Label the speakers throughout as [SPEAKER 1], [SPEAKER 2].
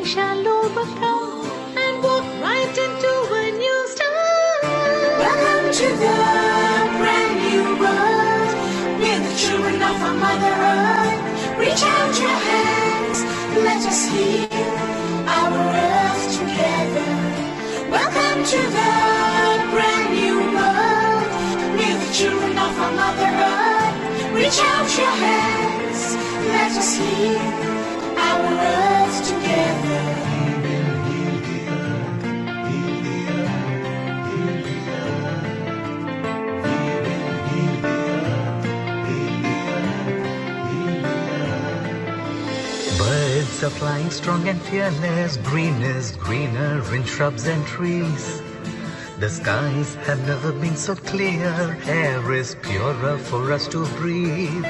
[SPEAKER 1] shall overcome and walk right into a new start.
[SPEAKER 2] Welcome to the brand new world. We're the children of our Mother Earth. Reach out your hands, let us heal our earth together. Welcome to the brand new world. We're the children of our Mother Earth. Reach out your hands, let us heal our earth together.
[SPEAKER 3] Birds are flying strong and fearless. Green is greener in shrubs and trees. The skies have never been so clear. Air is purer for us to breathe.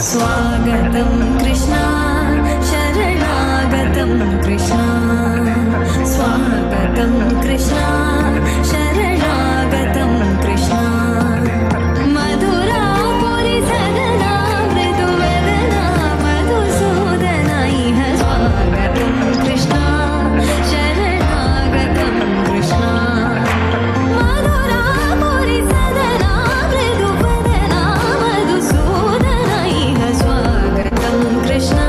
[SPEAKER 2] स्वागतं कृष्णा शरणागतं कृष्णा स्वागतं कृष्णा शरणागतं कृष्णा मधुरापुरि सदना मृदुवदना मधुसूदना इह स्वागतं कृष्णा शरणागतं कृष्णा मधुरापुरि सदना मृदुवदना मधुसूदना इह स्वागतं Krishna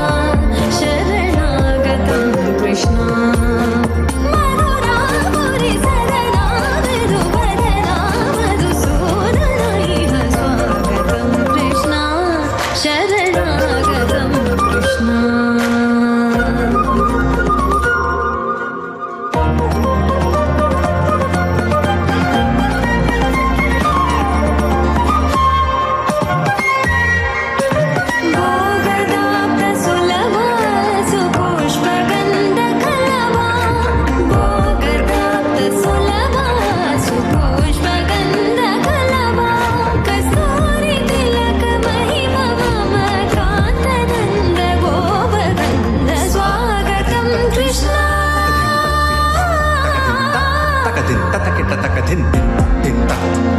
[SPEAKER 2] शरणागतं Krishna मधुरापुरि सदना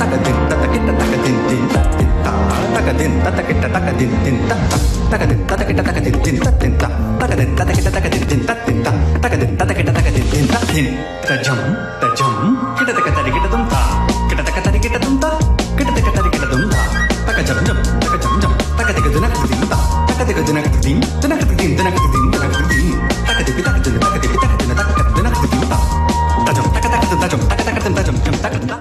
[SPEAKER 4] takadin tatakita takadin din tatin ta takadin tatakita takadin din ta takadin tatakita takadin din tatin ta takadin tatakita takadin din tatin ta takadin tatakita takadin din tatin tajam kita takatari kita tumta kita takatari kita tumta kita takatari kita tumta takajam jam takadikaduna kadinta takadikaduna kadin takadipi takaduna kadinta tajam tajam takadita.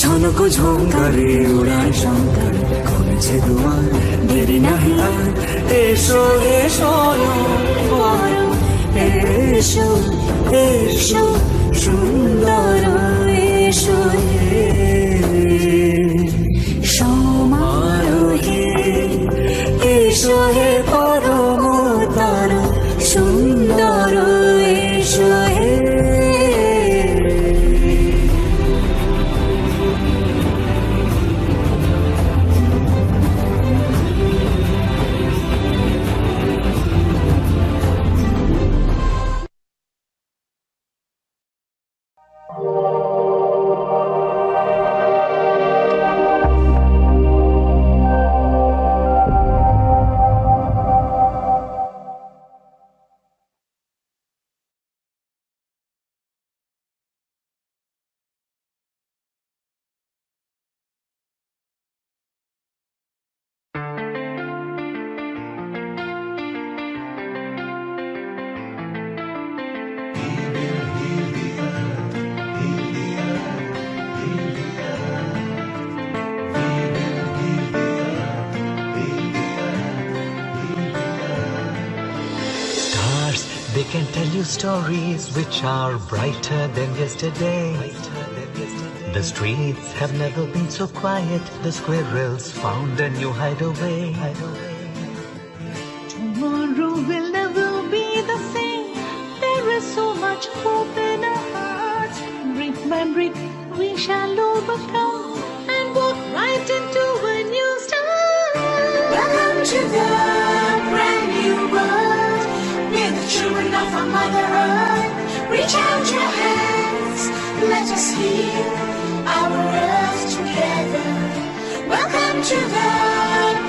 [SPEAKER 2] Jhanak ঝঙ্কারে উড়ায় শঙ্কর খুলেছে দুয়ার দেরি নাহি আর এসো এসো এসো এসো সুন্দর এসো সমারোহে এসো হে পরম তর সুন্দর এসো হে।
[SPEAKER 3] They can tell you stories which are brighter than yesterday. The streets have never been so quiet. The squirrels found a new hideaway.
[SPEAKER 1] Tomorrow will never be the same. There is so much hope in our hearts. Brick by brick, we shall overcome and walk right into a new start.
[SPEAKER 2] Welcome to the brand new world. We're the children of our Mother Earth. Reach out your hands, let us heal our earth together. Welcome to the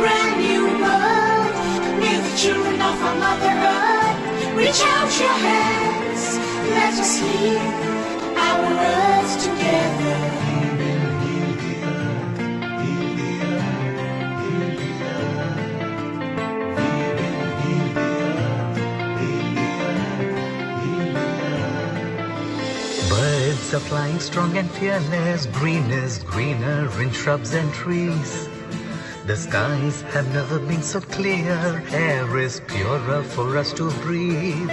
[SPEAKER 2] brand new world. We're the children of our Mother Earth. Reach out your hands, let us heal our earth together.
[SPEAKER 3] Birds are flying strong and fearless. Green is greener in shrubs and trees. The skies have never been so clear. Air is purer for us to breathe.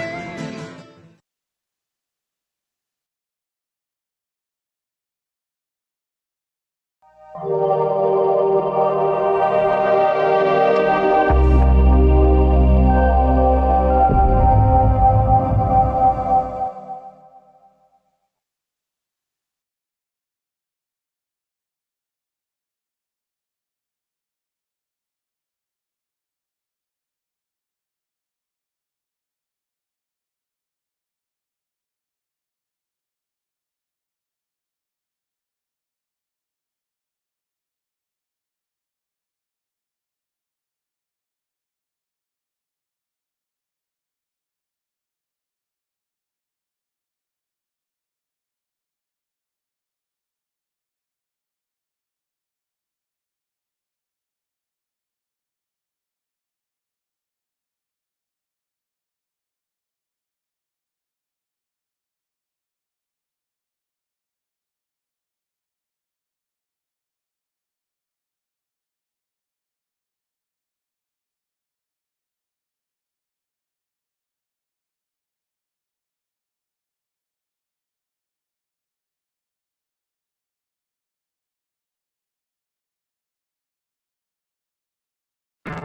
[SPEAKER 3] Stars,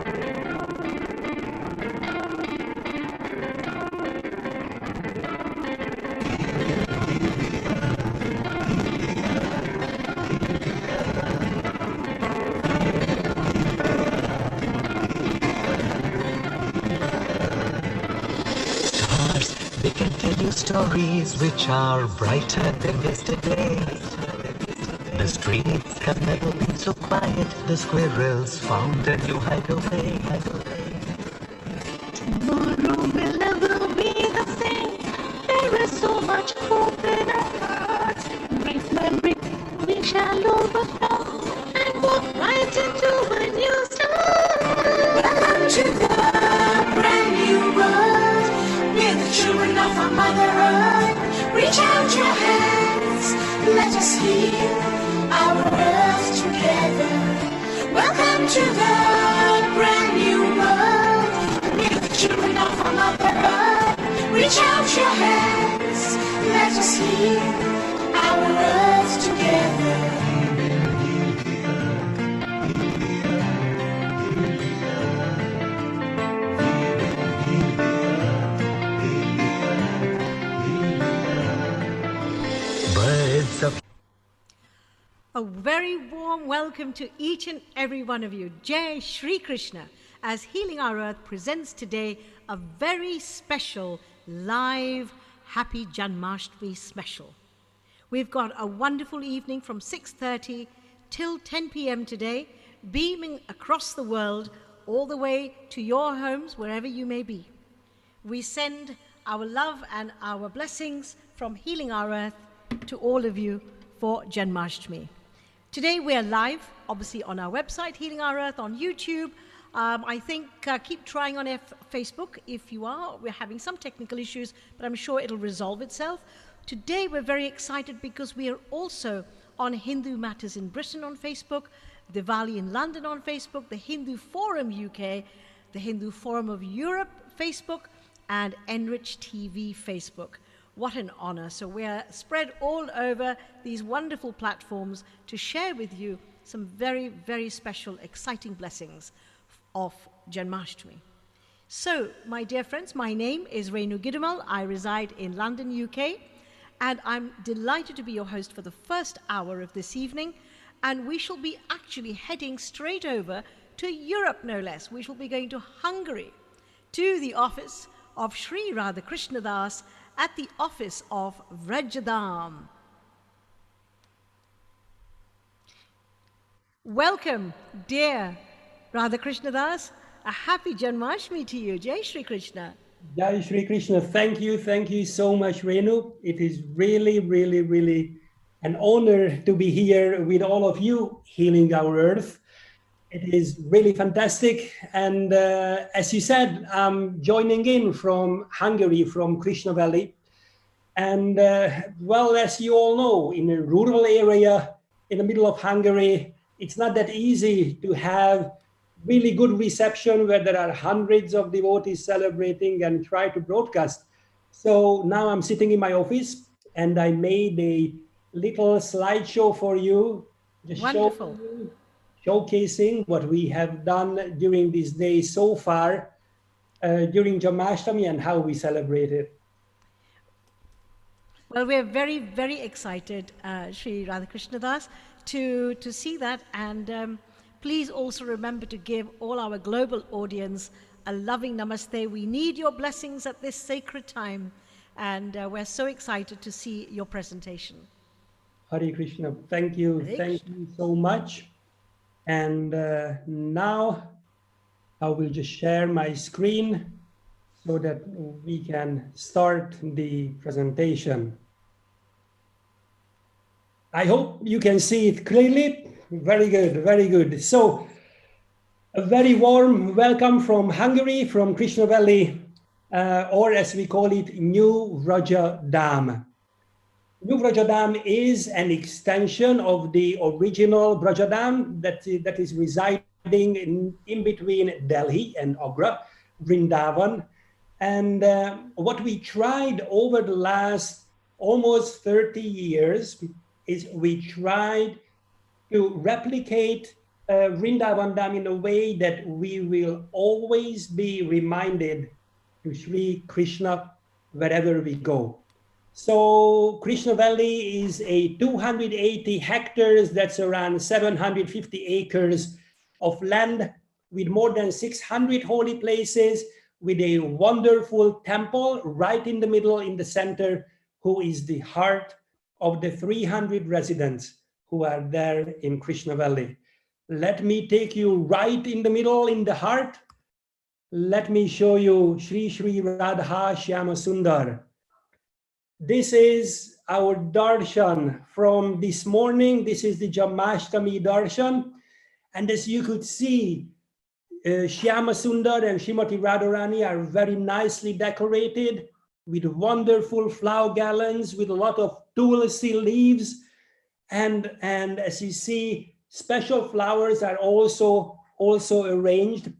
[SPEAKER 3] they can tell you stories which are brighter than yesterday. The streets have never been so quiet. The squirrels found a new hideaway.
[SPEAKER 1] Tomorrow will never be the same. There is so much hope in our hearts. Brick by brick, we shall overcome and walk right into a new start.
[SPEAKER 2] Welcome to the brand new world. We're the children of our Mother Earth. Reach out your hands, let us heal our earth together. Welcome to the brand new world. We're the children of our Mother Earth. Reach out your hands, let us heal our earth together.
[SPEAKER 3] Birds of
[SPEAKER 5] A very warm welcome to each and every one of you. Jai Shri Krishna, as Healing Our Earth presents today a very special live Happy Janmashtami special. We've got a wonderful evening from 6:30 till 10 p.m. today, beaming across the world all the way to your homes, wherever you may be. We send our love and our blessings from Healing Our Earth to all of you for Janmashtami. Today we are live, obviously on our website, Healing Our Earth, on YouTube. I think keep trying on Facebook if you are. We're having some technical issues, but I'm sure it'll resolve itself. Today we're very excited because we are also on Hindu Matters in Britain on Facebook, Diwali in London on Facebook, the Hindu Forum UK, the Hindu Forum of Europe Facebook, and Enrich TV Facebook. What an honor. So we're spread all over these wonderful platforms to share with you some very, very special, exciting blessings of Janmashtami. So, my dear friends, my name is Renu Gidamal. I reside in London, UK, and I'm delighted to be your host for the first hour of this evening. And we shall be actually heading straight over to Europe, no less. We shall be going to Hungary, to the office of Sri Radha Krishna Das at the office of Vrajadam. Welcome, dear Radha Krishna Das. A happy Janmashtami to you. Jai Shri Krishna.
[SPEAKER 6] Jai Shri Krishna. Thank you so much, Renu. It is really an honor to be here with all of you, healing our earth. It is really fantastic. And as you said, I'm joining in from Hungary, from Krishna Valley. And well, as you all know, in a rural area in the middle of Hungary, it's not that easy to have really good reception where there are hundreds of devotees celebrating and try to broadcast. So now I'm sitting in my office and I made a little slideshow for you, just
[SPEAKER 5] Wonderful.
[SPEAKER 6] showcasing what we have done during this day so far, during Janmashtami, and how we celebrate it.
[SPEAKER 5] Well, we're very, very excited, Sri Radhakrishna Das, to see that. And please also remember to give all our global audience a loving namaste. We need your blessings at this sacred time. And we're so excited to see your presentation.
[SPEAKER 6] Hare Krishna. Thank you.
[SPEAKER 5] Hare
[SPEAKER 6] Thank you so much. And now I will just share my screen so that we can start the presentation. I hope you can see it clearly. Very good, very good. So a very warm welcome from Hungary, from Krishna Valley, or as we call it, New Vrajadam. New Vrajadam is an extension of the original Vrajadam that is residing in between Delhi and Agra, Vrindavan. And what we tried over the last almost 30 years is we tried to replicate Vrindavan Dham in a way that we will always be reminded to Sri Krishna wherever we go. So Krishna Valley is a 280 hectares, that's around 750 acres of land with more than 600 holy places, with a wonderful temple right in the middle, in the center, who is the heart of the 300 residents who are there in Krishna Valley. Let me take you right in the middle, in the heart. Let me show you Shri Shri Radha Shyama Sundar. This is our darshan from this morning. This is the Janmashtami darshan. And as you could see, Shyama Sundar and Srimati Radharani are very nicely decorated with wonderful flower garlands, with a lot of tulsi leaves. And as you see, special flowers are also arranged.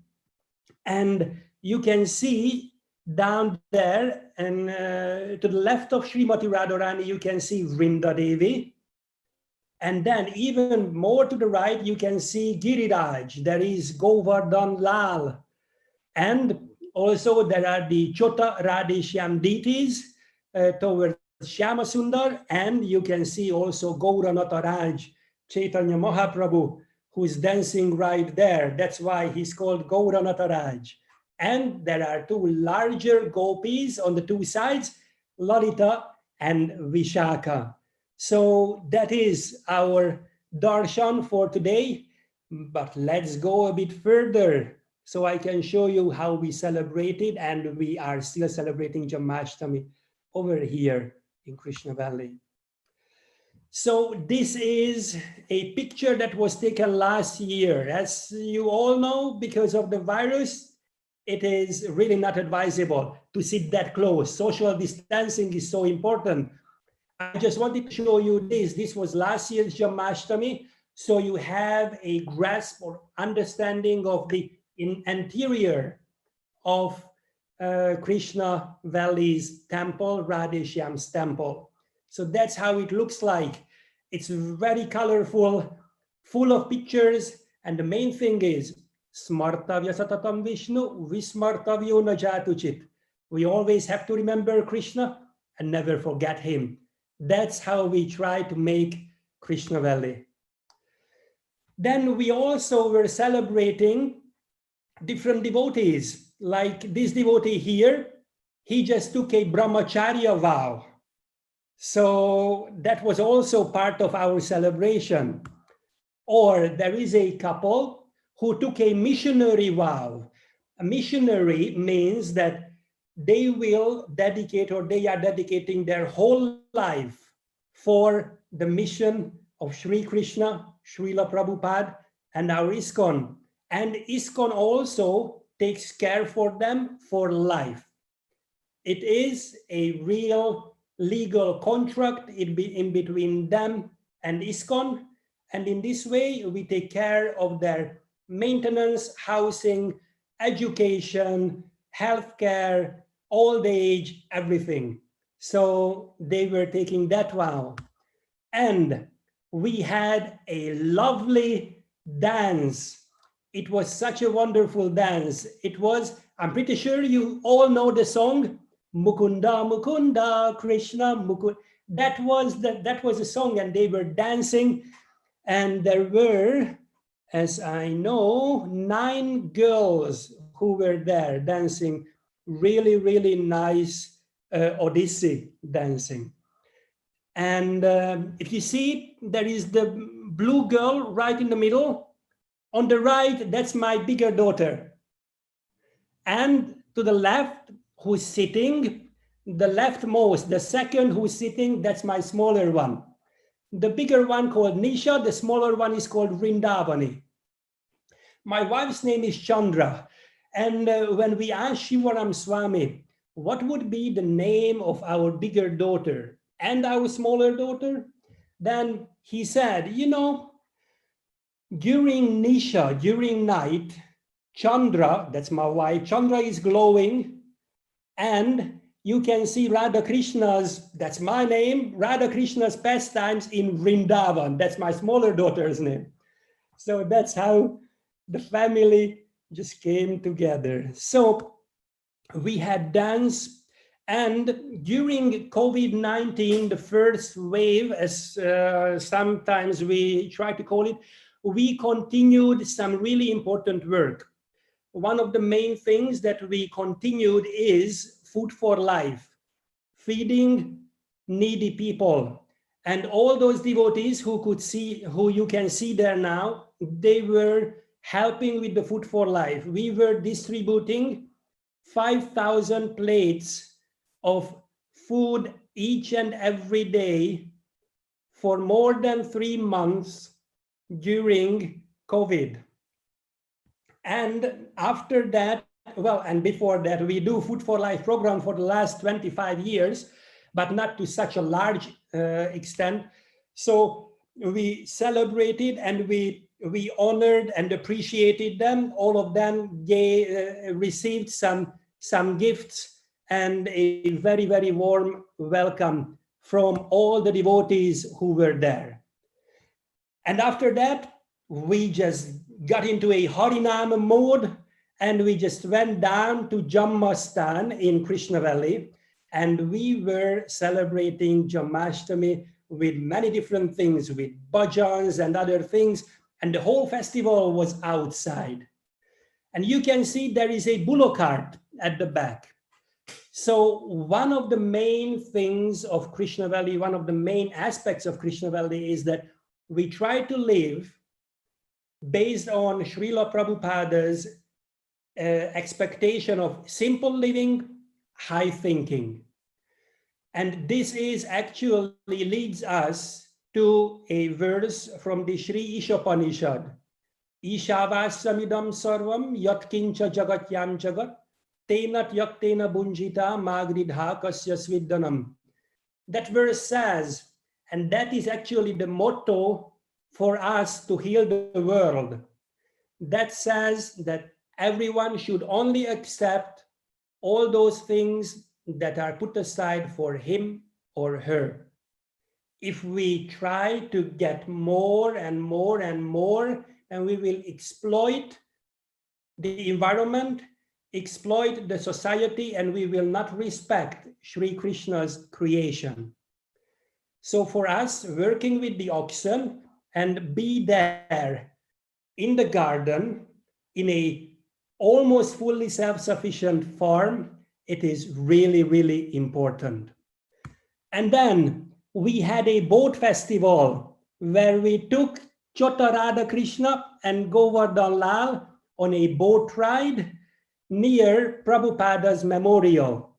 [SPEAKER 6] And you can see down there, and to the left of Srimati Radharani, you can see Vrinda Devi. And then even more to the right, you can see Giriraj. There is Govardhan Lal. And also there are the Chota Radhe Shyam deities towards Shyama Sundar. And you can see also Gauranatha Raj, Chaitanya Mahaprabhu, who is dancing right there. That's why he's called Gauranatha Raj. And there are two larger gopis on the two sides, Lalita and Vishaka. So that is our darshan for today. But let's go a bit further so I can show you how we celebrated, and we are still celebrating Janmashtami over here in Krishna Valley. So this is a picture that was taken last year. As you all know, because of the virus, it is really not advisable to sit that close. Social distancing is so important. I just wanted to show you this. This was last year's Janmashtami. So you have a grasp or understanding of the interior of Krishna Valley's temple, Radheshyam's temple. So that's how it looks like. It's very colorful, full of pictures. And the main thing is, Smartavya Satatam Vishnu, Vismartavyo Najatuchit. We always have to remember Krishna and never forget him. That's how we try to make Krishna Valley. Then we also were celebrating different devotees. Like this devotee here, he just took a brahmacharya vow. So that was also part of our celebration. Or there is a couple who took a missionary vow. A missionary means that they will dedicate, or they are dedicating their whole life for the mission of Sri Krishna, Srila Prabhupada, and our ISKCON. And ISKCON also takes care for them for life. It is a real legal contract in between them and ISKCON. And in this way, we take care of their maintenance, housing, education, healthcare, old age, everything. So they were taking that vow. And we had a lovely dance. It was such a wonderful dance. It was, I'm pretty sure you all know the song, Mukunda, Mukunda, Krishna, Mukunda. That was the song, and they were dancing. And there were, as I know, 9 girls who were there dancing, really, really nice Odissi dancing. And if you see, there is the blue girl right in the middle. On the right, that's my bigger daughter. And to the left, who's sitting, the leftmost, the second who's sitting, that's my smaller one. The bigger one called Nisha, the smaller one is called Vrindavani. My wife's name is Chandra. And when we asked Shivaram Swami, what would be the name of our bigger daughter and our smaller daughter? Then he said, you know, during Nisha, during night, Chandra, that's my wife, Chandra is glowing, and you can see Radha Krishna's, that's my name, Radha Krishna's pastimes in Vrindavan. That's my smaller daughter's name. So that's how the family just came together. So we had dance, and during COVID-19, the first wave, as sometimes we try to call it, we continued some really important work. One of the main things that we continued is food for life, feeding needy people. And all those devotees who you can see there now, they were helping with the food for life. We were distributing 5,000 plates of food each and every day for more than 3 months during COVID. And after that, well, and before that, we do Food for Life program for the last 25 years, but not to such a large extent. So we celebrated and we honored and appreciated them. All of them received some gifts and a very, very warm welcome from all the devotees who were there. And after that, we just got into a Harinam mode, and we just went down to Janmashtami in Krishna Valley, and we were celebrating Janmashtami with many different things, with bhajans and other things, and the whole festival was outside. And you can see there is a bullock cart at the back. So one of the main things of Krishna Valley, one of the main aspects of Krishna Valley is that we try to live based on Srila Prabhupada's expectation of simple living, high thinking. And this is actually leads us to a verse from the Sri Ishopanishad. Ishavasamidam sarvam yatkincha jagatyam jagat tenat yaktena bunjita magridha kasya sviddanam. That verse says, and that is actually the motto for us to heal the world. That says that everyone should only accept all those things that are put aside for him or her. If we try to get more and more and more, then we will exploit the environment, exploit the society, and we will not respect Sri Krishna's creation. So for us, working with the oxen and be there in the garden, in a almost fully self-sufficient farm, it is really, really important. And then we had a boat festival where we took Chota Radha Krishna and Govardhan Lal on a boat ride near Prabhupada's memorial.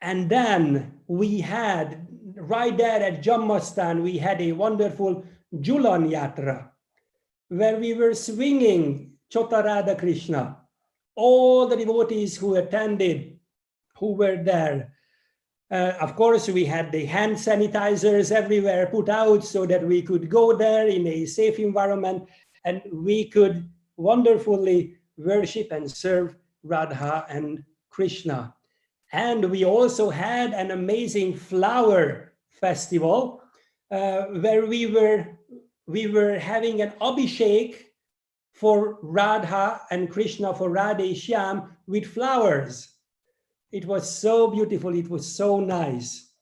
[SPEAKER 6] And then we had, right there at Janmashtami, we had a wonderful Julan Yatra, where we were swinging Chota Radha Krishna. All the devotees who attended, who were there. Of course, we had the hand sanitizers everywhere put out so that we could go there in a safe environment and we could wonderfully worship and serve Radha and Krishna. And we also had an amazing flower festival where we were having an abhishek for Radha and Krishna, for Radhe Shyam, with flowers. It was so beautiful, it was so nice.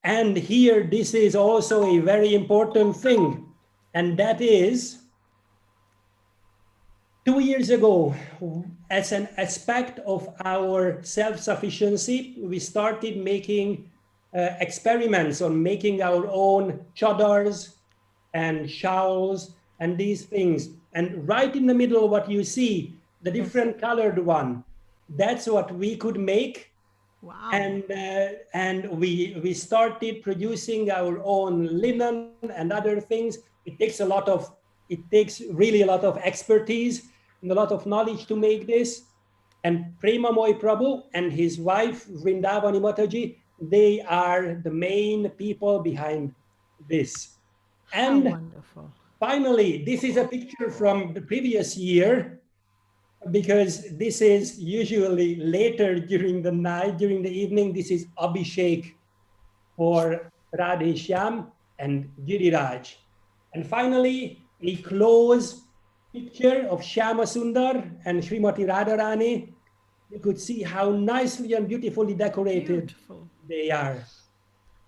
[SPEAKER 6] And here, this is also a very important thing, and that is 2 years ago, as an aspect of our self-sufficiency, we started making experiments on making our own chadars and shawls and these things. And right in the middle, what you see, the different colored one, that's what we could make.
[SPEAKER 5] Wow.
[SPEAKER 6] And we started producing our own linen and other things. It takes really a lot of expertise and a lot of knowledge to make this. And Premamoy Prabhu and his wife Vrindavani Mataji, they are the main people behind this. And
[SPEAKER 5] how wonderful.
[SPEAKER 6] Finally, this is a picture from the previous year, because this is usually later during the night, during the evening. This is Abhishek for Radhe Shyam and Giriraj. And finally, a close picture of Shyama Sundar and Srimati Radharani, you could see how nicely and beautifully decorated
[SPEAKER 5] Beautiful.
[SPEAKER 6] they are.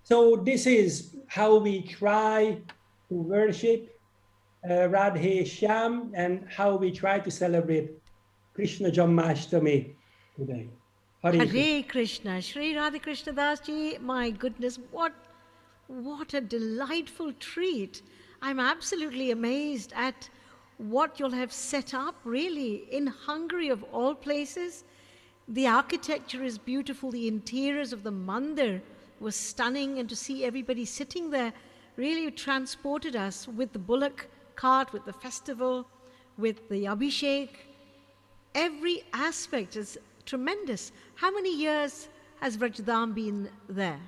[SPEAKER 6] So this is how we try to worship Radhe Shyam and how we try to celebrate Krishna Janmashtami today. Hare Krishna.
[SPEAKER 5] Hare Krishna, Shri Radha Krishna Das Ji, my goodness, what a delightful treat. I'm absolutely amazed at what you'll have set up really in Hungary of all places. The architecture is beautiful, the interiors of the mandir was stunning, and to see everybody sitting there really transported us with the bullock cart, with the festival, with the abhishek. Every aspect is tremendous. How many years has Vrajdam been there?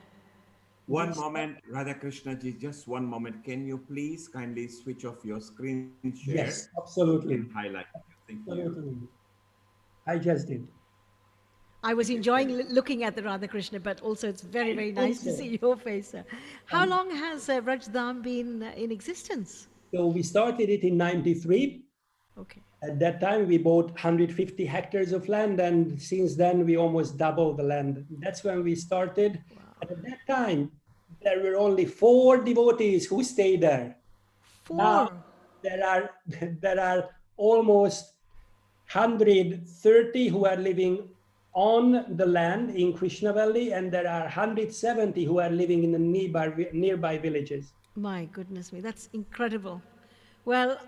[SPEAKER 7] One moment, Radha Krishna ji, just one moment. Can you please kindly switch off your screen share
[SPEAKER 6] Yes, absolutely.
[SPEAKER 7] and highlight? Thank you.
[SPEAKER 6] Absolutely. I just did.
[SPEAKER 5] I was enjoying looking at the Radha Krishna, but also it's very, very nice to see your face, sir. How long has Vrajdam been in existence?
[SPEAKER 6] So we started it in 93.
[SPEAKER 5] Okay.
[SPEAKER 6] At that time, we bought 150 hectares of land, and since then, we almost doubled the land. That's when we started.
[SPEAKER 5] Wow.
[SPEAKER 6] And at that time, there were only 4 devotees who stayed there.
[SPEAKER 5] 4.
[SPEAKER 6] Now, there are almost 130 who are living on the land in Krishna Valley, and there are 170 who are living in the nearby villages.
[SPEAKER 5] My goodness me, that's incredible. Well,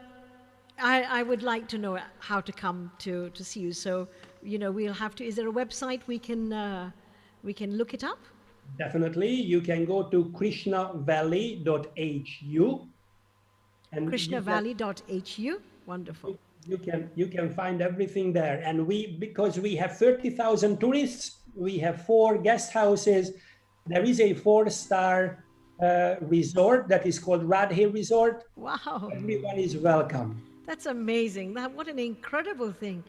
[SPEAKER 5] I would like to know how to come to see you. So, we'll have to, is there a website we can look it up?
[SPEAKER 6] Definitely, you can go to krishnavalley.hu. And
[SPEAKER 5] krishnavalley.hu. Wonderful.
[SPEAKER 6] you can find everything there. And because we have 30,000 tourists, we have 4 guest houses. There is a 4-star resort that is called Radhe Resort.
[SPEAKER 5] Wow.
[SPEAKER 6] Everyone is welcome.
[SPEAKER 5] That's amazing. What an incredible thing.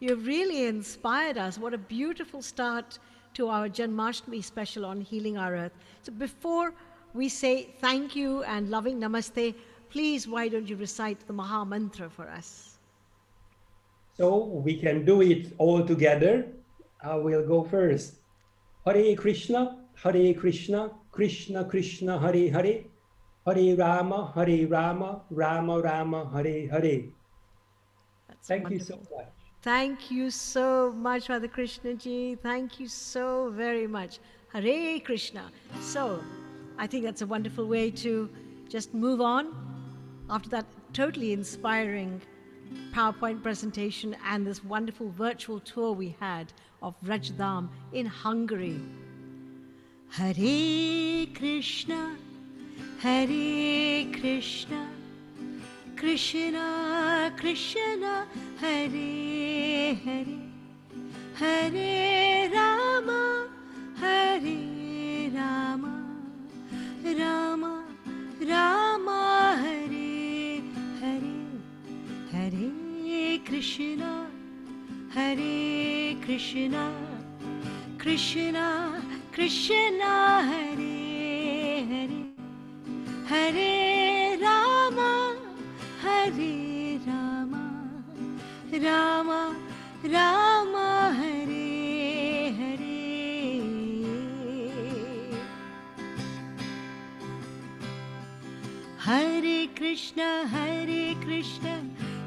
[SPEAKER 5] You've really inspired us. What a beautiful start to our Janmashtami special on Healing Our Earth. So before we say thank you and loving namaste, please, why don't you recite the Maha Mantra for us?
[SPEAKER 6] So we can do it all together. I will go first. Hare Krishna, Krishna Krishna, Hare Hare, Hare Rama, Rama Rama, Hare Hare. Thank
[SPEAKER 5] wonderful.
[SPEAKER 6] you so much.
[SPEAKER 5] Thank you so much, Radha Krishna ji. Thank you so very much. Hare Krishna. So, I think that's a wonderful way to just move on after that totally inspiring PowerPoint presentation and this wonderful virtual tour we had of Vrajdam in Hungary. Hare Krishna, Krishna Krishna, Hare Hare, Hare Rama, Rama Rama, Hare Hare, Hare Krishna, Krishna Krishna, Hare Hare, Hare Rama, Rama Rama, Hare Hare. Hare Krishna,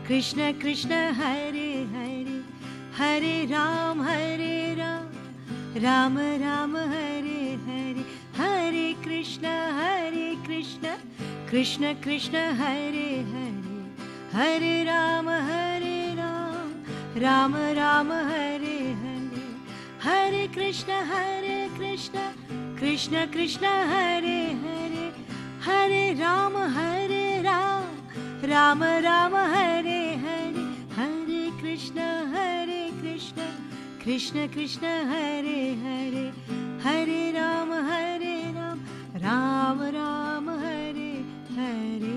[SPEAKER 5] Krishna Krishna, Hare Hare, Hare Ram, Ram Ram, Hare Hare, Hare Krishna, Krishna Krishna, Hare Hare, Hare Ram, Ram Ram, Hare Hare, Hare Krishna, Krishna Krishna, Hare Hare, Hare Ram, Ram Ram, Hare Hare, Hare Krishna, Krishna Krishna, Hare Hare, Hare Ram, Ram Ram, Hare Hare.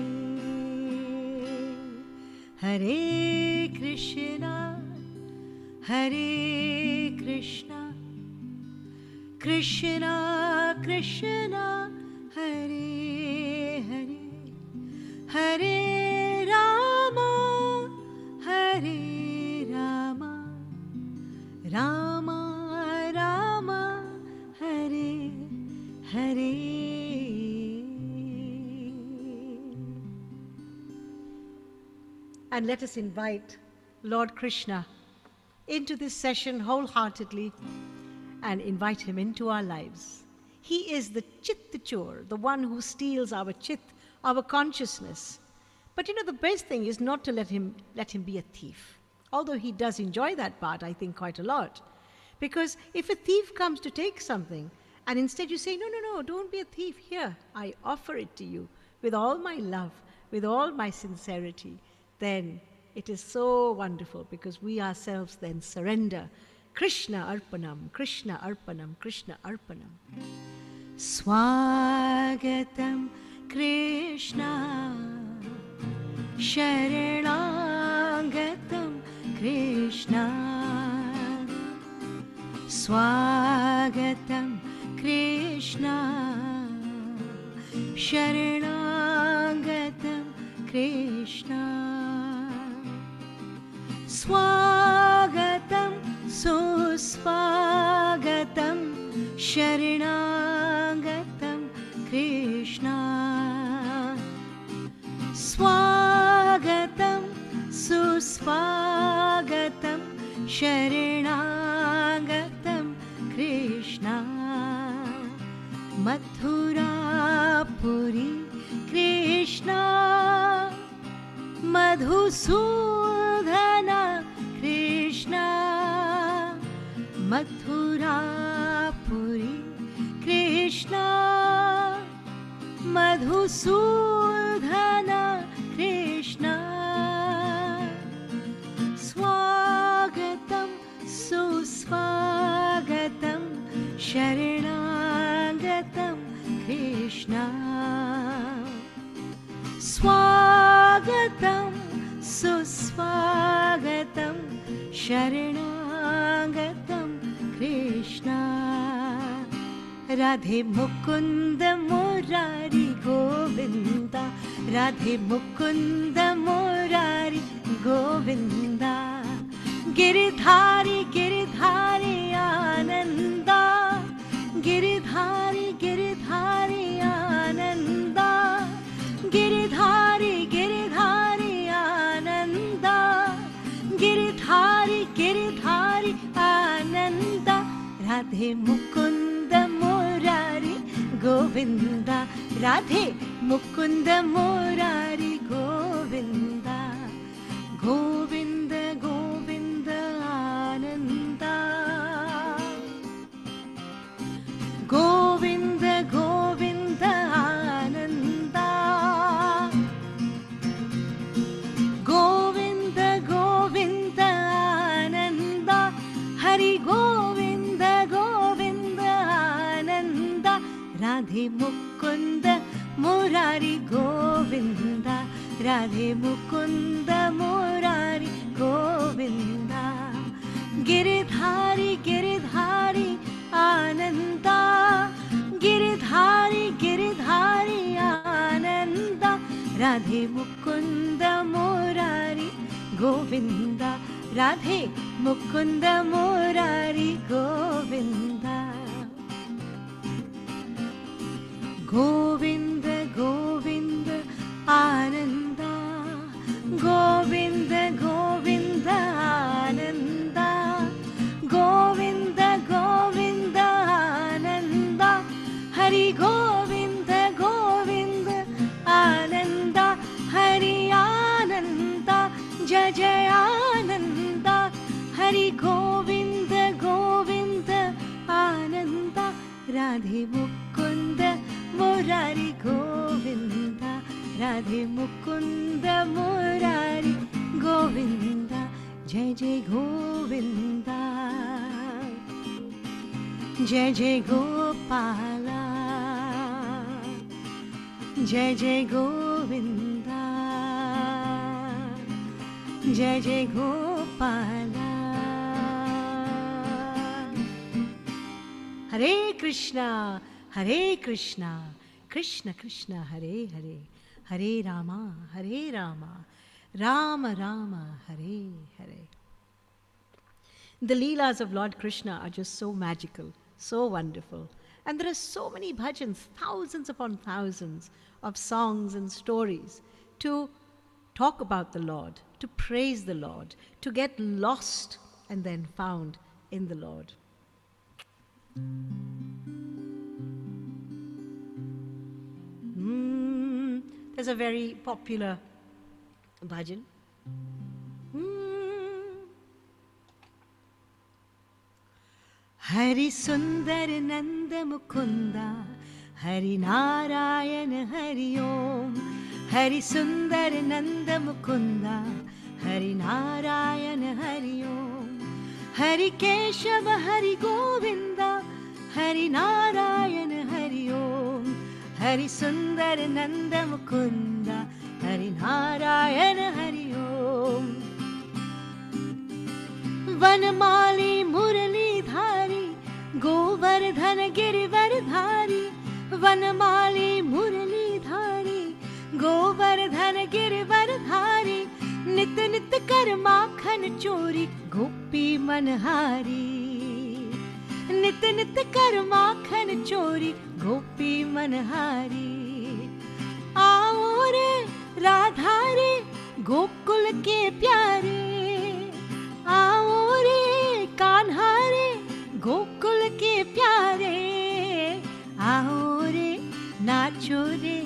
[SPEAKER 5] Hare Krishna, Krishna Krishna, Hare Hare, Hare Ram. and let us invite Lord Krishna into this session wholeheartedly and invite him into our lives. He is the Chittachor, the one who steals our chit, our consciousness. But the best thing is not to let him be a thief. Although he does enjoy that part, I think, quite a lot. Because if a thief comes to take something, and instead you say, no, don't be a thief. Here, I offer it to you with all my love, with all my sincerity, then it is so wonderful because we ourselves then surrender. Krishna Arpanam, Krishna Arpanam, Krishna Arpanam. Swagatam Krishna, Sharanagatam Krishna, Swagatam Krishna, Sharanagatam Krishna, Swagatam Suswagatam Sharanagatam Krishna, Swagatam Suswagatam Sharanagatam Krishna, Mathurapuri Krishna, Madhusudhana Krishna, Mathurapuri Krishna, Madhusudhana Krishna, Swagatam Suswagatam Sharanagatam Krishna, Swagatam Suswagatam Sharanagatam Krishna, Radhe Mukunda Murari Govinda, Radhe Mukunda Murari Govinda, Giridhari Giridhari Ananda, Giridhari Giridhari Ananda, Giridhari Giridhari Ananda, Giridhari Giridhari Ananda, Radhe Mukunda Murari Govinda, Radhe Mukunda Murari Govinda, Govinda Govinda Ananda, Govinda Govinda Ananda, Govinda Govinda Ananda, Hari Govinda Govinda Ananda, Radhe Mukunda Murari Govinda, Radhe Mukunda Murari Govinda, Giridhari Giridhari Ananda, Giridhari Giridhari Ananda, Radhe Mukunda Murari Govinda, Radhe Mukunda Murari Govinda, Govinda Govinda Ananda, Govinda Govinda Ananda, Govinda Govinda Ananda, Hari Govinda Govinda Ananda, Hari Ananda, Jai Jai Ananda, Hari Govinda Govinda Ananda, Radhe Mukunda Murari Govinda, Radhe Mukunda Murari Govinda, Jai Jai Govinda, Jai Jai Gopala, Jai Jai Govinda, Jai Jai Gopala. Hare Krishna, Hare Krishna, Krishna Krishna, Hare Hare, Hare Rama, Hare Rama, Rama Rama, Hare Hare. The Leelas of Lord Krishna are just so magical, so wonderful. And there are so many bhajans, thousands upon thousands of songs and stories to talk about the Lord, to praise the Lord, to get lost and then found in the Lord. There's a very popular bhajan. Hari Sundar Nanda Mukunda, Hari Narayan Hari Om. Hari Sundar Nanda Mukunda, Hari Narayan Hari Om. Hari Keshava Hari Govinda, Hari Narayan Hari Om. Hari Sundar Nanda Mukunda, Hari Narayan Hari Om. Vanamali Murali Dhari, Govardhan Girivardhari. Vanamali Murali Dhari, Govardhan Girivardhari. Nit nit kar makhan chori, Gopi manhari. Nit nit kar makhan chori, Gopi manhari. Aao re Radha re, Gokul ke pyare. Aao re Kanha re, Gokul ke pyare. Aao re nacho re,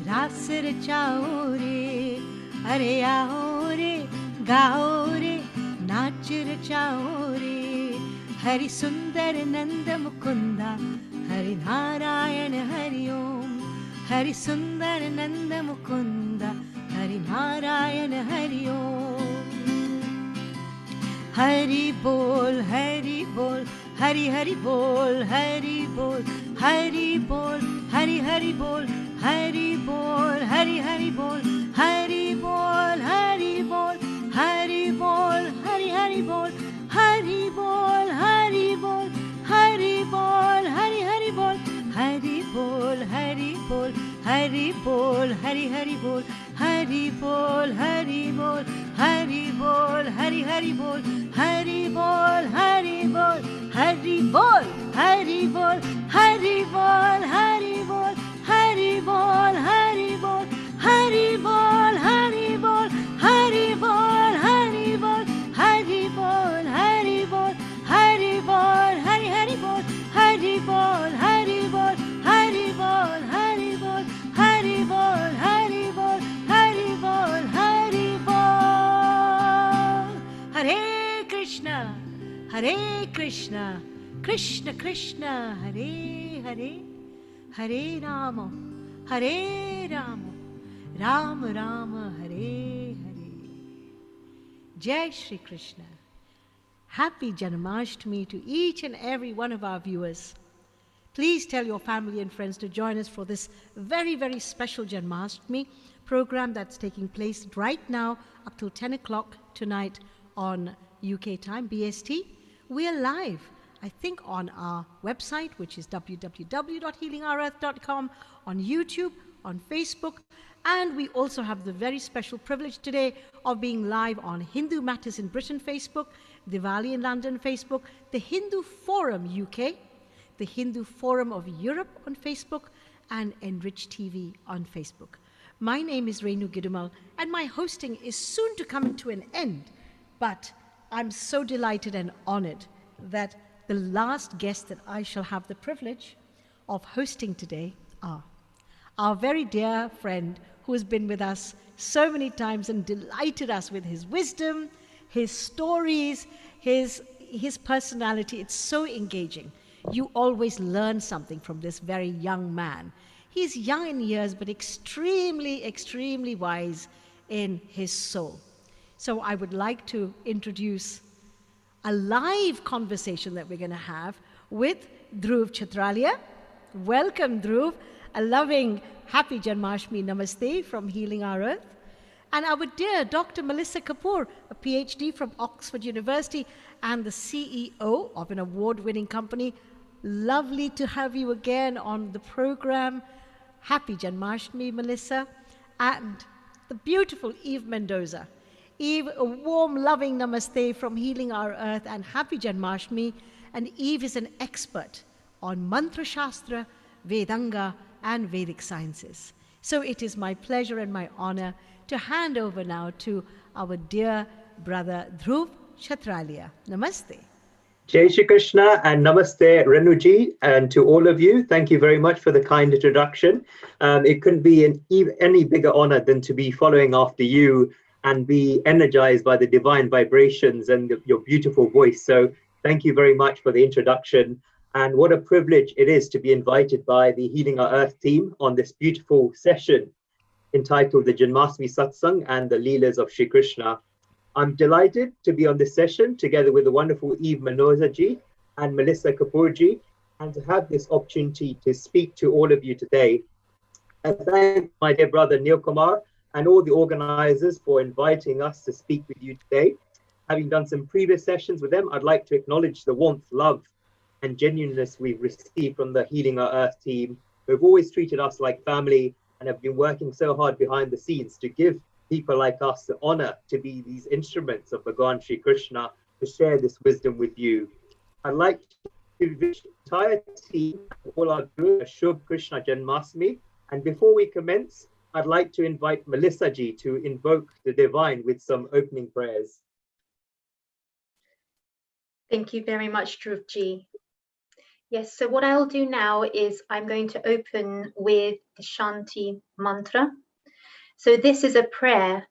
[SPEAKER 5] ras rachao re. Are aao re, gao re, nach rachao re. Hari Sundar Nanda Mukunda, Hari Narayan Hari Om. Hari Sundar Nanda Mukunda, Hari Narayan Hari Om. Hari Bol, Hari Bol, Hari Hari Bol, Hari Bol, Hari Bol, Hari Hari Bol, Hari Bol, Hari Hari Bol, Hari Bol, Hari Bol, Hari Bol, Hari Hari Bol, Hari Bol, Hari Bol, Hari Bol, Hari Hari Bol, Hari Bol, Hari Bol, Hari Bol, Hari Hari Bol, Hari Bol, Hari Bol, Hari Bol, Hari Hari Bol, Hari Bol, Hari Bol, Hari Bol, Hari Bol, Hari Bol, Hari Bol, Hari Bol, Hari Bol, Hari Bol, Hari Bol, Hari Bol, Hari Bol, Hari Bol, Hari Bol, Hari Bol, Hari Hari Bol, Hari Bol, Hari Bol, Hari Bol, Hari Bol, Hari Bol, Hari Bol, Hari Bol, Hari Bol. Hare Krishna, Hare Krishna, Krishna Krishna, Hare Hare, Hare Rama, Hare Rama, Rama Rama, Hare Hare. Jai Shri Krishna. Happy Janmashtami to each and every one of our viewers. Please tell your family and friends to join us for this very, very special Janmashtami program that's taking place right now up till 10 o'clock tonight on UK time, BST. We are live, I think, on our website, which is www.healingourEarth.com, on YouTube, on Facebook, and we also have the very special privilege today of being live on Hindu Matters in Britain Facebook, Diwali in London Facebook, the Hindu Forum UK, the Hindu Forum of Europe on Facebook, and Enrich TV on Facebook. My name is Renu Gidumal, and my hosting is soon to come to an end, but I'm so delighted and honored that the last guest that I shall have the privilege of hosting today are our very dear friend who has been with us so many times and delighted us with his wisdom, his stories, his personality. It's so engaging. You always learn something from this very young man. He's young in years, but extremely, extremely wise in his soul. So I would like to introduce a live conversation that we're going to have with Dhruv Chatralia. Welcome, Dhruv. A loving, happy Janmashtami Namaste from Healing Our Earth. And our dear Dr. Melissa Kapoor, a PhD from Oxford University and the CEO of an award-winning company. Lovely to have you again on the program. Happy Janmashtami, Melissa. And the beautiful Eve Mendoza. Eve, a warm, loving namaste from Healing Our Earth and happy Janmashtami. And Eve is an expert on Mantra Shastra, Vedanga, and Vedic sciences. So it is my pleasure and my honor to hand over now to our dear brother Dhruv Kshatralia. Namaste.
[SPEAKER 8] Jai Shri Krishna and Namaste Renuji, and to all of you, thank you very much for the kind introduction. It couldn't be any bigger honor than to be following after you and be energized by the divine vibrations and your beautiful voice. So thank you very much for the introduction. And what a privilege it is to be invited by the Healing Our Earth team on this beautiful session entitled the Janmashtami Satsang and the Leelas of Shri Krishna. I'm delighted to be on this session together with the wonderful Eve Manoza-ji and Melissa Kapoor-ji, and to have this opportunity to speak to all of you today. I thank my dear brother Neil Kumar and all the organizers for inviting us to speak with you today. Having done some previous sessions with them, I'd like to acknowledge the warmth, love, and genuineness we've received from the Healing Our Earth team, who've always treated us like family and have been working so hard behind the scenes to give people like us the honor to be these instruments of Bhagwan Shri Krishna, to share this wisdom with you. I'd like to wish the entire team, all our good, a Shubh Krishna Janmashtami. And before we commence, I'd like to invite Melissa ji to invoke the divine with some opening prayers.
[SPEAKER 9] Thank you very much, Dhruv ji. Yes, so what I'll do now is I'm going to open with the Shanti mantra. So this is a prayer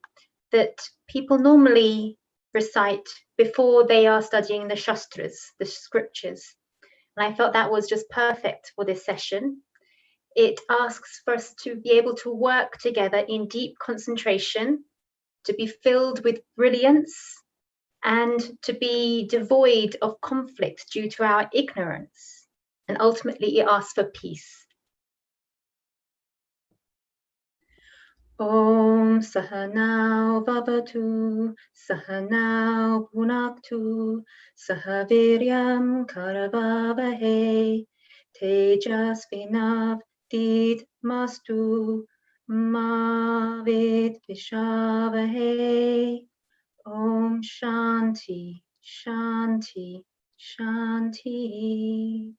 [SPEAKER 9] that people normally recite before they are studying the Shastras, the scriptures. And I felt that was just perfect for this session. It asks for us to be able to work together in deep concentration, to be filled with brilliance, and to be devoid of conflict due to our ignorance. And ultimately, it asks for peace. Om Sahanao Vavatu Sahanao Punaktu Sahaviryam Karavavahe Tejasvinav Mastu Mavid Vishavahe. Om Shanti Shanti Shanti.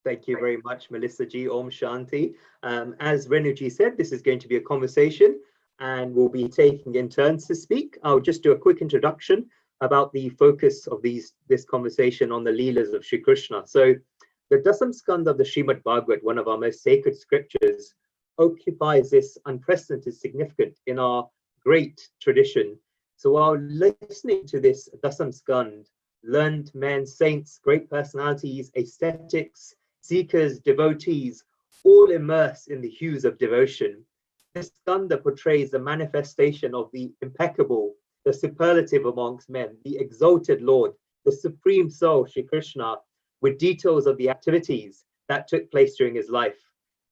[SPEAKER 8] Thank you very much, Melissa ji. Om Shanti. As Renu ji said, this is going to be a conversation and we'll be taking in turns to speak. I'll just do a quick introduction about the focus of this conversation on the Leelas of Shri Krishna. So the Dasam Skand of the Srimad Bhagavad, one of our most sacred scriptures, occupies this unprecedented significance in our great tradition. So while listening to this Dasam Skand, learned men, saints, great personalities, ascetics, seekers, devotees, all immersed in the hues of devotion. This skanda portrays the manifestation of the impeccable, the superlative amongst men, the exalted Lord, the supreme soul, Shri Krishna, with details of the activities that took place during his life.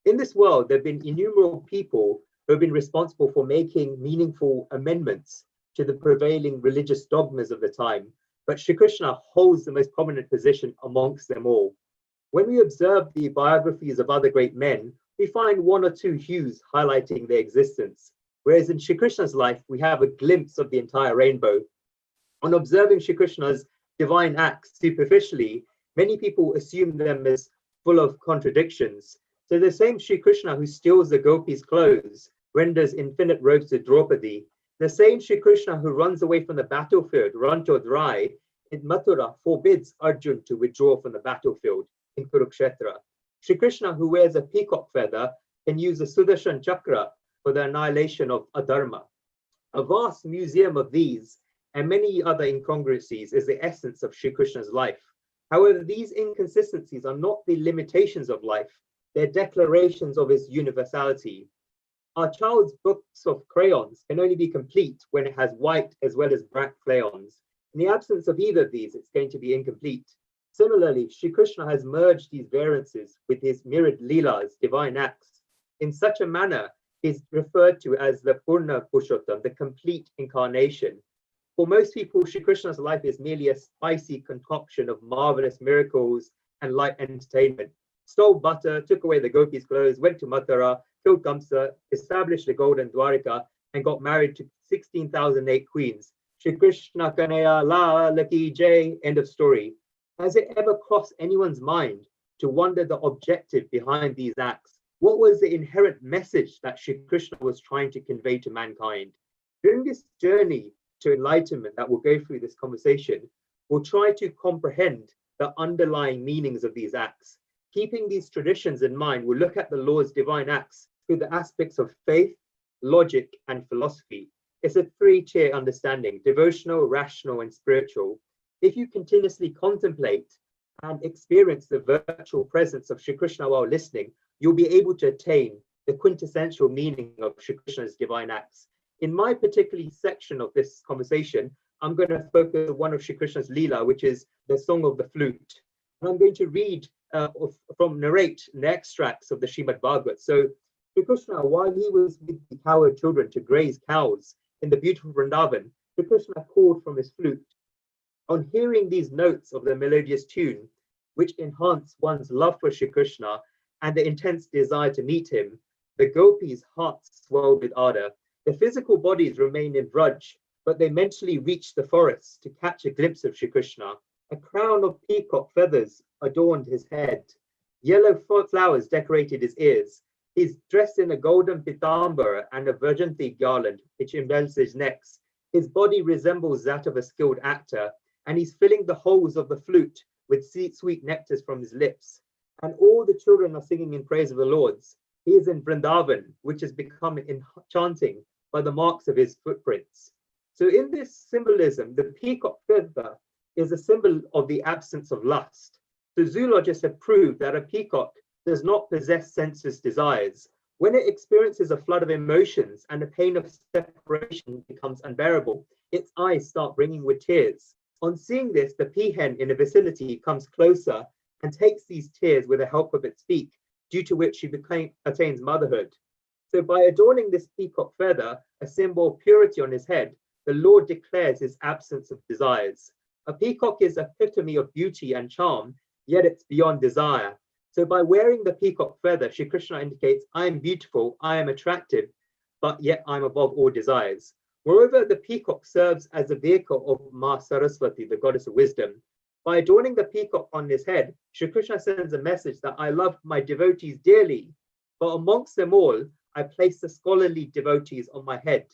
[SPEAKER 8] In this world, there have been innumerable people who have been responsible for making meaningful amendments to the prevailing religious dogmas of the time, but Shri Krishna holds the most prominent position amongst them all. When we observe the biographies of other great men, we find one or two hues highlighting their existence, whereas in Shri Krishna's life, we have a glimpse of the entire rainbow. On observing Shri Krishna's divine acts superficially, many people assume them as full of contradictions. So the same Shri Krishna who steals the gopis' clothes, renders infinite robes to Draupadi, the same Shri Krishna who runs away from the battlefield, run or dry, in Mathura forbids Arjun to withdraw from the battlefield in Kurukshetra. Shri Krishna, who wears a peacock feather, can use the Sudarshan Chakra for the annihilation of adharma. A vast museum of these and many other incongruencies is the essence of Shri Krishna's life. However, these inconsistencies are not the limitations of life, they're declarations of his universality. Our child's books of crayons can only be complete when it has white as well as black crayons. In the absence of either of these, it's going to be incomplete. Similarly, Shri Krishna has merged these variances with his myriad Leelas, divine acts. In such a manner, he is referred to as the Purna Purushottam, the complete incarnation. For most people, Shri Krishna's life is merely a spicy concoction of marvelous miracles and light entertainment. Stole butter, took away the gopis' clothes, went to Mathura, killed Kamsa, established the golden Dwarika, and got married to 16,008 queens. Shri Krishna Kanaya La Ki Jai, end of story. Has it ever crossed anyone's mind to wonder the objective behind these acts? What was the inherent message that Shri Krishna was trying to convey to mankind? During this journey to enlightenment that we'll go through this conversation, we'll try to comprehend the underlying meanings of these acts. Keeping these traditions in mind, we'll look at the Lord's divine acts through the aspects of faith, logic, and philosophy. It's a three-tier understanding: devotional, rational, and spiritual. If you continuously contemplate and experience the virtual presence of Shri Krishna while listening, you'll be able to attain the quintessential meaning of Shri Krishna's divine acts. In my particular section of this conversation, I'm going to focus on one of Shri Krishna's Leela, which is the Song of the Flute. And I'm going to read narrate the extracts of the Srimad Bhagavat. So Shri Krishna, while he was with the cowherd children to graze cows in the beautiful Vrindavan, Shri Krishna called from his flute. On hearing these notes of the melodious tune, which enhance one's love for Shri Krishna and the intense desire to meet him, the gopis' hearts swelled with ardor. Their physical bodies remained in Vraj, but they mentally reached the forest to catch a glimpse of Shri Krishna. A crown of peacock feathers adorned his head. Yellow flowers decorated his ears. He's dressed in a golden pitambara and a Vajanti garland, which embellishes his neck. His body resembles that of a skilled actor, and he's filling the holes of the flute with sweet nectars from his lips. And all the children are singing in praise of the Lord's. He is in Vrindavan, which has become enchanting by the marks of his footprints. So in this symbolism, the peacock feather is a symbol of the absence of lust. So zoologists have proved that a peacock does not possess sensuous desires. When it experiences a flood of emotions and the pain of separation becomes unbearable, its eyes start brimming with tears. On seeing this, the peahen in the vicinity comes closer and takes these tears with the help of its beak, due to which she attains motherhood. So by adorning this peacock feather, a symbol of purity on his head, the Lord declares his absence of desires. A peacock is an epitome of beauty and charm, yet it's beyond desire. So by wearing the peacock feather, Shri Krishna indicates, I am beautiful, I am attractive, but yet I'm above all desires. Moreover, the peacock serves as a vehicle of Ma Saraswati, the goddess of wisdom. By adorning the peacock on his head, Shri Krishna sends a message that I love my devotees dearly, but amongst them all, I place the scholarly devotees on my head.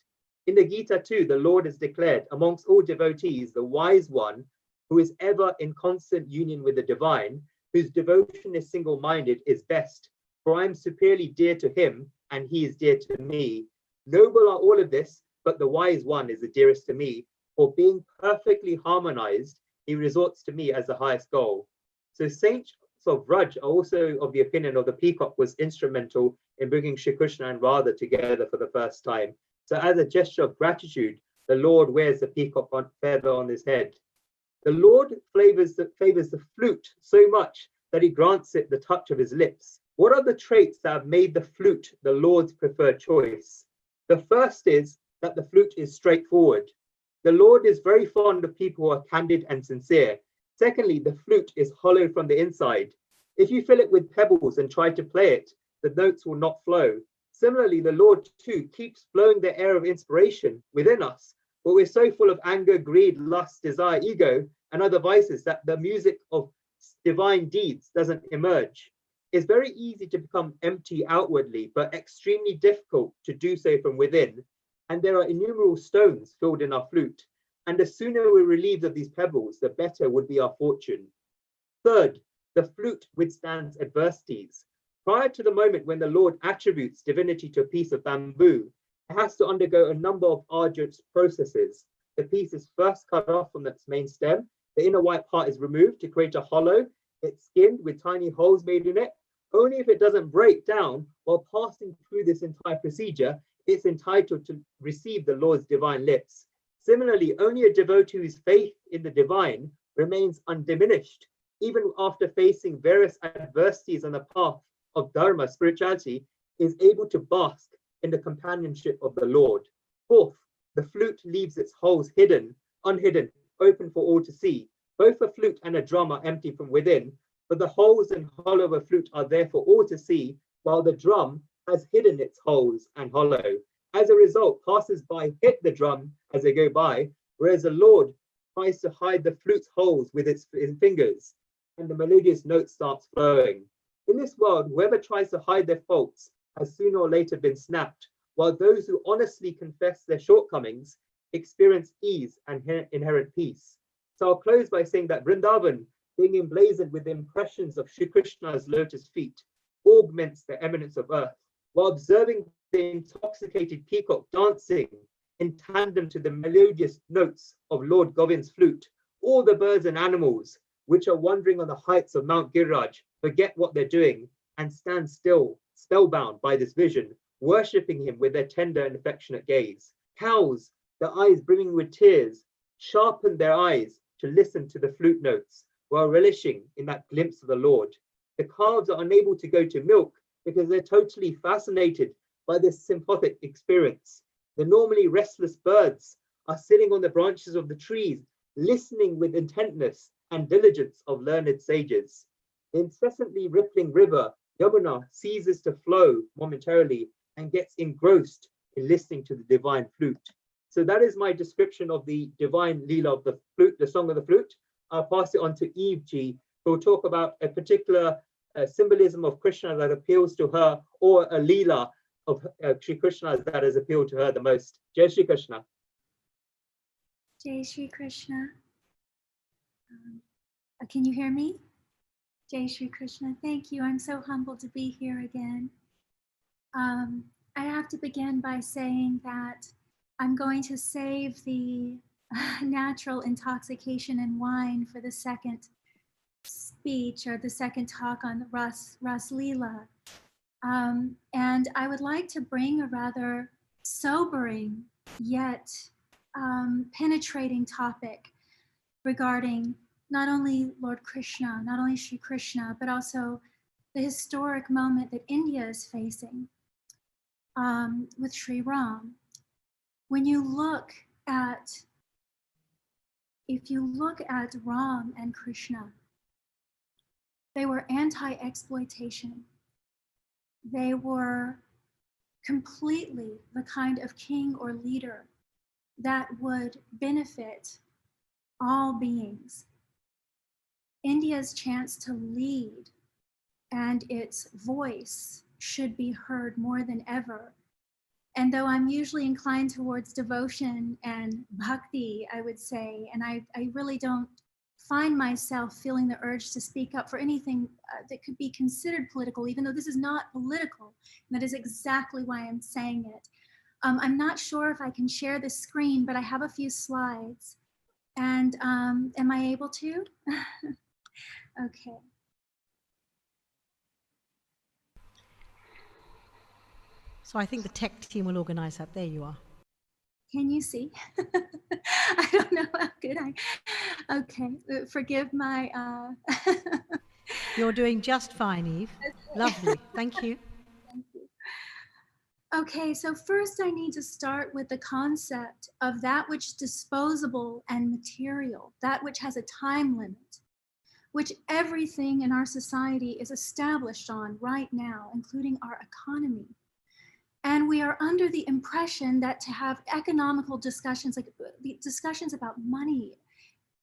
[SPEAKER 8] In the Gita too, the Lord has declared, amongst all devotees, the wise one, who is ever in constant union with the divine, whose devotion is single-minded, is best, for I am superiorly dear to him, and he is dear to me. Noble are all of this, but the wise one is the dearest to me, for being perfectly harmonized, he resorts to me as the highest goal. So saints of Vraj are also of the opinion of the peacock was instrumental in bringing Shri Krishna and Radha together for the first time. So as a gesture of gratitude, the Lord wears the peacock feather on his head. The Lord favors the flute so much that he grants it the touch of his lips. What are the traits that have made the flute the Lord's preferred choice? The first is that the flute is straightforward. The Lord is very fond of people who are candid and sincere. Secondly, the flute is hollow from the inside. If you fill it with pebbles and try to play it, the notes will not flow. Similarly, the Lord too keeps blowing the air of inspiration within us, but we're so full of anger, greed, lust, desire, ego, and other vices that the music of divine deeds doesn't emerge. It's very easy to become empty outwardly, but extremely difficult to do so from within. And there are innumerable stones filled in our flute. And the sooner we're relieved of these pebbles, the better would be our fortune. Third, the flute withstands adversities. Prior to the moment when the Lord attributes divinity to a piece of bamboo, it has to undergo a number of arduous processes. The piece is first cut off from its main stem. The inner white part is removed to create a hollow. It's skinned with tiny holes made in it. Only if it doesn't break down while passing through this entire procedure, it's entitled to receive the Lord's divine lips. Similarly, only a devotee whose faith in the divine remains undiminished, even after facing various adversities on the path of dharma, spirituality, is able to bask in the companionship of the Lord. Fourth, the flute leaves its holes unhidden, open for all to see. Both a flute and a drum are empty from within, but the holes and hollow of a flute are there for all to see, while the drum has hidden its holes and hollow. As a result, passers-by hit the drum as they go by, whereas the Lord tries to hide the flute's holes with his fingers, and the melodious note starts flowing. In this world, whoever tries to hide their faults has sooner or later been snapped, while those who honestly confess their shortcomings experience ease and inherent peace. So I'll close by saying that Vrindavan, being emblazoned with the impressions of Sri Krishna's lotus feet, augments the eminence of earth, while observing the intoxicated peacock dancing in tandem to the melodious notes of Lord Govind's flute. All the birds and animals which are wandering on the heights of Mount Giraj forget what they're doing and stand still, spellbound by this vision, worshipping him with their tender and affectionate gaze. Cows, their eyes brimming with tears, sharpen their eyes to listen to the flute notes while relishing in that glimpse of the Lord. The calves are unable to go to milk because they're totally fascinated by this sympathetic experience. The normally restless birds are sitting on the branches of the trees, listening with intentness and diligence of learned sages. The incessantly rippling river, Yamuna, ceases to flow momentarily and gets engrossed in listening to the divine flute. So that is my description of the divine Leela of the flute, the song of the flute. I'll pass it on to Eve G, who will talk about a particular symbolism of Krishna that appeals to her, or a Leela of Sri Krishna that has appealed to her the most. Jai Shri Krishna.
[SPEAKER 10] Jai Shri Krishna. Can you hear me? Jai Shri Krishna. Thank you. I'm so humbled to be here again. I have to begin by saying that I'm going to save the natural intoxication in wine for the second speech or the second talk on the Rasa Leela. And I would like to bring a rather sobering yet penetrating topic regarding not only Lord Krishna, not only Sri Krishna, but also the historic moment that India is facing with Sri Ram. When you look at, if you look at Ram and Krishna, they were anti-exploitation. They were completely the kind of king or leader that would benefit all beings. India's chance to lead and its voice should be heard more than ever. And though I'm usually inclined towards devotion and bhakti, I would say, and I really don't find myself feeling the urge to speak up for anything that could be considered political, even though this is not political. And that is exactly why I'm saying it. I'm not sure if I can share the screen, but I have a few slides. And am I able to? Okay.
[SPEAKER 5] So I think the tech team will organize that. There you are.
[SPEAKER 10] Can you see? I don't know how good okay, forgive my...
[SPEAKER 5] You're doing just fine, Eve. Lovely, thank you.
[SPEAKER 10] Thank you. Okay, so first I need to start with the concept of that which is disposable and material, that which has a time limit, which everything in our society is established on right now, including our economy. And we are under the impression that to have economical discussions, like the discussions about money,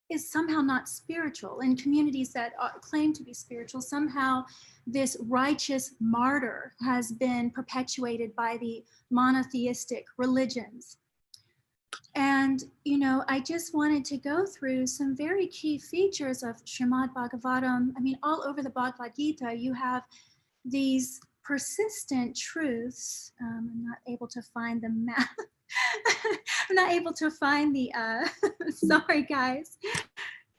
[SPEAKER 10] is somehow not spiritual. In communities that claim to be spiritual, somehow this righteous martyr has been perpetuated by the monotheistic religions. And, you know, I just wanted to go through some very key features of Srimad Bhagavatam. I mean, all over the Bhagavad Gita, you have these persistent truths. I'm not able to find the map. I'm not able to find the, sorry guys.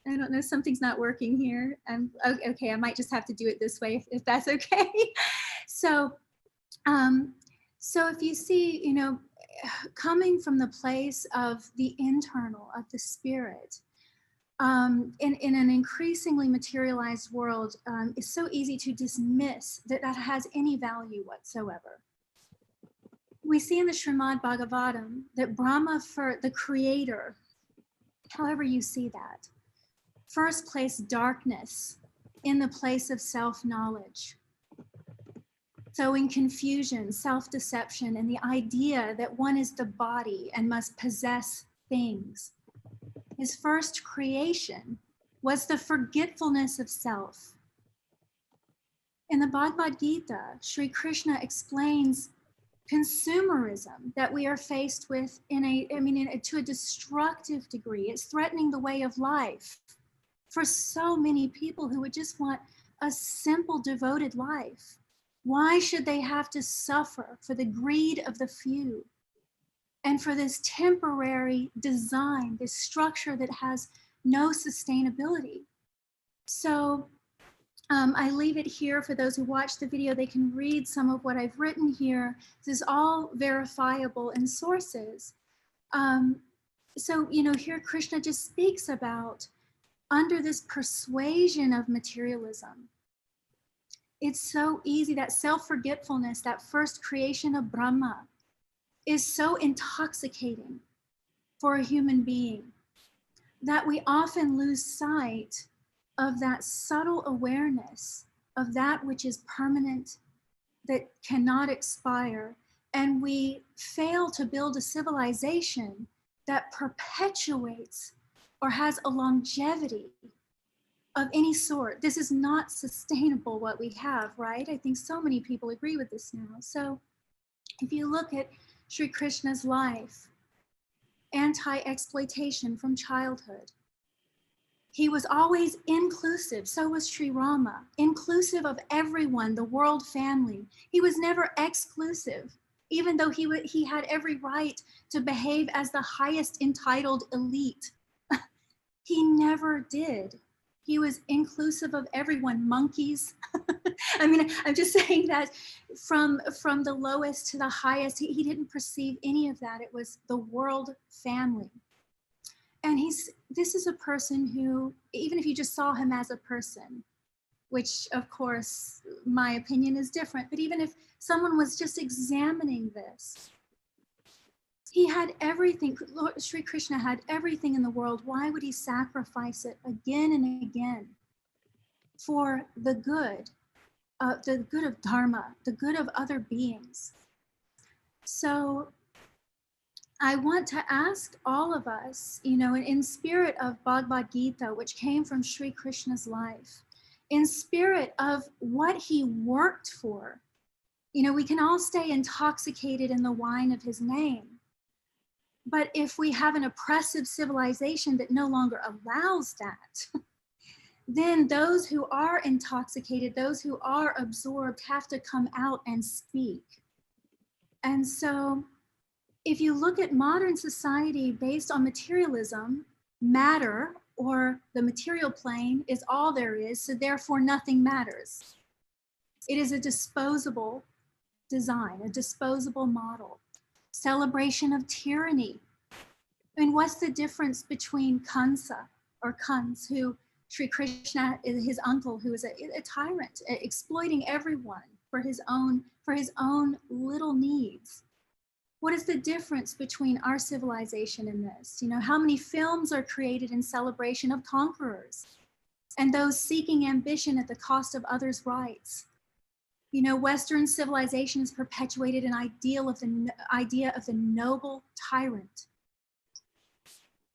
[SPEAKER 10] I don't know, something's not working here. Okay, I might just have to do it this way if that's okay. So if you see, you know, coming from the place of the internal, of the spirit, in an increasingly materialized world, it's so easy to dismiss that has any value whatsoever. We see in the Srimad Bhagavatam that Brahma, for the creator, however you see that, first placed darkness in the place of self-knowledge. Sowing confusion, self-deception, and the idea that one is the body and must possess things. His first creation was the forgetfulness of self. In the Bhagavad Gita, Sri Krishna explains consumerism that we are faced with to a destructive degree. It's threatening the way of life for so many people who would just want a simple, devoted life. Why should they have to suffer for the greed of the few and for this temporary design, this structure that has no sustainability? So I leave it here for those who watch the video. They can read some of what I've written here. This is all verifiable in sources. So, here Krishna just speaks about under this persuasion of materialism. It's so easy, that self-forgetfulness, that first creation of Brahma is so intoxicating for a human being that we often lose sight of that subtle awareness of that which is permanent, that cannot expire, and we fail to build a civilization that perpetuates or has a longevity of any sort. This is not sustainable, what we have, right? I think so many people agree with this now. So if you look at Sri Krishna's life, anti-exploitation from childhood, he was always inclusive. So was Sri Rama, inclusive of everyone, the world family. He was never exclusive, even though he had every right to behave as the highest entitled elite. He never did. He was inclusive of everyone, monkeys. I'm just saying that from the lowest to the highest, he didn't perceive any of that. It was the world family. And this is a person who, even if you just saw him as a person, which of course, my opinion is different, but even if someone was just examining this, he had everything. Lord Sri Krishna had everything in the world. Why would he sacrifice it again and again for the good of Dharma, the good of other beings? So I want to ask all of us, in spirit of Bhagavad Gita, which came from Sri Krishna's life, in spirit of what he worked for, we can all stay intoxicated in the wine of his name. But if we have an oppressive civilization that no longer allows that, then those who are intoxicated, those who are absorbed, have to come out and speak. And so if you look at modern society based on materialism, matter, or the material plane, is all there is, so therefore nothing matters. It is a disposable design, a disposable model. Celebration of tyranny. What's the difference between Kansa or Kans, who Sri Krishna is his uncle, who is a tyrant, exploiting everyone for his own little needs? What is the difference between our civilization and this? How many films are created in celebration of conquerors and those seeking ambition at the cost of others' rights? Western civilization has perpetuated an idea of the noble tyrant.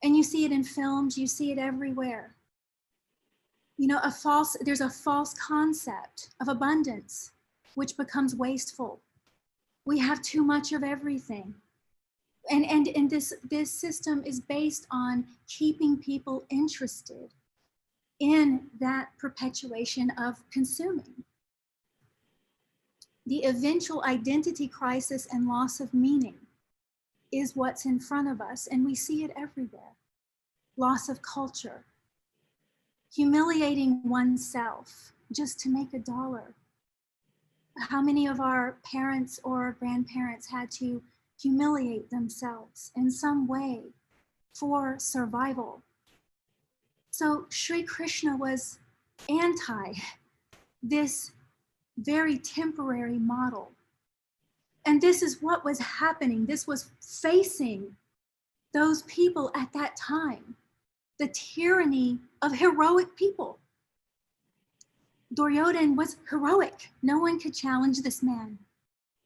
[SPEAKER 10] And you see it in films, you see it everywhere. There's a false concept of abundance, which becomes wasteful. We have too much of everything. And this system is based on keeping people interested in that perpetuation of consuming. The eventual identity crisis and loss of meaning is what's in front of us, and we see it everywhere. Loss of culture, humiliating oneself just to make $1. How many of our parents or grandparents had to humiliate themselves in some way for survival? So Sri Krishna was anti this very temporary model. And this is what was happening. This was facing those people at that time, the tyranny of heroic people. Duryodhan was heroic. No one could challenge this man.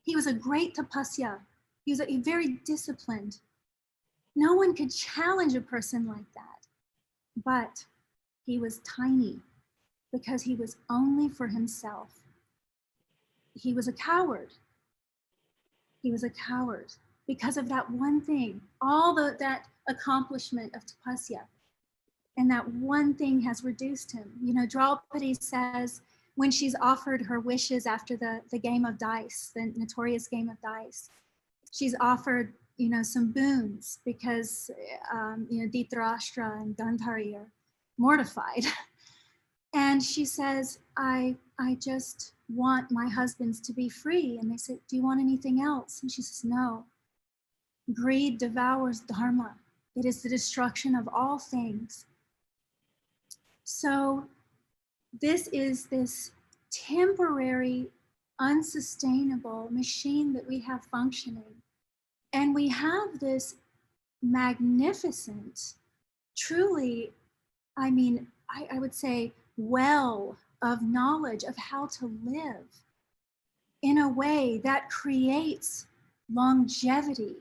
[SPEAKER 10] He was a great tapasya. He was very disciplined. No one could challenge a person like that. But he was tiny because he was only for himself. he was a coward. He was a coward because of that one thing, all that accomplishment of tapasya. And that one thing has reduced him. You know, Draupadi says when she's offered her wishes after the game of dice, the notorious game of dice, she's offered, you know, some boons because, you know, Dhritarashtra and Gandhari are mortified. And she says, I just want my husbands to be free. And they say, do you want anything else? And she says, no. Greed devours dharma. It is the destruction of all things. So this is this temporary, unsustainable machine that we have functioning. And we have this magnificent, truly, I mean, I would say, well of knowledge of how to live in a way that creates longevity.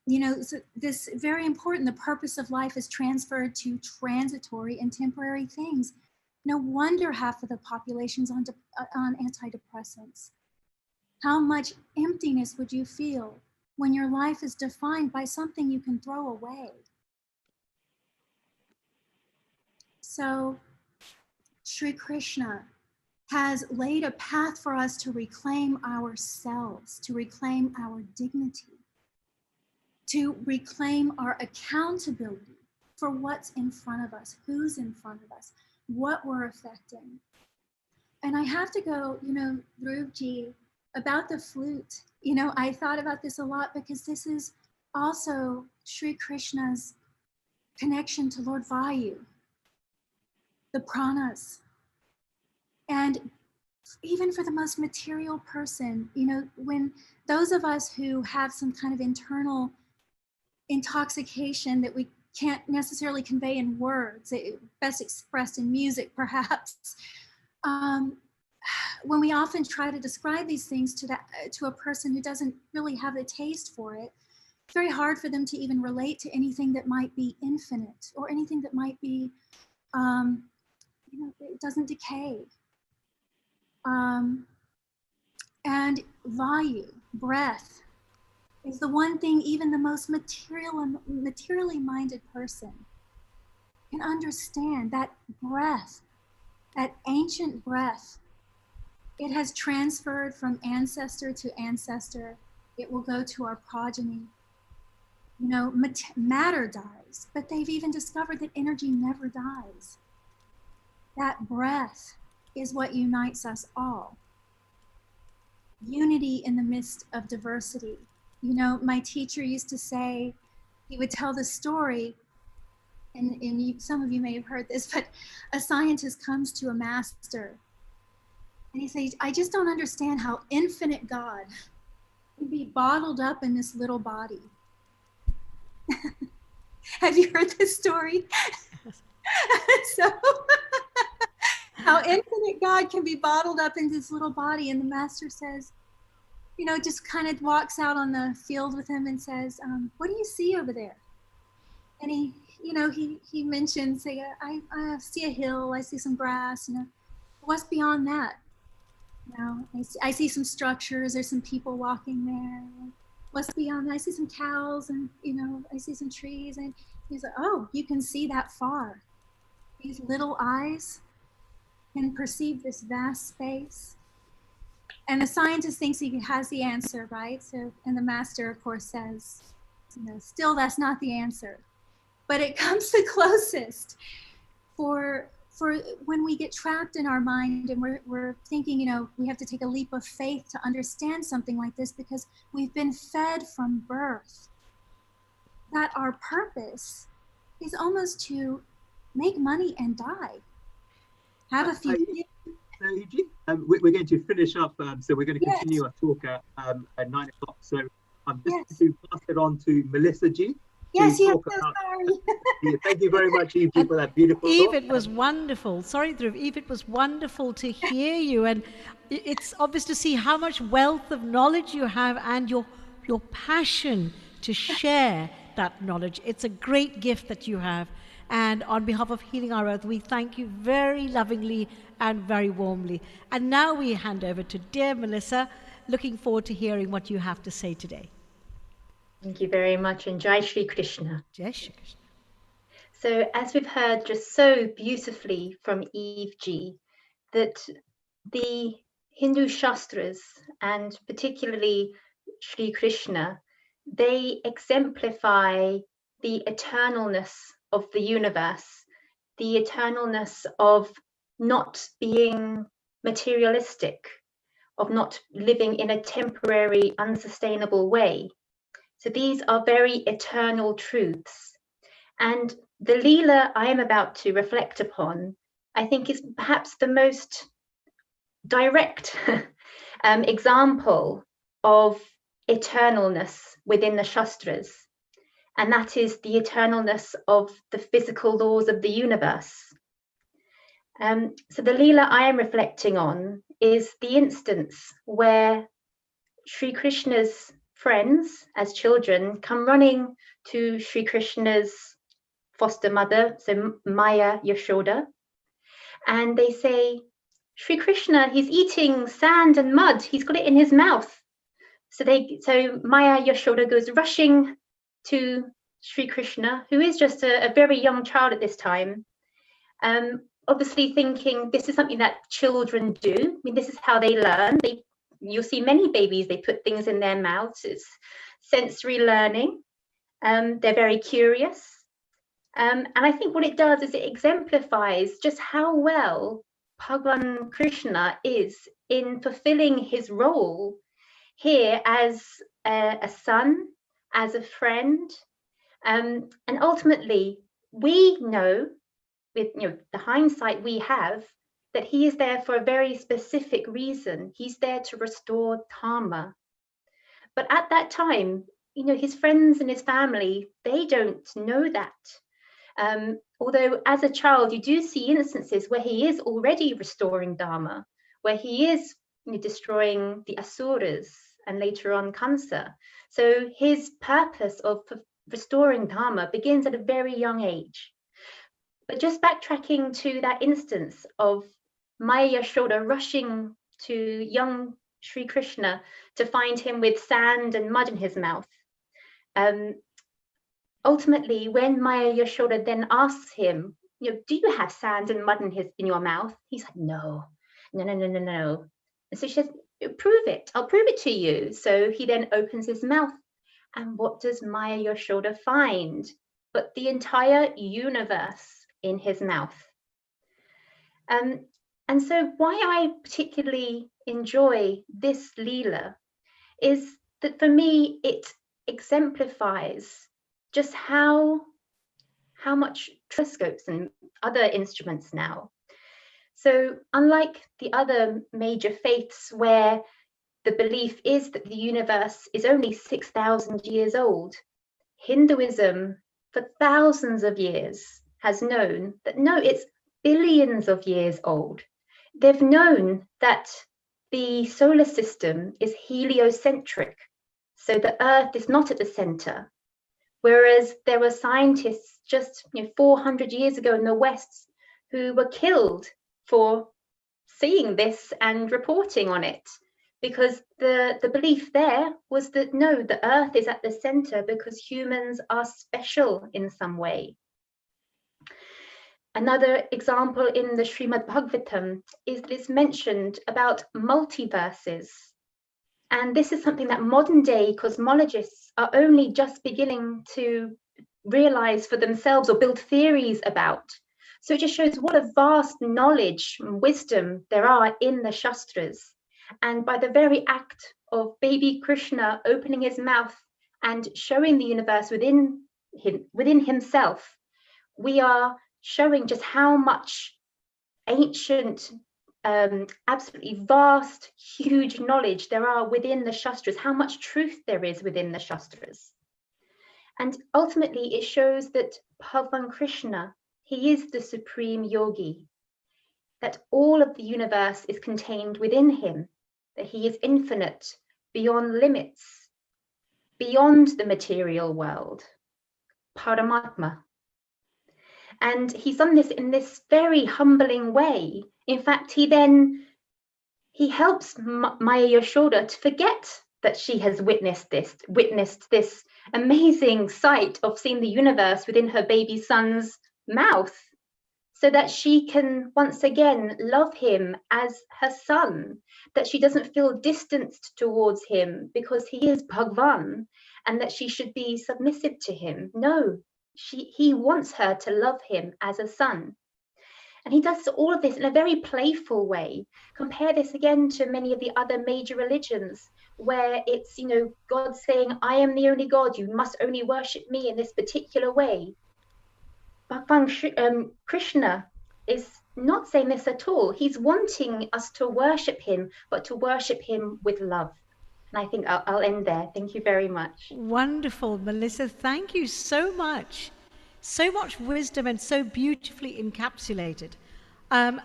[SPEAKER 10] You know, so this very important, the purpose of life is transferred to transitory and temporary things. No wonder half of the population's on antidepressants. How much emptiness would you feel when your life is defined by something you can throw away? So Sri Krishna has laid a path for us to reclaim ourselves, to reclaim our dignity, to reclaim our accountability for what's in front of us, who's in front of us, what we're affecting. And I have to go, you know, Dhruvji, about the flute. You know, I thought about this a lot because this is also Sri Krishna's connection to Lord Vayu, the pranas. And even for the most material person, you know, when those of us who have some kind of internal intoxication that we can't necessarily convey in words, best expressed in music, perhaps. When we often try to describe these things to a person who doesn't really have a taste for it, it's very hard for them to even relate to anything that might be infinite or anything that might be, you know, it doesn't decay. And vayu, breath, is the one thing even the most materially minded person can understand. That breath, that ancient breath, it has transferred from ancestor to ancestor. It will go to our progeny. You know, matter dies, but they've even discovered that energy never dies. That breath is what unites us all. Unity in the midst of diversity. You know, my teacher used to say, he would tell the story, and some of you may have heard this, but a scientist comes to a master and he says, I just don't understand how infinite God can be bottled up in this little body. Have you heard this story? So, how infinite God can be bottled up in this little body. And the master says, you know, just kind of walks out on the field with him and says, what do you see over there? And he, you know, he mentions, say, I see a hill, I see some grass, you know, what's beyond that? You know, I see some structures, there's some people walking there. What's beyond that? I see some cows and, you know, I see some trees. And he's like, oh, you can see that far. These little eyes can perceive this vast space. And the scientist thinks he has the answer, right? So, and the master, of course, says, you know, still that's not the answer. But it comes the closest for when we get trapped in our mind and we're thinking, you know, we have to take a leap of faith to understand something like this because we've been fed from birth that our purpose is almost to make money and die. Have a few
[SPEAKER 8] we're going to finish up, so we're going to continue our talk at 9 o'clock. So I'm just going to pass it on to Melissa G.
[SPEAKER 10] Yes,
[SPEAKER 8] so sorry. Thank you very much, Eve, for that beautiful
[SPEAKER 5] Eve,
[SPEAKER 8] talk.
[SPEAKER 5] it was wonderful. Sorry, Dhruv. Eve, it was wonderful to hear you. And it's obvious to see how much wealth of knowledge you have and your passion to share that knowledge. It's a great gift that you have. And on behalf of Healing Our Earth, we thank you very lovingly and very warmly. And now we hand over to dear Melissa, looking forward to hearing what you have to say today.
[SPEAKER 9] Thank you very much, and Jai Shri Krishna.
[SPEAKER 5] Jai Shri Krishna.
[SPEAKER 9] So as we've heard just so beautifully from Eve G, that the Hindu Shastras, and particularly Shri Krishna, they exemplify the eternalness of the universe, the eternalness of not being materialistic, of not living in a temporary, unsustainable way. So these are very eternal truths. And the Leela I am about to reflect upon, I think, is perhaps the most direct example of eternalness within the Shastras. And that is the eternalness of the physical laws of the universe. So the Leela I am reflecting on is the instance where Sri Krishna's friends, as children, come running to Sri Krishna's foster mother, so Maya Yashoda, and they say, Sri Krishna, he's eating sand and mud, he's got it in his mouth. So Maya Yashoda goes rushing to Sri Krishna, who is just a very young child at this time, obviously thinking this is something that children do. I mean, this is how they learn. You'll see many babies, they put things in their mouths. It's sensory learning. They're very curious. And I think what it does is it exemplifies just how well Bhagwan Krishna is in fulfilling his role here as a son, as a friend. And ultimately, we know, with the hindsight we have, that he is there for a very specific reason. He's there to restore dharma. But at that time, his friends and his family, they don't know that. Although as a child, you do see instances where he is already restoring dharma, where he is destroying the asuras and later on Kamsa. So his purpose of restoring dharma begins at a very young age. But just backtracking to that instance of Maya Yashoda rushing to young Sri Krishna to find him with sand and mud in his mouth. Ultimately, when Maya Yashoda then asks him, do you have sand and mud in your mouth? He's like, no. And so she says, prove it. I'll prove it to you. So he then opens his mouth. And what does Maya Yashoda find? But the entire universe in his mouth. And so why I particularly enjoy this Leela is that for me, it exemplifies just how much telescopes and other instruments now. So unlike the other major faiths where the belief is that the universe is only 6,000 years old, Hinduism for thousands of years has known that no, it's billions of years old. They've known that the solar system is heliocentric, so the Earth is not at the center. Whereas there were scientists just 400 years ago in the West who were killed for seeing this and reporting on it, because the belief there was that no, the Earth is at the center because humans are special in some way. Another example in the Srimad Bhagavatam is that it's mentioned about multiverses. And this is something that modern day cosmologists are only just beginning to realize for themselves or build theories about. So it just shows what a vast knowledge and wisdom there are in the Shastras. And by the very act of baby Krishna opening his mouth and showing the universe within himself, we are showing just how much ancient, absolutely vast, huge knowledge there are within the Shastras, how much truth there is within the Shastras. And ultimately, it shows that Bhagwan Krishna, he is the supreme yogi, that all of the universe is contained within him, that he is infinite, beyond limits, beyond the material world. Paramatma. And he's done this in this very humbling way. In fact, he helps Maya Yashoda to forget that she has witnessed this amazing sight of seeing the universe within her baby son's mouth, so that she can once again love him as her son, that she doesn't feel distanced towards him because he is Bhagwan and that she should be submissive to him. No, he wants her to love him as a son. And he does all of this in a very playful way. Compare this again to many of the other major religions, where it's, God saying, I am the only God, you must only worship me in this particular way. Bhagwan Krishna is not saying this at all. He's wanting us to worship him, but to worship him with love. And I think I'll end there. Thank you very much.
[SPEAKER 5] Wonderful, Melissa. Thank you so much. So much wisdom and so beautifully encapsulated.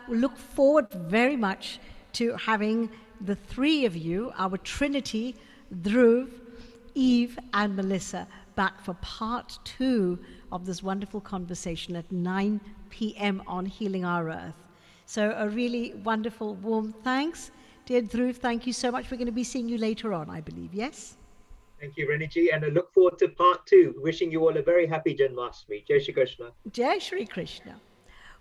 [SPEAKER 5] Look forward very much to having the three of you, our Trinity, Dhruv, Eve, and Melissa, back for part 2 of this wonderful conversation at 9 p.m. on Healing Our Earth. So a really wonderful, warm thanks. Dear Dhruv, thank you so much. We're going to be seeing you later on, I believe, yes?
[SPEAKER 8] Thank you, Reniji, and I look forward to part 2. Wishing you all a very happy Janmashtami. Jai Shri Krishna.
[SPEAKER 5] Jai Shri Krishna.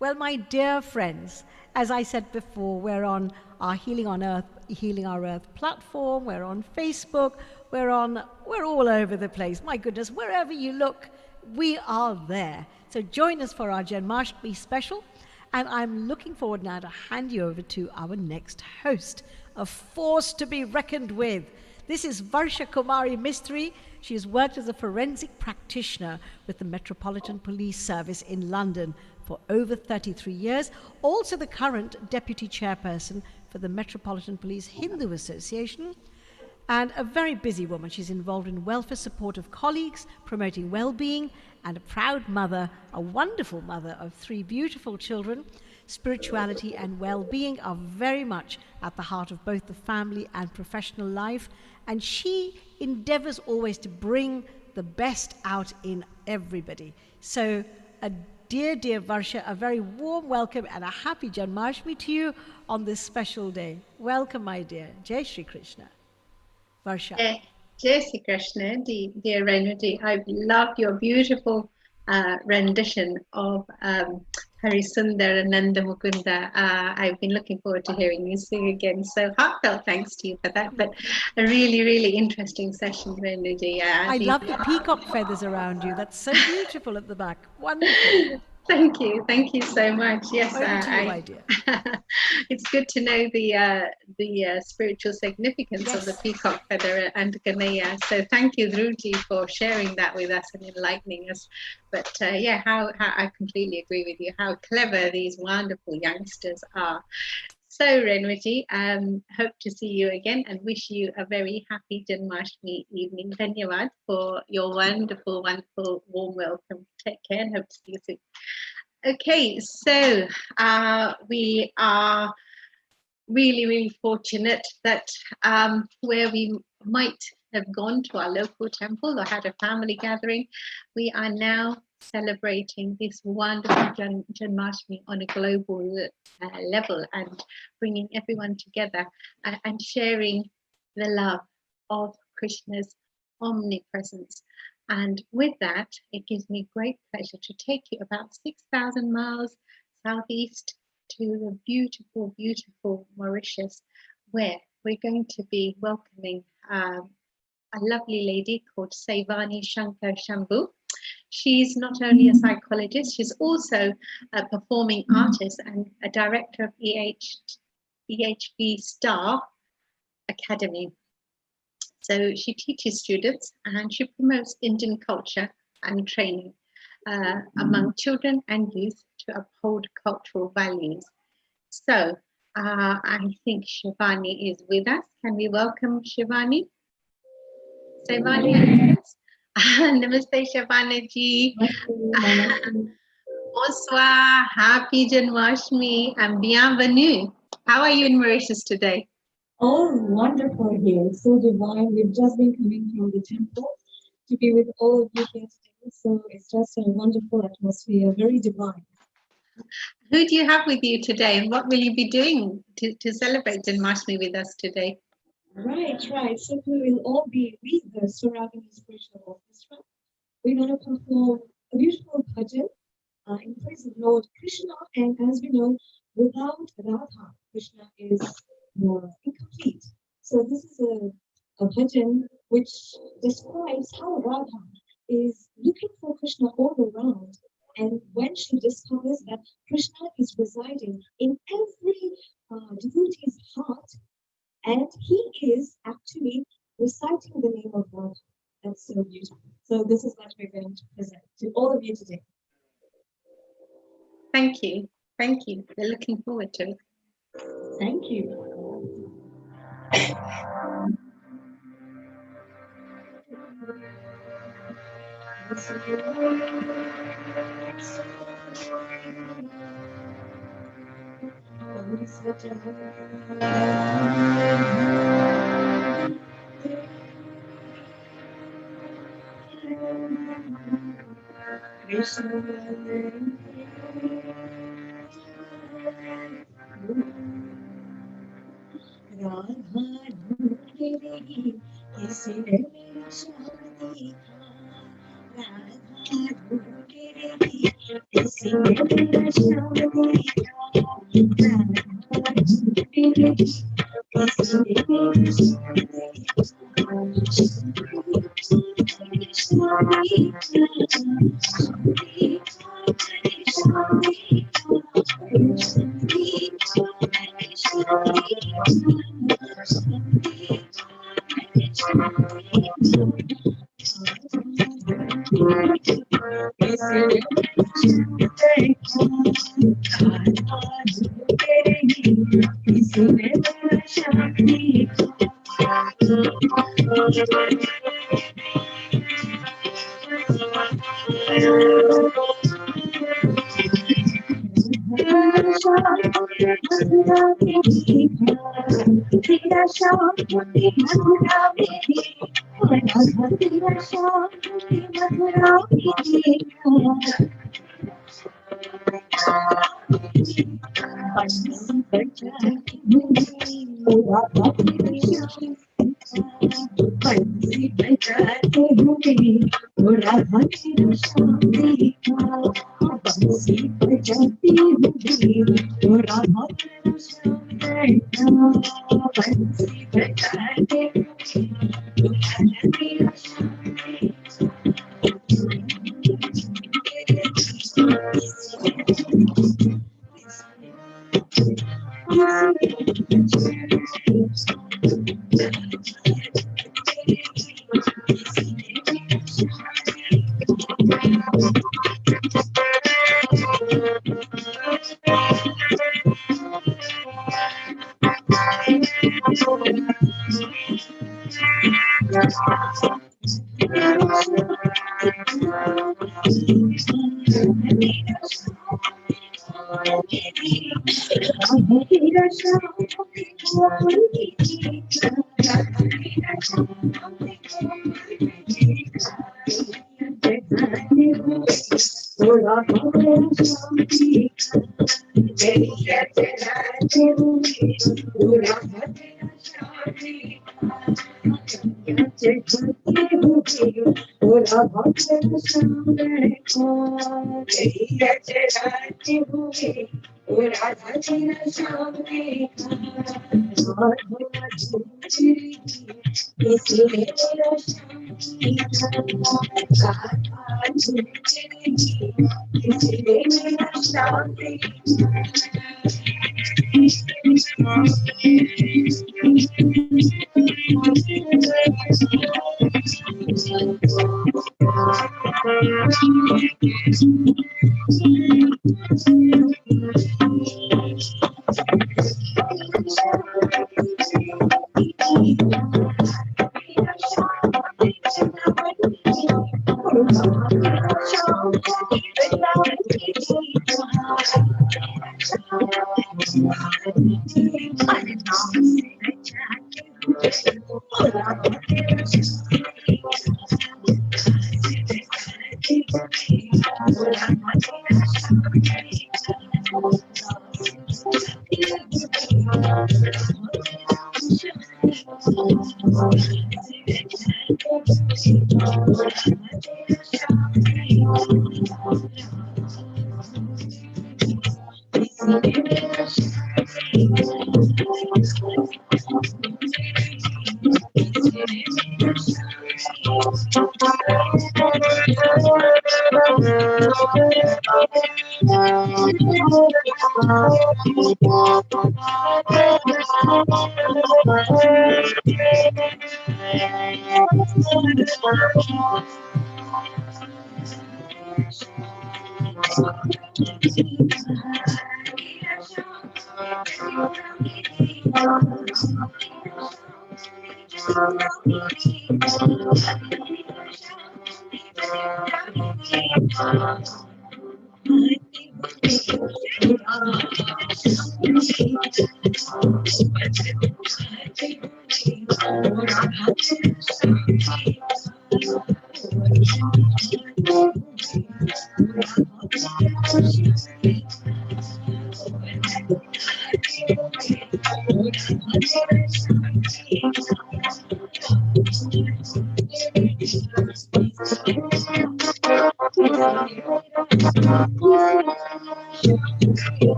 [SPEAKER 5] Well, my dear friends, as I said before, we're on our Healing Our Earth platform. We're on Facebook. We're all over the place. My goodness, wherever you look, we are there. So join us for our Janmashtami special. And I'm looking forward now to hand you over to our next host, a force to be reckoned with. This is Varsha Kumari Mistry. She has worked as a forensic practitioner with the Metropolitan Police Service in London for over 33 years, also the current deputy chairperson for the Metropolitan Police Hindu Association, and a very busy woman. She's involved in welfare support of colleagues, promoting well-being, and a proud mother, a wonderful mother of 3 beautiful children. Spirituality and well-being are very much at the heart of both the family and professional life, and she endeavors always to bring the best out in everybody. So a dear Varsha, a very warm welcome and a happy Janmashtami to you on this special day. Welcome, my dear. Jai Shri Krishna. Varsha.
[SPEAKER 11] Jai Shri Krishna, dear Renuji. I've loved your beautiful rendition of Hari Sundar and Nanda Mukunda. I've been looking forward to hearing you sing again. So heartfelt thanks to you for that. But a really, really interesting session, Renuji.
[SPEAKER 5] I love the peacock feathers around you. That's so beautiful at the back. Wonderful.
[SPEAKER 11] Thank you so much. Yes,
[SPEAKER 5] over to you, my dear.
[SPEAKER 11] It's good to know the spiritual significance of the peacock feather and Ganeya. So thank you, Dhruji, for sharing that with us and enlightening us. But yeah, how I completely agree with you. How clever these wonderful youngsters are. So Renuji, hope to see you again and wish you a very happy Janmashtami evening. Dhanyavad for your wonderful, wonderful warm welcome. Take care and hope to see you soon. Okay, so we are really, really fortunate that where we might have gone to our local temple or had a family gathering, we are now celebrating this wonderful Janmashtami on a global level and bringing everyone together and sharing the love of Krishna's omnipresence. And with that, it gives me great pleasure to take you about 6,000 miles southeast to the beautiful, beautiful Mauritius, where we're going to be welcoming a lovely lady called Sevani Shankar Shambhu. She's not only a psychologist, she's also a performing artist and a director of EHV Star Academy. So she teaches students and she promotes Indian culture and training among children and youth to uphold cultural values. So I think Shivani is with us. Can we welcome Shivani? Shivani, Namaste Shivani ji. Bonsoir, happy Janmashtami and bienvenue. How are you in Mauritius today?
[SPEAKER 12] Oh, wonderful here. So divine. We've just been coming from the temple to be with all of you here today. So it's just a wonderful atmosphere, very divine.
[SPEAKER 11] Who do you have with you today, and what will you be doing to celebrate Janmashtami with us today?
[SPEAKER 12] Right. So we will all be with the Swaragini Spiritual Orchestra. We're going to perform a beautiful bhajan in praise of Lord Krishna. And as we know, without Radha, Krishna is incomplete. So this is a bhajan which describes how Radha is looking for Krishna all around. And when she discovers that Krishna is residing in every devotee's heart, and he is actually reciting the name of Radha. That's so beautiful. So this is what we're going to present to all of you today.
[SPEAKER 11] Thank you. We're looking forward to it.
[SPEAKER 12] Thank you.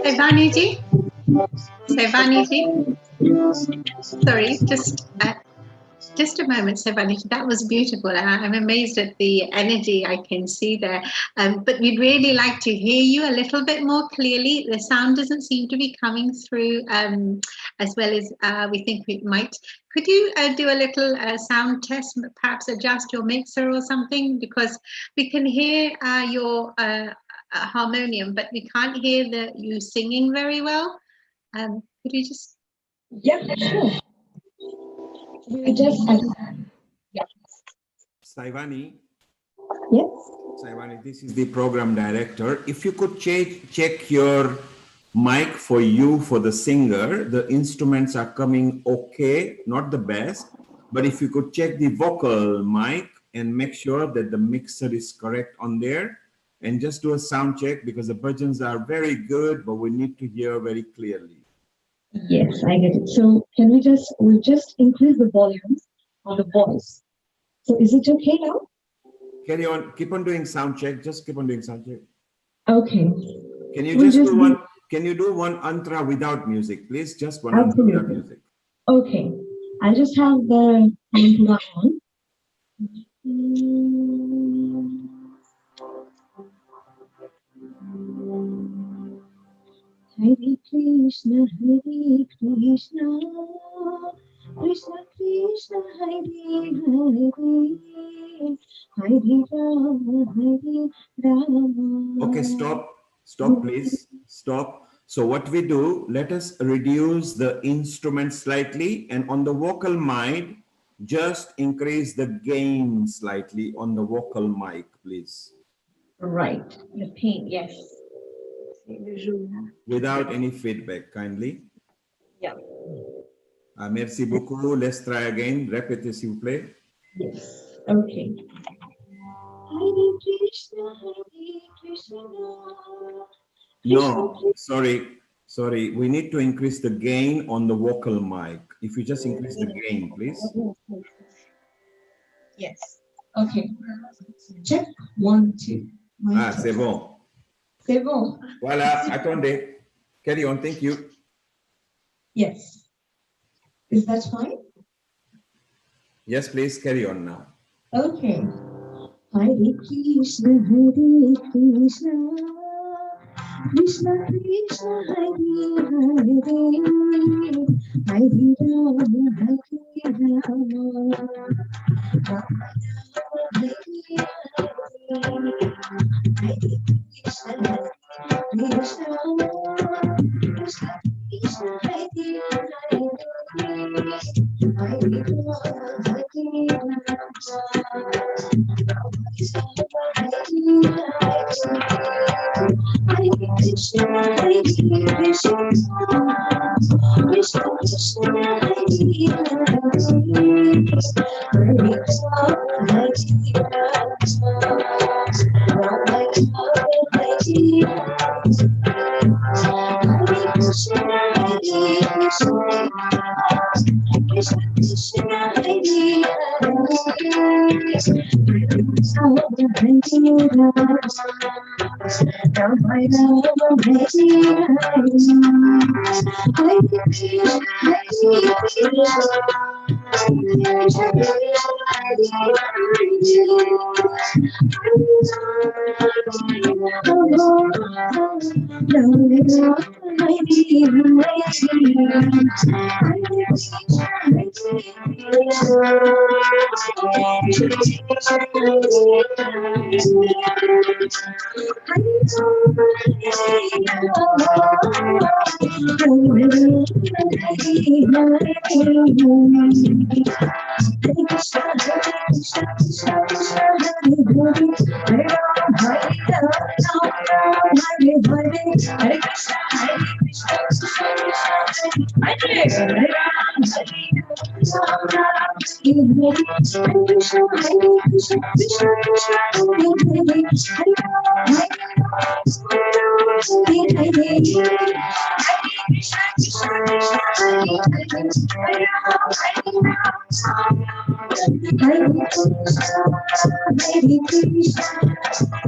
[SPEAKER 11] Shivani ji? Shivani ji? Sorry, just a moment, Shivani. That was beautiful. I'm amazed at the energy I can see there. But we'd really like to hear you a little bit more clearly. The sound doesn't seem to be coming through as well as we think it might. Could you do a little sound test, perhaps adjust your mixer or something? Because we can hear your harmonium, but we can't hear you singing very well. Could you just...
[SPEAKER 12] Yeah, sure. We just, yeah.
[SPEAKER 7] Saivani.
[SPEAKER 12] Yes.
[SPEAKER 7] Saivani, this is the program director. If you could check your mic for you, for the singer, the instruments are coming okay, not the best, but if you could check the vocal mic and make sure that the mixer is correct on there, and just do a sound check, because the bhajans are very good, but we need to hear very clearly.
[SPEAKER 12] Yes, I get it. So can we've just increased the volumes on the voice. So is it okay now?
[SPEAKER 7] Carry on, keep on doing sound check, just keep on doing sound check.
[SPEAKER 12] Okay.
[SPEAKER 7] Can you do one, can you do one antra without music, please? Just one antra without music.
[SPEAKER 12] Okay. I'll just have the mantra on. Hare Krishna, Krishna Krishna, Hare Hare, Hare Rama,
[SPEAKER 7] Okay, stop, please, stop. So what we do, let us reduce the instrument slightly, and on the vocal mic, just increase the gain slightly on the vocal mic, please.
[SPEAKER 12] Right, the pain, yes.
[SPEAKER 7] Without any feedback, kindly.
[SPEAKER 12] Yeah.
[SPEAKER 7] Merci beaucoup. Let's try again. Répétez, s'il vous plaît.
[SPEAKER 12] Yes. Okay. Hare Krishna, Hare Krishna.
[SPEAKER 7] No, sorry. We need to increase the gain on the vocal mic. If you just increase the gain, please.
[SPEAKER 12] Yes. Okay. Check 1, 2.
[SPEAKER 7] Ah, c'est bon.
[SPEAKER 12] C'est bon.
[SPEAKER 7] Voilà, attendez. Carry on, thank you.
[SPEAKER 12] Yes. Is that fine?
[SPEAKER 7] Yes, please carry on now.
[SPEAKER 12] Okay. Hare Krishna, Hare Krishna. Krishna Krishna, Hare Hare. Hare Rama, Hare Rama.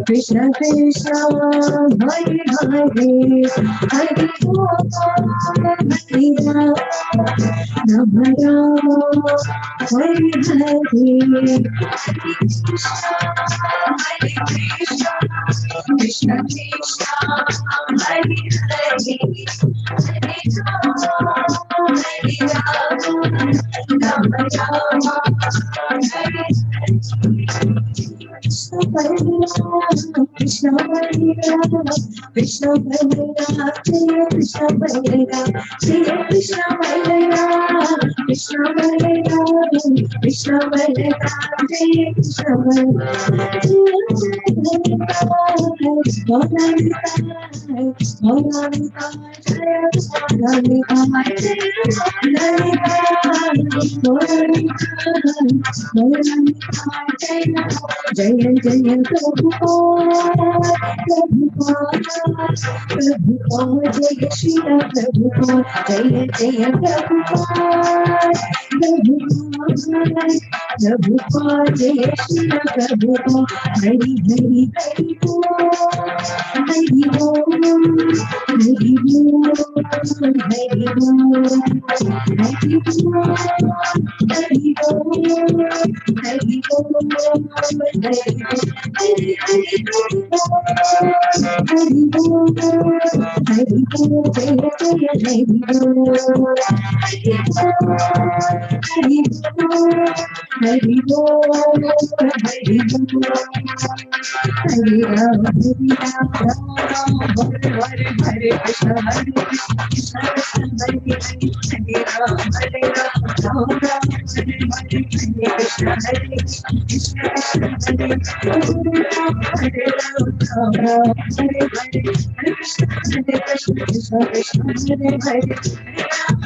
[SPEAKER 12] Krishna Krishna, Hare Hare, Hare Rama, Hare Rama, Krishna Krishna, Hare Hare, Krishna Krishna Jaya Jaya Prabhupada, Prabhupada, Jaya Shri Prabhupada, Jaya Jaya Prabhupada, Prabhupada, Jaya Shri Prabhupada, Hari Hari Hari Bol, Hari Bol, Hari Bol, Hari Bol,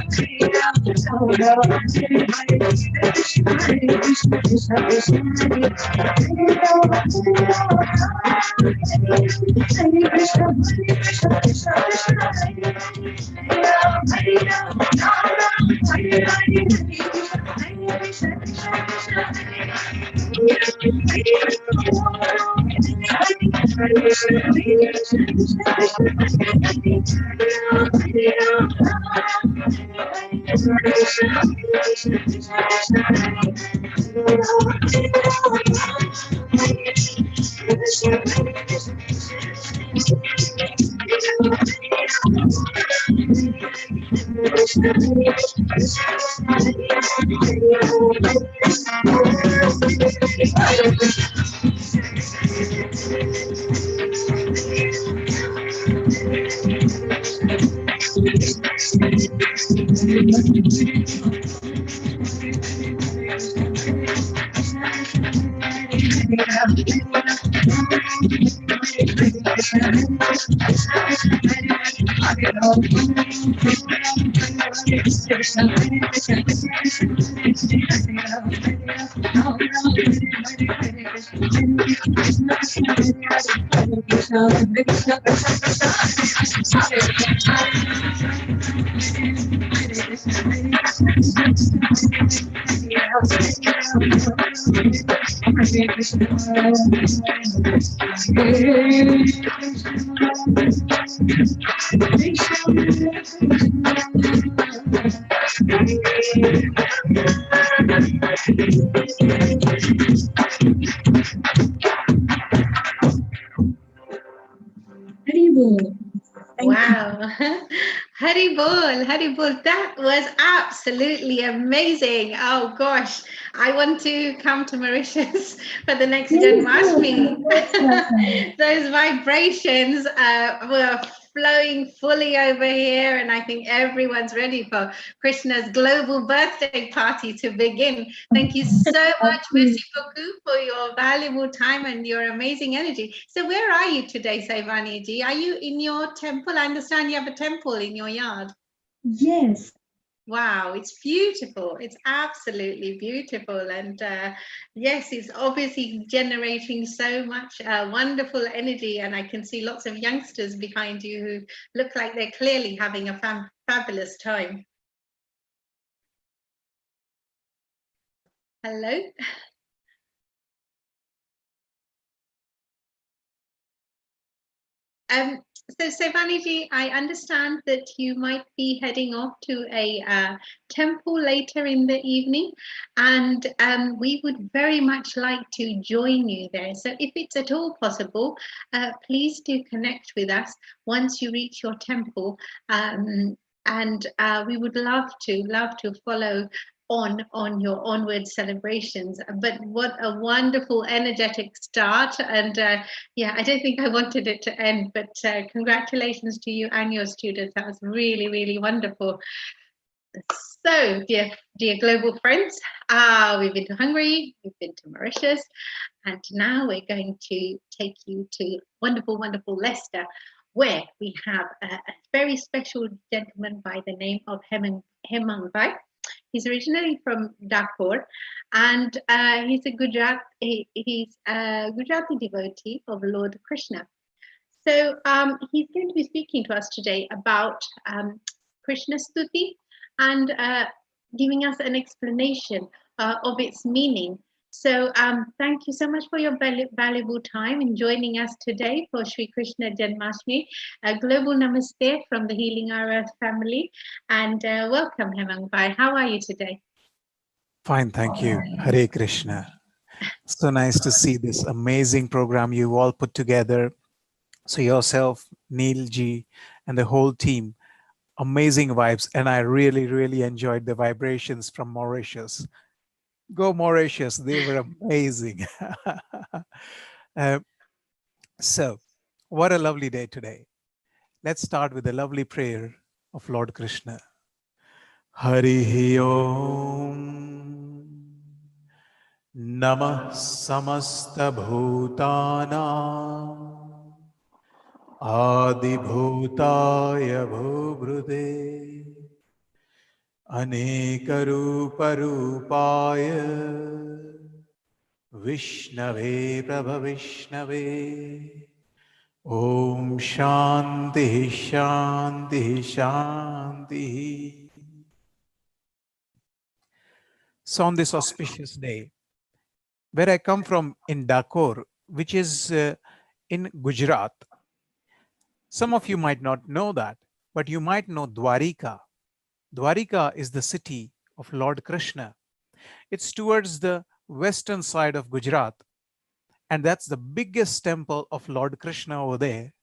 [SPEAKER 12] Hari
[SPEAKER 11] Wow. Hari Bol, Hari Bol. That was absolutely amazing. Oh gosh, I want to come to Mauritius for the next Janmashtami. Those vibrations were flowing fully over here, and I think everyone's ready for Krishna's global birthday party to begin. Thank you so much, merci beaucoup, for your valuable time and your amazing energy. So where are you today, Saivani ji? Are you in your temple? I understand you have a temple in your yard.
[SPEAKER 12] Yes.
[SPEAKER 11] Wow, it's beautiful. It's absolutely beautiful. And yes, it's obviously generating so much wonderful energy. And I can see lots of youngsters behind you who look like they're clearly having a fabulous time. Hello. So Saivani, I understand that you might be heading off to a temple later in the evening, and we would very much like to join you there. So if it's at all possible, please do connect with us once you reach your temple, and we would love to follow on your onward celebrations. But what a wonderful energetic start, and yeah, I don't think I wanted it to end, but congratulations to you and your students. That was really, really wonderful. So dear global friends, we've been to Hungary, we've been to Mauritius, and now we're going to take you to wonderful Leicester, where we have a very special gentleman by the name of Hemang Bhai. He's originally from Dhaka, and he's a Gujarati devotee of Lord Krishna. So he's going to be speaking to us today about Krishna Stuti and giving us an explanation of its meaning. So thank you so much for your valuable time in joining us today for Shri Krishna Janmashtami. A global namaste from the Healing Our Earth family, and welcome, Hemang Bhai. How are you today?
[SPEAKER 13] Fine, thank you. Hare Krishna. So nice to see this amazing program you all put together. So yourself, Neil Ji, and the whole team, amazing vibes. And I really, really enjoyed the vibrations from Mauritius. Go Mauritius, they were amazing. So what a lovely day today. Let's start with a lovely prayer of Lord Krishna. Harihi Om Namah Samasta Bhutana Adi Bhutaya Bhubhrude अनेकरूपरूपाय विष्णवे प्रभविष्णवे Om Shanti Shanti Shanti. So on this auspicious day, where I come from in Dakor, which is in Gujarat, some of you might not know that, but you might know Dwarika. Dwarika is the city of Lord Krishna. It's towards the western side of Gujarat, and that's the biggest temple of Lord Krishna over there.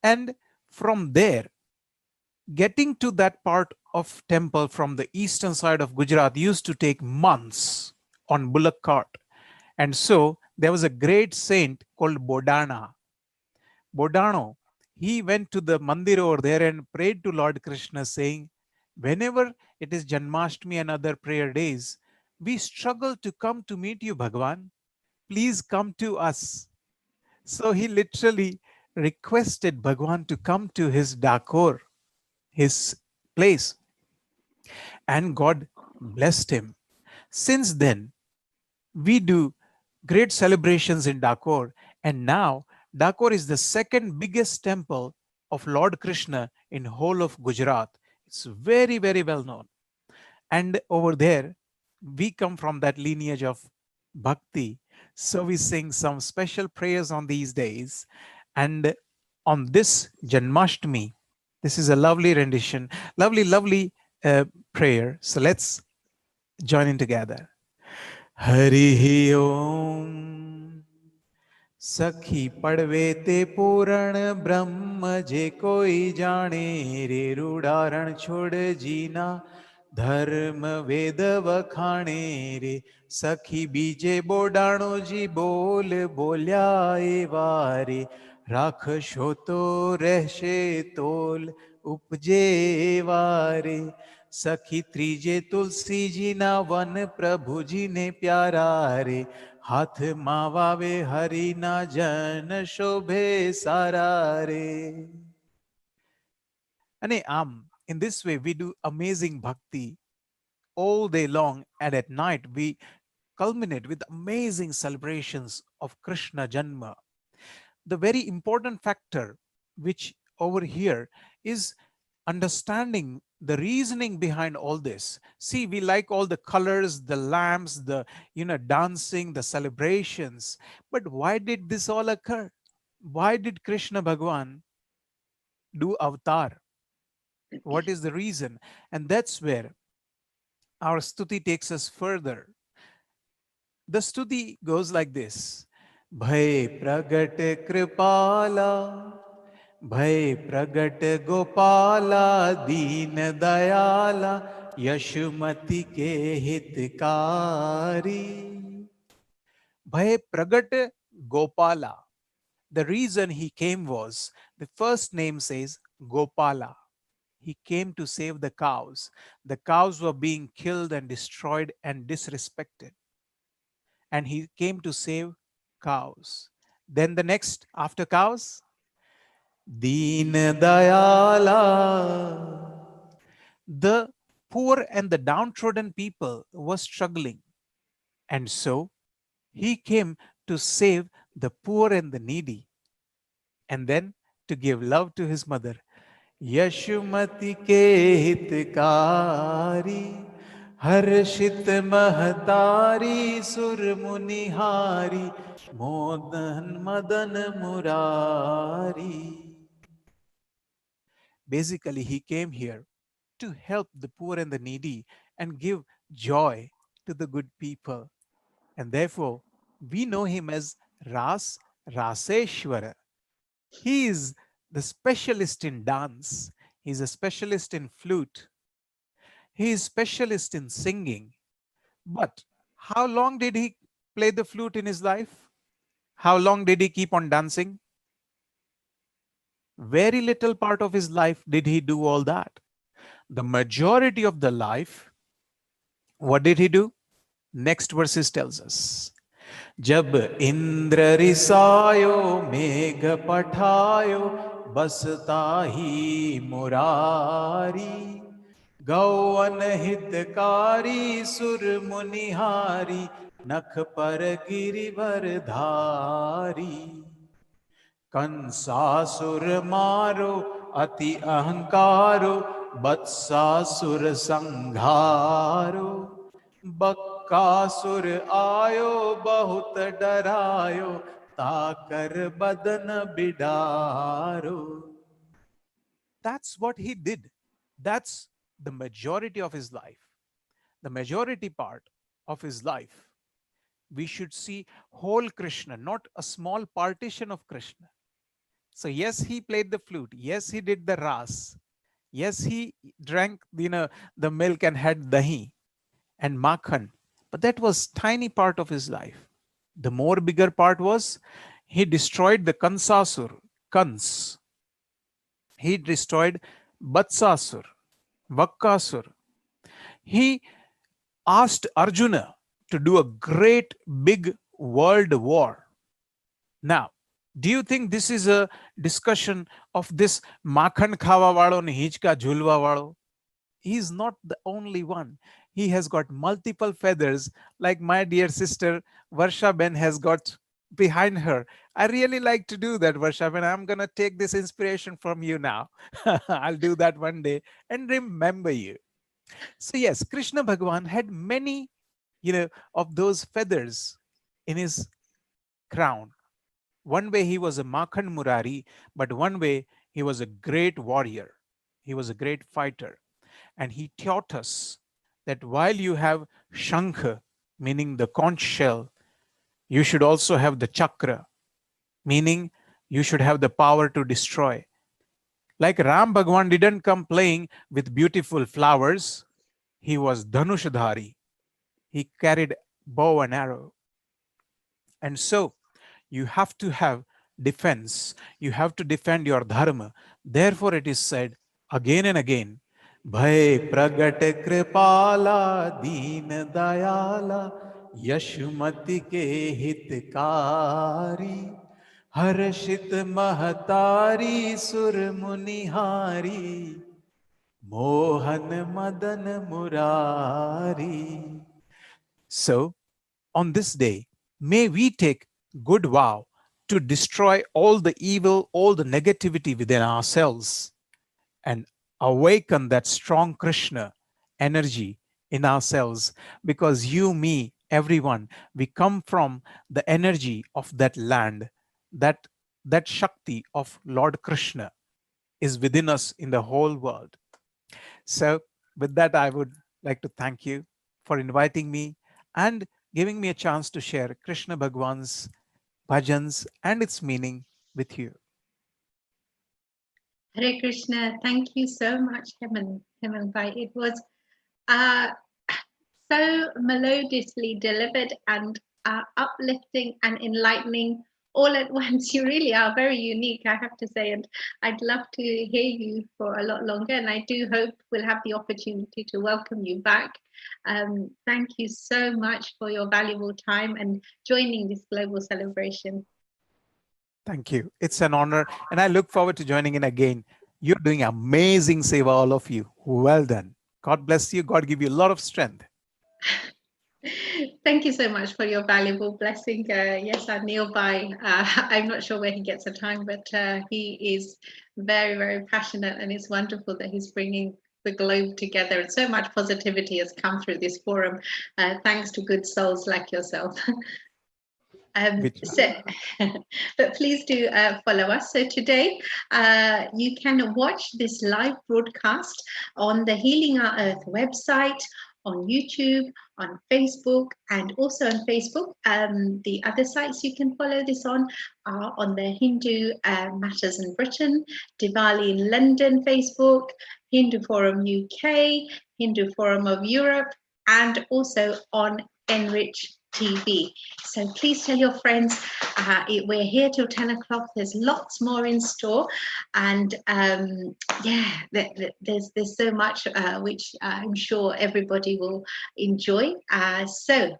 [SPEAKER 13] And from there, getting to that part of temple from the eastern side of Gujarat used to take months on bullock cart. And so there was a great saint called Bodhana. Bodhano, he went to the mandir over there and prayed to Lord Krishna saying, whenever it is Janmashtami and other prayer days, we struggle to come to meet you, Bhagwan. Please come to us. So he literally requested Bhagwan to come to his Dakor, his place, and God blessed him. Since then, we do great celebrations in Dakor, and now Dakor is the second biggest temple of Lord Krishna in whole of Gujarat. It's very, very well known. And over there, we come from that lineage of bhakti. So we sing some special prayers on these days. And on this Janmashtami, this is a lovely rendition, lovely prayer. So let's join in together. Hari Om. Sakhi padve te puran brahma je koi jane re rudaran chod jina धर्म वेद वखाणे रे सखी बीजे बोडाणो जी बोल बोल्या वारे राखशो तो रहशे तोल उपजे वारे सखी त्रीजे तुलसी जी ना वन प्रभु जी ने प्यारा रे हाथ मावावे हरि ना जन शोभे सारा रे. And in this way, we do amazing bhakti all day long, and at night we culminate with amazing celebrations of Krishna Janma. The very important factor which over here is understanding the reasoning behind all this. See, we like all the colors, the lamps, the dancing, the celebrations. But why did this all occur? Why did Krishna Bhagwan do avatar? What is the reason? And that's where our stuti takes us further. The stuti goes like this. Bhai pragat kripala, bhai pragat gopala, deen dayala, yashumati ke hitkari. Bhai pragat gopala. The reason he came was, the first name says Gopala. He came to save the cows. The cows were being killed and destroyed and disrespected. And he came to save cows. Then the next, after cows, Deen Dayala. The poor and the downtrodden people were struggling. And so he came to save the poor and the needy. And then to give love to his mother. Yashumati के हितकारी हर्षित महतारी सुर मुनिहारी मोदन Madan murari. Basically, he came here to help the poor and the needy and give joy to the good people. And therefore, we know him as Raseshwara. He is the specialist in dance. He's a specialist in flute. He is specialist in singing. But how long did he play the flute in his life? How long did he keep on dancing? Very little part of his life did he do all that. The majority of the life, what did he do? Next verses tells us. जब इंद्र रिसायो मेघ पठायो बसता ही मुरारी गौवन हितकारी सुर मुनिहारी नख पर गिरिवर धारी कंसासुर मारो अति अहंकारो बत्सासुर संघारो बक्कासुर आयो बहुत डरायो ताकर बदन बिडारो. That's what he did. That's the majority of his life. The majority part of his life. We should see whole Krishna, not a small partition of Krishna. So yes, he played the flute. Yes, he did the ras. Yes, he drank, the milk and had dahi and makhan. But that was tiny part of his life. The more bigger part was he destroyed the Kansasur, Kans. He destroyed Batsasur, Vakkasur. He asked Arjuna to do a great big world war. Now, do you think this is a discussion of this Makhan Khawa Valo ne Hinchka Julva Valo? He is not the only one. He has got multiple feathers, like my dear sister Varsha Ben has got behind her. I really like to do that, Varsha Ben. I'm going to take this inspiration from you now. I'll do that one day and remember you. So yes, Krishna Bhagwan had many, of those feathers in his crown. One way he was a Makhan Murari, but one way he was a great warrior. He was a great fighter. And he taught us that while you have Shankha, meaning the conch shell, you should also have the chakra, meaning you should have the power to destroy. Like Ram Bhagwan didn't come playing with beautiful flowers. He was Dhanushadhari. He carried bow and arrow. And so you have to have defense. You have to defend your dharma. Therefore it is said again and again, Bhai pragat kripala deen dayala yashmati ke hitkari harshit mahatari sur munihari mohan madan murari. So on this day, may we take good vow to destroy all the evil, all the negativity within ourselves and awaken that strong Krishna energy in ourselves, because you, me, everyone, we come from the energy of that land, that Shakti of Lord Krishna is within us in the whole world. So with that, I would like to thank you for inviting me and giving me a chance to share Krishna Bhagwan's bhajans and its meaning with you.
[SPEAKER 11] Hare Krishna, thank you so much, Heman Bhai. It was so melodiously delivered and uplifting and enlightening all at once. You really are very unique, I have to say, and I'd love to hear you for a lot longer, and I do hope we'll have the opportunity to welcome you back. Thank you so much for your valuable time and joining this global celebration.
[SPEAKER 13] Thank you. It's an honor, and I look forward to joining in again. You're doing amazing seva, all of you. Well done. God bless you. God give you a lot of strength.
[SPEAKER 11] Thank you so much for your valuable blessing. Yes, Anil Bhai, I'm not sure where he gets the time, but he is very, very passionate, and it's wonderful that he's bringing the globe together, and so much positivity has come through this forum, thanks to good souls like yourself. But please do follow us. So today you can watch this live broadcast on the Healing Our Earth website, on YouTube, on Facebook, and also on Facebook. The other sites you can follow this on are on the Hindu Matters in Britain, Diwali in London Facebook, Hindu Forum UK, Hindu Forum of Europe, and also on Enrich TV. So please tell your friends, we're here till 10 o'clock. There's lots more in store, and yeah, there's so much which I'm sure everybody will enjoy. So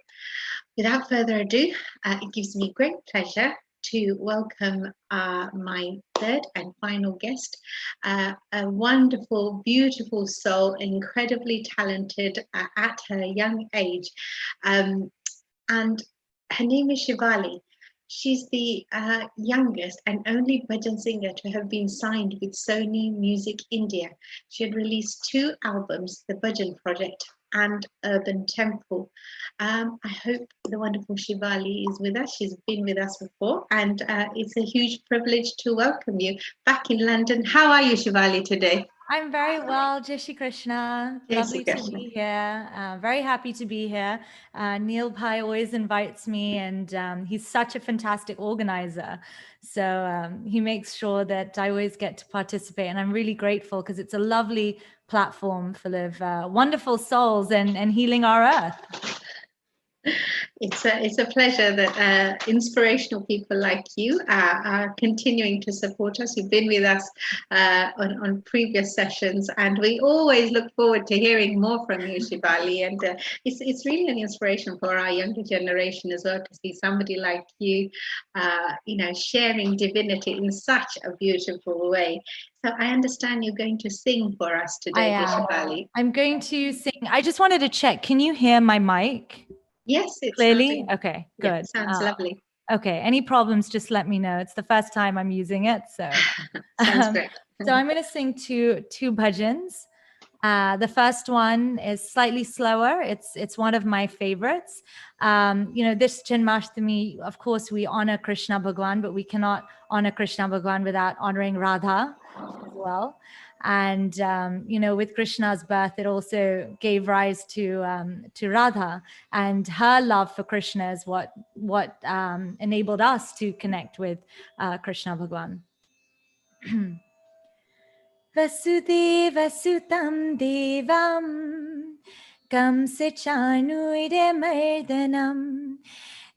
[SPEAKER 11] without further ado, it gives me great pleasure to welcome my third and final guest, a wonderful, beautiful soul, incredibly talented at her young age. And her name is Shivali. She's the youngest and only bhajan singer to have been signed with Sony Music India. She had released 2 albums, The Bhajan Project and Urban Temple. I hope the wonderful Shivali is with us. She's been with us before, and it's a huge privilege to welcome you back in London. How are you, Shivali, today?
[SPEAKER 14] I'm very well, Jai Shri Krishna.
[SPEAKER 11] Jai
[SPEAKER 14] Lovely
[SPEAKER 11] Shri
[SPEAKER 14] to
[SPEAKER 11] Krishna.
[SPEAKER 14] be here. Very happy to be here. Neil Bhai always invites me, and he's such a fantastic organizer. So he makes sure that I always get to participate, and I'm really grateful because it's a lovely platform full of wonderful souls and healing our earth.
[SPEAKER 11] It's a pleasure that inspirational people like you are continuing to support us. You've been with us on previous sessions, and we always look forward to hearing more from you, Shivali. And it's really an inspiration for our younger generation as well to see somebody like you, sharing divinity in such a beautiful way. So I understand you're going to sing for us today, Shivali.
[SPEAKER 14] I'm going to sing. I just wanted to check. Can you hear my mic?
[SPEAKER 11] Yes, it's
[SPEAKER 14] clearly.
[SPEAKER 11] sounding,
[SPEAKER 14] Okay, good.
[SPEAKER 11] Sounds lovely.
[SPEAKER 14] Okay, any problems, just let me know. It's the first time I'm using it, so.
[SPEAKER 11] Sounds great.
[SPEAKER 14] So I'm going to sing two bhajans. The first one is slightly slower. It's one of my favorites. This Janmashtami, of course, we honor Krishna Bhagwan, but we cannot honor Krishna Bhagwan without honoring Radha as well. And with Krishna's birth, it also gave rise to Radha, and her love for Krishna is what enabled us to connect with Krishna Bhagwan. Vasudeva Sutam Devam Kamsachanure Mardanam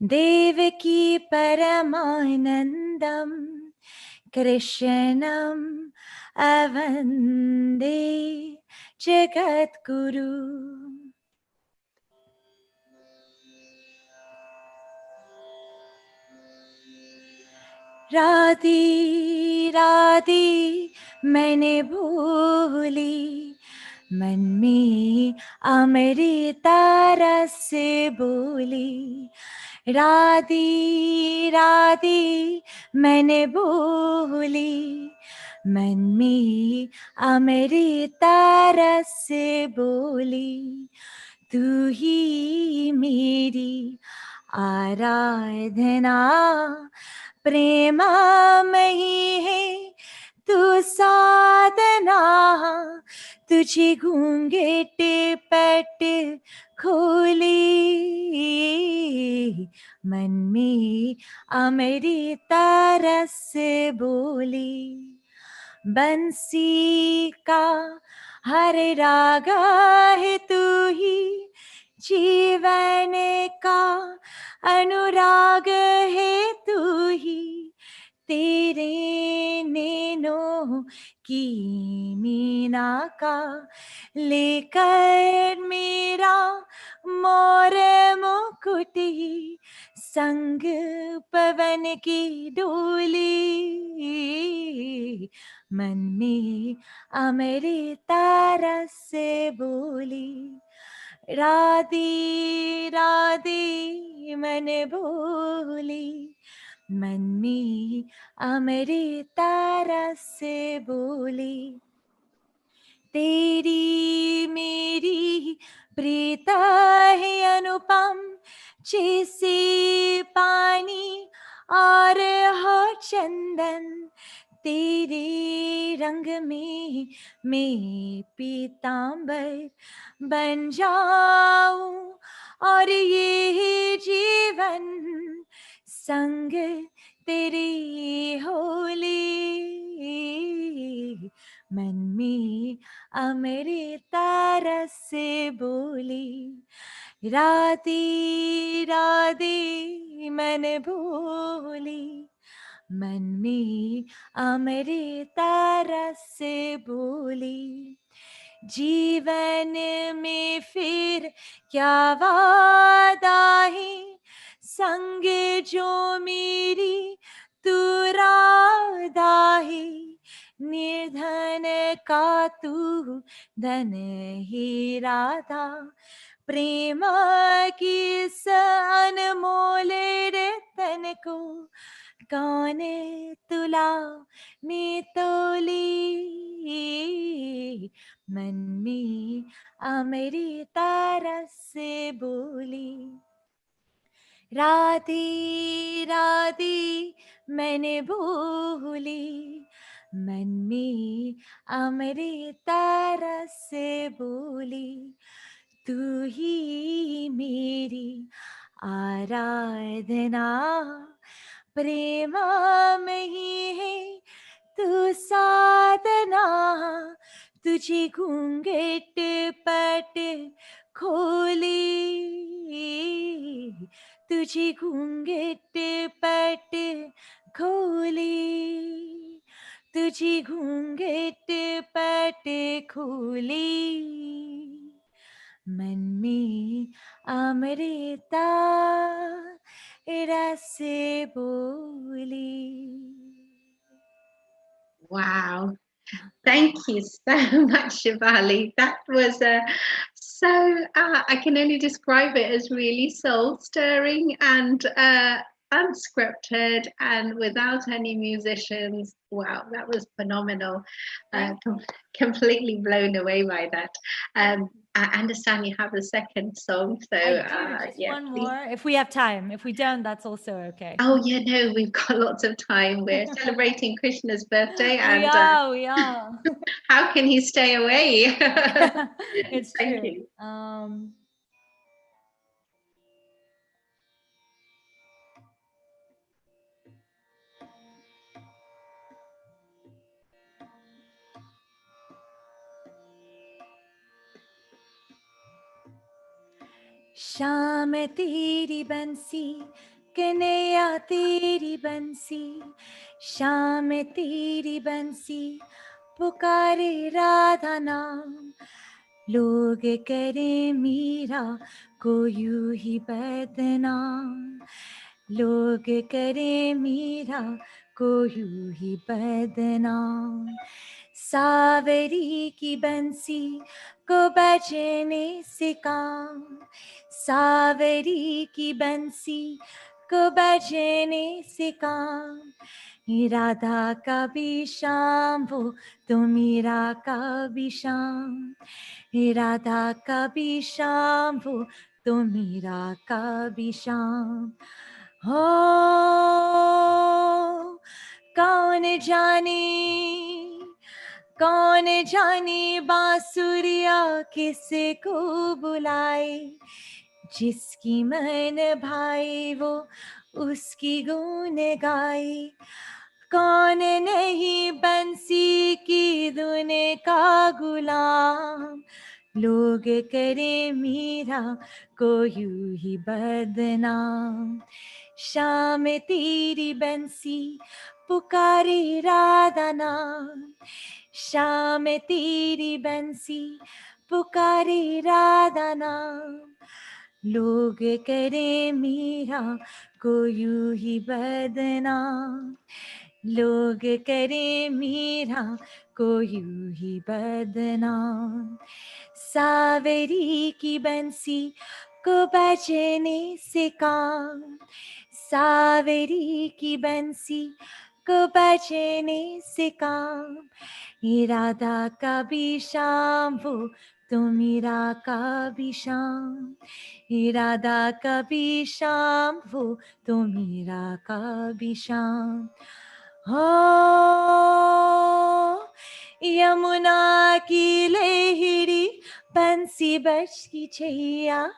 [SPEAKER 14] Devaki Paramanandam Krishnam Avande Jagat Guru. Radhe Radhe मैंने भूली मन में अमृता रस बोली राधे राधे मैंने भूली मन में अमृता रस बोली तू ही मेरी आराधना प्रेमामयी है तू साधना तुझे घूंघट पट खोली मन में अमृता रस बोली बंसी का हर रागा है तू ही जीवन का अनुराग है तू ही तेरे नैनों की मीना का लेकर मेरा मोर मुकुट ही संग पवन की डोली मन में अमृता रस बोली राधे राधे मन भोली मन में अमृता रस बोली तेरी मेरी प्रीता है अनुपम जैसे पानी और हो चंदन तेरे रंग में मैं पीतांबर बन जाऊं और ये जीवन संग तेरी होली मन में अमृता रस बोली राधे राधे मन भोली मन में अमृता रस बोली जीवन में फिर क्या वादा है संग जो मेरी तू राधा है, निर्धन का तू धन ही राधा। प्रेम की इस अनमोल रतन को कौन तुला ने तोली। मन में अमृत रस बोली। राधे राधे मैंने भूली, मन में अमृत रस बोली। तू ही मेरी आराधना, प्रेम में ही है तू साधना। तुझे घूंघट पट खोली, तुझे घूंघट पट खोली, तुझे घूंघट पट खोली। मन में अमृता रस बोली।
[SPEAKER 11] Wow. Thank you so much, Shivali. That was I can only describe it as really soul stirring and unscripted and without any musicians. Wow, that was phenomenal. Completely blown away by that. I understand you have a second song, so
[SPEAKER 14] yeah, one more if we have time. If we don't, that's also okay.
[SPEAKER 11] Oh yeah, no, we've got lots of time. We're celebrating Krishna's birthday, and
[SPEAKER 14] we are.
[SPEAKER 11] How can he stay away?
[SPEAKER 14] It's
[SPEAKER 11] Thank
[SPEAKER 14] true.
[SPEAKER 11] you.
[SPEAKER 14] शाम तेरी बंसी कन्हैया तेरी बंसी, शाम तेरी बंसी पुकारे राधा नाम। लोग करे मीरा को यूं ही बदनाम, लोग करे मीरा को यूं ही बदनाम। सावरी की बंसी को बजने से काम, सावरी की बंसी को बजने से काम। राधा का भी शाम वो तो मीरा का भी शाम, राधा का भी शाम वो तो मीरा का भी शाम। हो कौन जाने, कौन जाने बांसुरिया किसे को बुलाए। जिसकी मन भाई वो उसकी गुण गाए। कौन नहीं बंसी की धुन का गुलाम। लोग करे मीरा को यूं ही बदनाम। शाम तेरी बंसी पुकारे राधा नाम, शाम तेरी बंसी पुकारे राधा नाम। लोग करे मीरा को यूं ही बदनाम, लोग करे मीरा को यूं ही बदनाम। सावरी की बंसी को बजने से काम, सावरी की बंसी को बजने से काम। राधा का भी शाम वो तो मीरा का भी शाम, राधा का भी शाम वो तो मीरा का भी शाम। हो यमुना की लहरी बंसी बज की छैया,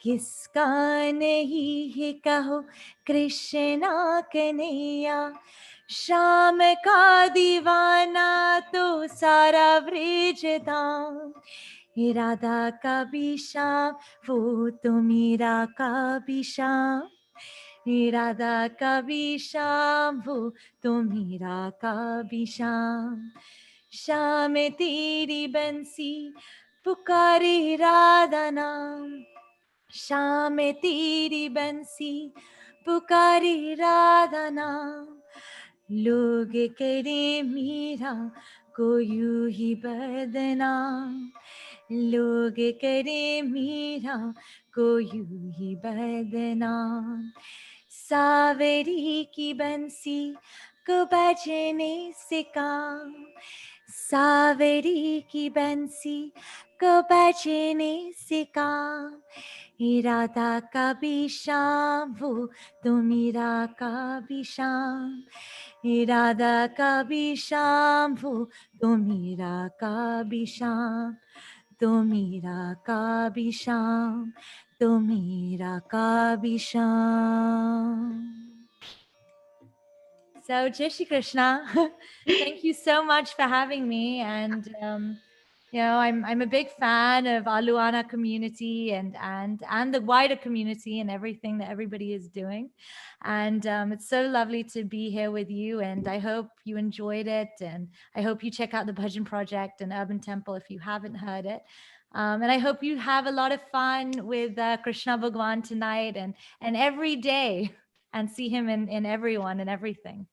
[SPEAKER 14] किसका नहीं है कहो कृष्णा कन्हैया। शाम का दीवाना तो सारा ब्रिज धाम, राधा का भी शाम वो तो मीरा का भी शाम, राधा का भी शाम वो तो मीरा का भी शाम। शाम तेरी बंसी पुकारे राधा नाम, शाम तेरी बंसी पुकारे राधा नाम। लोग करे मीरा को यूं ही बदनाम, लोग करे मीरा को यूं ही बदनाम। सावरी की बंसी को बजने से काम, सावरी की बंसी को बजने से काम। इरादा का भी शाम वो तो मीरा का भी शाम, इरादा का भी शाम वो तो मीरा का भी शाम, तो मीरा का भी शाम, तो मीरा का भी शाम. So, Jai Shri Krishna, thank you so much for having me. And you know, I'm a big fan of Aluana community and the wider community and everything that everybody is doing. And it's so lovely to be here with you. And I hope you enjoyed it. And I hope you check out the Bhajan Project and Urban Temple if you haven't heard it. And I hope you have a lot of fun with Krishna Bhagwan tonight and every day, and see him in everyone and everything.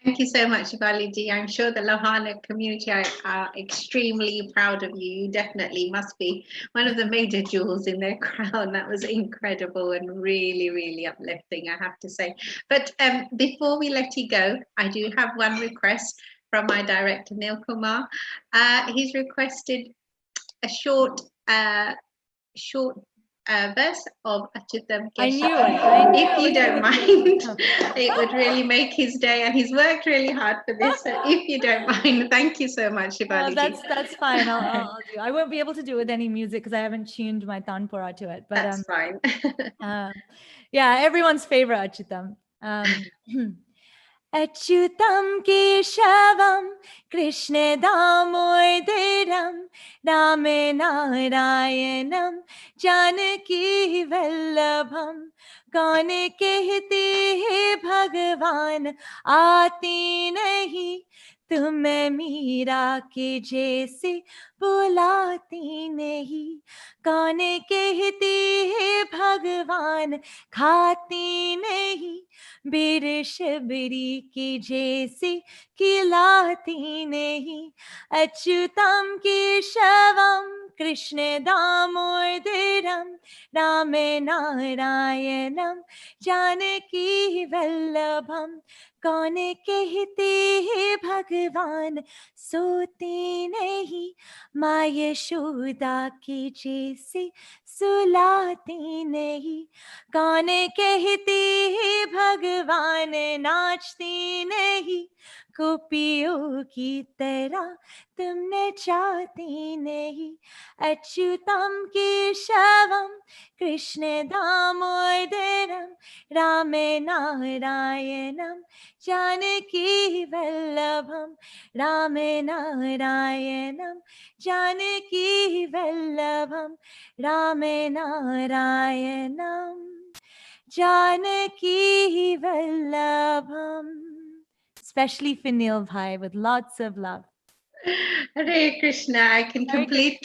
[SPEAKER 11] Thank you so much, Shivali ji. I'm sure the Lohana community are extremely proud of you. You definitely must be one of the major jewels in their crown. That was incredible and really, really uplifting, I have to say. But before we let you go, I do have one request from my director, Neil Kumar. He's requested a short verse of Achyutam
[SPEAKER 14] I knew
[SPEAKER 11] Keshavam.
[SPEAKER 14] it.
[SPEAKER 11] If you don't mind, it would really make his day, and he's worked really hard for this. So if you don't mind, thank you so much, Shivali.
[SPEAKER 14] That's fine. I'll do. I won't be able to do it with any music because I haven't tuned my tanpura to it. But
[SPEAKER 11] that's fine.
[SPEAKER 14] Yeah, everyone's favorite Achyutam. Achyutam Keshavam Krishna Damodaram Rame Narayanam Janaki Vallabham. कौन कहते हैं भगवान आते नहीं, तुम्हें मीरा के जैसे बुलाते नहीं। कौन कहते हैं भगवान खाते नहीं, बीर शबरी के जैसे खिलाते नहीं। अच्युतम केशवम कृष्ण दामोदरम रामे नारायणम जानकी वल्लभम। कौन कहते हैं भगवान सोते नहीं, माँ यशोदा के जैसे सुलाते नहीं। कौन कहते हैं भगवान नाचते नहीं, गोपियों की तरह तुम नचाते नहीं। अच्युतम केशवम कृष्ण दामोदरम रामे नारायणम जानकी वल्लभम। रामे नारायणम जानकी वल्लभम। रामे नारायणम Janaki Vallabham. Especially for Neil Bhai, with lots of love.
[SPEAKER 11] Hare Krishna, I can completely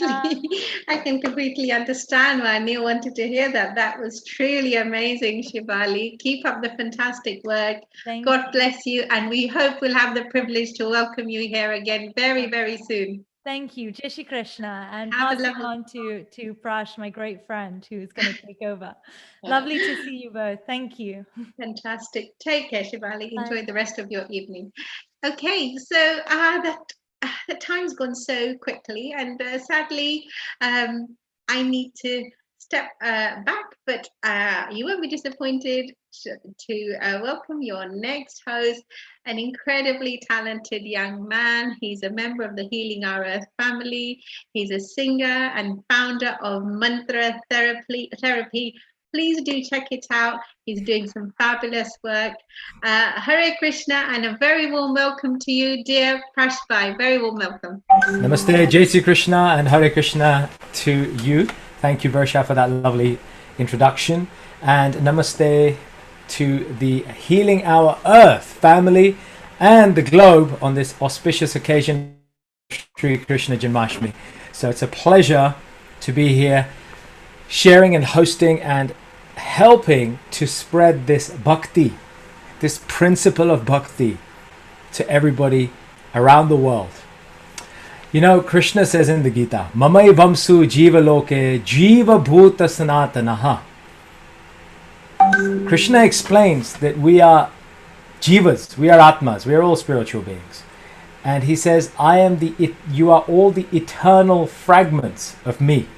[SPEAKER 11] understand why Neil wanted to hear that. That was truly amazing, Shivali. Keep up the fantastic work. God bless you, and we hope we'll have the privilege to welcome you here again very, very soon.
[SPEAKER 14] Thank you, Jai Shri Krishna, and passing on to Prash, my great friend, who is going to take over. Lovely to see you both. Thank you.
[SPEAKER 11] Fantastic. Take care, Shivali. Enjoy the rest of your evening. Okay, so the time's gone so quickly, and sadly, I need to step back, but you won't be disappointed to welcome your next host, an incredibly talented young man. He's a member of the Healing Our Earth family. He's a singer and founder of Mantra Therapy. Please do check it out. He's doing some fabulous work. Hare Krishna, and a very warm welcome to you, dear Prashbhai. Very warm welcome.
[SPEAKER 15] Namaste, Jai Shri Krishna and Hare Krishna to you. Thank you, Versha, for that lovely introduction. And namaste to the Healing Our Earth family and the globe on this auspicious occasion, Sri Krishna Janmashtami. So it's a pleasure to be here, sharing and hosting and helping to spread this bhakti this principle of bhakti to everybody around the world. You know, Krishna says in the Gita, Mamai Vamsu Jiva Loke Jiva Bhuta Sanatanaha. Krishna explains that we are jivas, we are atmas, we are all spiritual beings. And he says, you are all the eternal fragments of me.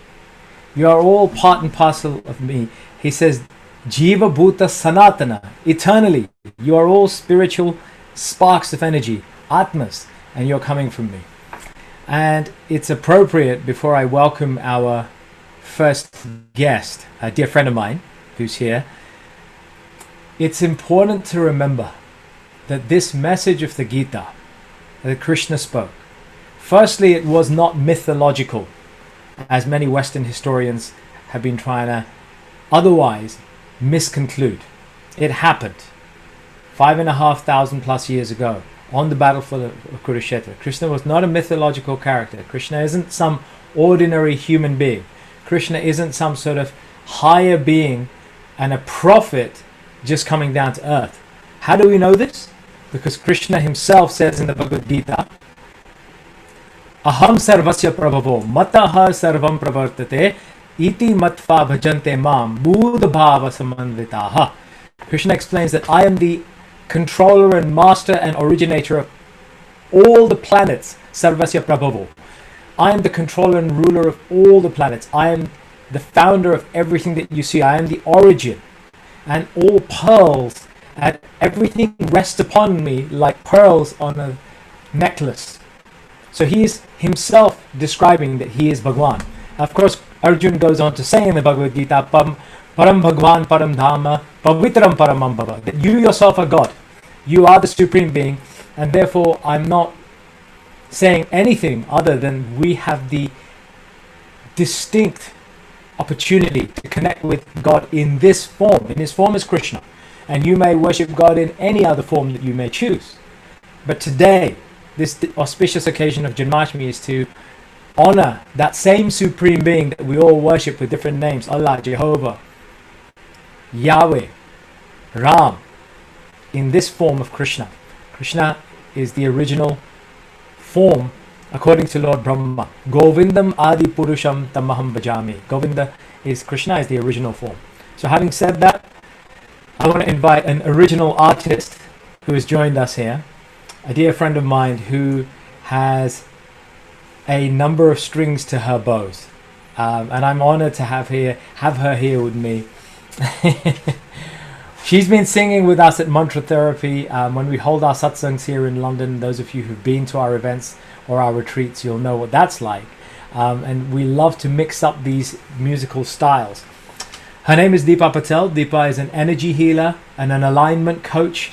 [SPEAKER 15] You are all part and parcel of me. He says, Jiva Bhuta Sanatana, eternally. You are all spiritual sparks of energy, atmas, and you're coming from me. And it's appropriate, before I welcome our first guest, a dear friend of mine who's here, it's important to remember that this message of the Gita that Krishna spoke, firstly, it was not mythological, as many Western historians have been trying to otherwise misconclude. It happened 5,500 plus years ago on the battlefield of Kurukshetra. Krishna was not a mythological character. Krishna isn't some ordinary human being. Krishna isn't some sort of higher being and a prophet just coming down to earth. How do we know this? Because Krishna himself says in the Bhagavad Gita, Aham sarvasya prabhavo mataha sarvam pravartate iti matva bhajante mam buddha bhava samanvitaha. Krishna explains that I am the controller and master and originator of all the planets, sarvasya prabhavo. I am the controller and ruler of all the planets. I am the founder of everything that you see. I am the origin. And all pearls and everything rests upon me like pearls on a necklace. So he is himself describing that he is Bhagwan. Of course, Arjun goes on to say in the Bhagavad Gita, Param Bhagwan Param Dhamma Pavitram Paramam Bhava, that you yourself are God. You are the Supreme Being, and therefore I'm not saying anything other than we have the distinct opportunity to connect with God in this form. In his form is Krishna. And you may worship God in any other form that you may choose. But today, this auspicious occasion of Janmashtami is to honor that same Supreme Being that we all worship with different names, Allah, Jehovah, Yahweh, Ram, in this form of Krishna. Krishna is the original form according to Lord Brahma. Govindam Adi Purusham Tamaham Bhajami. Govinda is Krishna, is the original form. So having said that, I want to invite an original artist who has joined us here, a dear friend of mine who has a number of strings to her bows. And I'm honored to have her here with me. She's been singing with us at Mantra Therapy when we hold our satsangs here in London. Those of you who've been to our events or our retreats, you'll know what that's like. And we love to mix up these musical styles. Her name is Deepa Patel. Deepa is an energy healer and an alignment coach.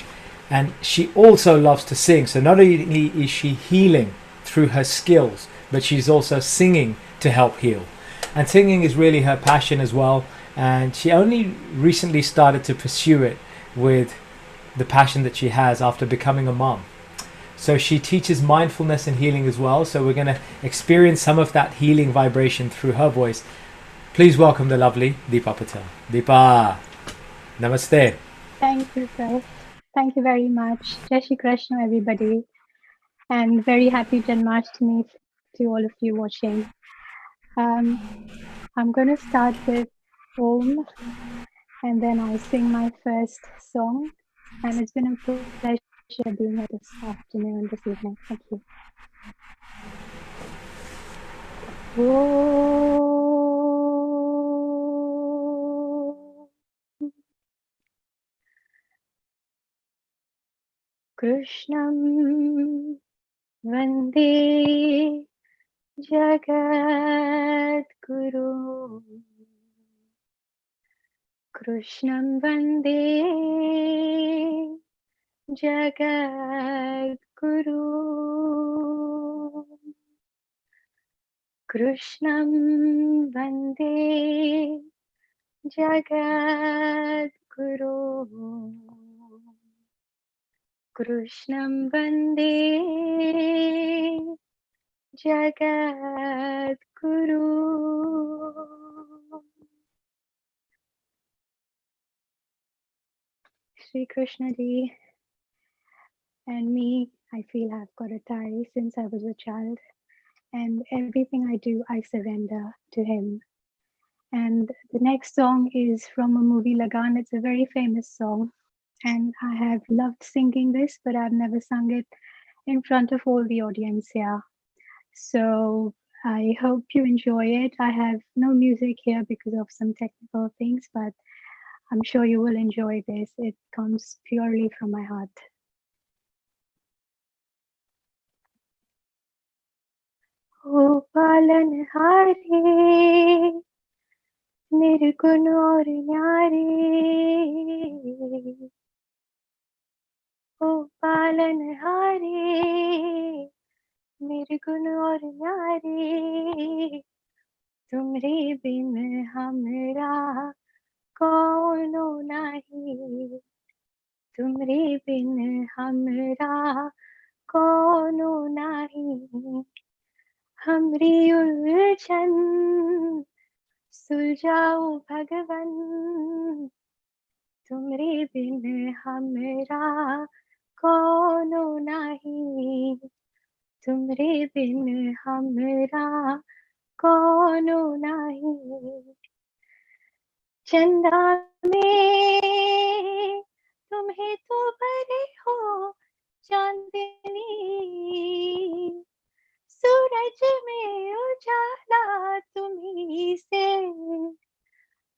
[SPEAKER 15] And she also loves to sing. So not only is she healing through her skills, but she's also singing to help heal. And singing is really her passion as well. And she only recently started to pursue it with the passion that she has after becoming a mom. So she teaches mindfulness and healing as well. So we're going to experience some of that healing vibration through her voice. Please welcome the lovely Deepa Patel. Deepa, namaste.
[SPEAKER 16] Thank you, sir. Thank you very much. Jai Shri Krishna, everybody. And very happy Janmashtami to all of you watching. I'm going to start with Om, and then I'll sing my first song. And it's been a pleasure being here this afternoon, this evening. Thank you. Krishnam Vande Jagat Guru. Krishnam Vande Jagat Guru. Krishnam Vande Jagat Guru. Krishnam Vande Jagat Guru. Sri Krishna ji and me, I feel I've got a tie since I was a child, and everything I do, I surrender to him. And the next song is from a movie, Lagan. It's a very famous song, and I have loved singing this, but I've never sung it in front of all the audience here. So I hope you enjoy it. I have no music here because of some technical things, but I'm sure you will enjoy this. It comes purely from my heart. O palanhare, निर्गुण और न्यारे, ओ पालनहारे, निर्गुण और न्यारे, तुमरे बिन हमरा कौनो नाही, तुमरे बिन हमरा कौनो नाही, हमरी उलझन सुलझाओ भगवन, तुमरे बिन हमरा कौनो नाही, तुमरे बिन हमरा कौनो नाही। चंदा में तुम्हें तो भरे हो चांदनी, सूरज में उजाला तुम्ही से,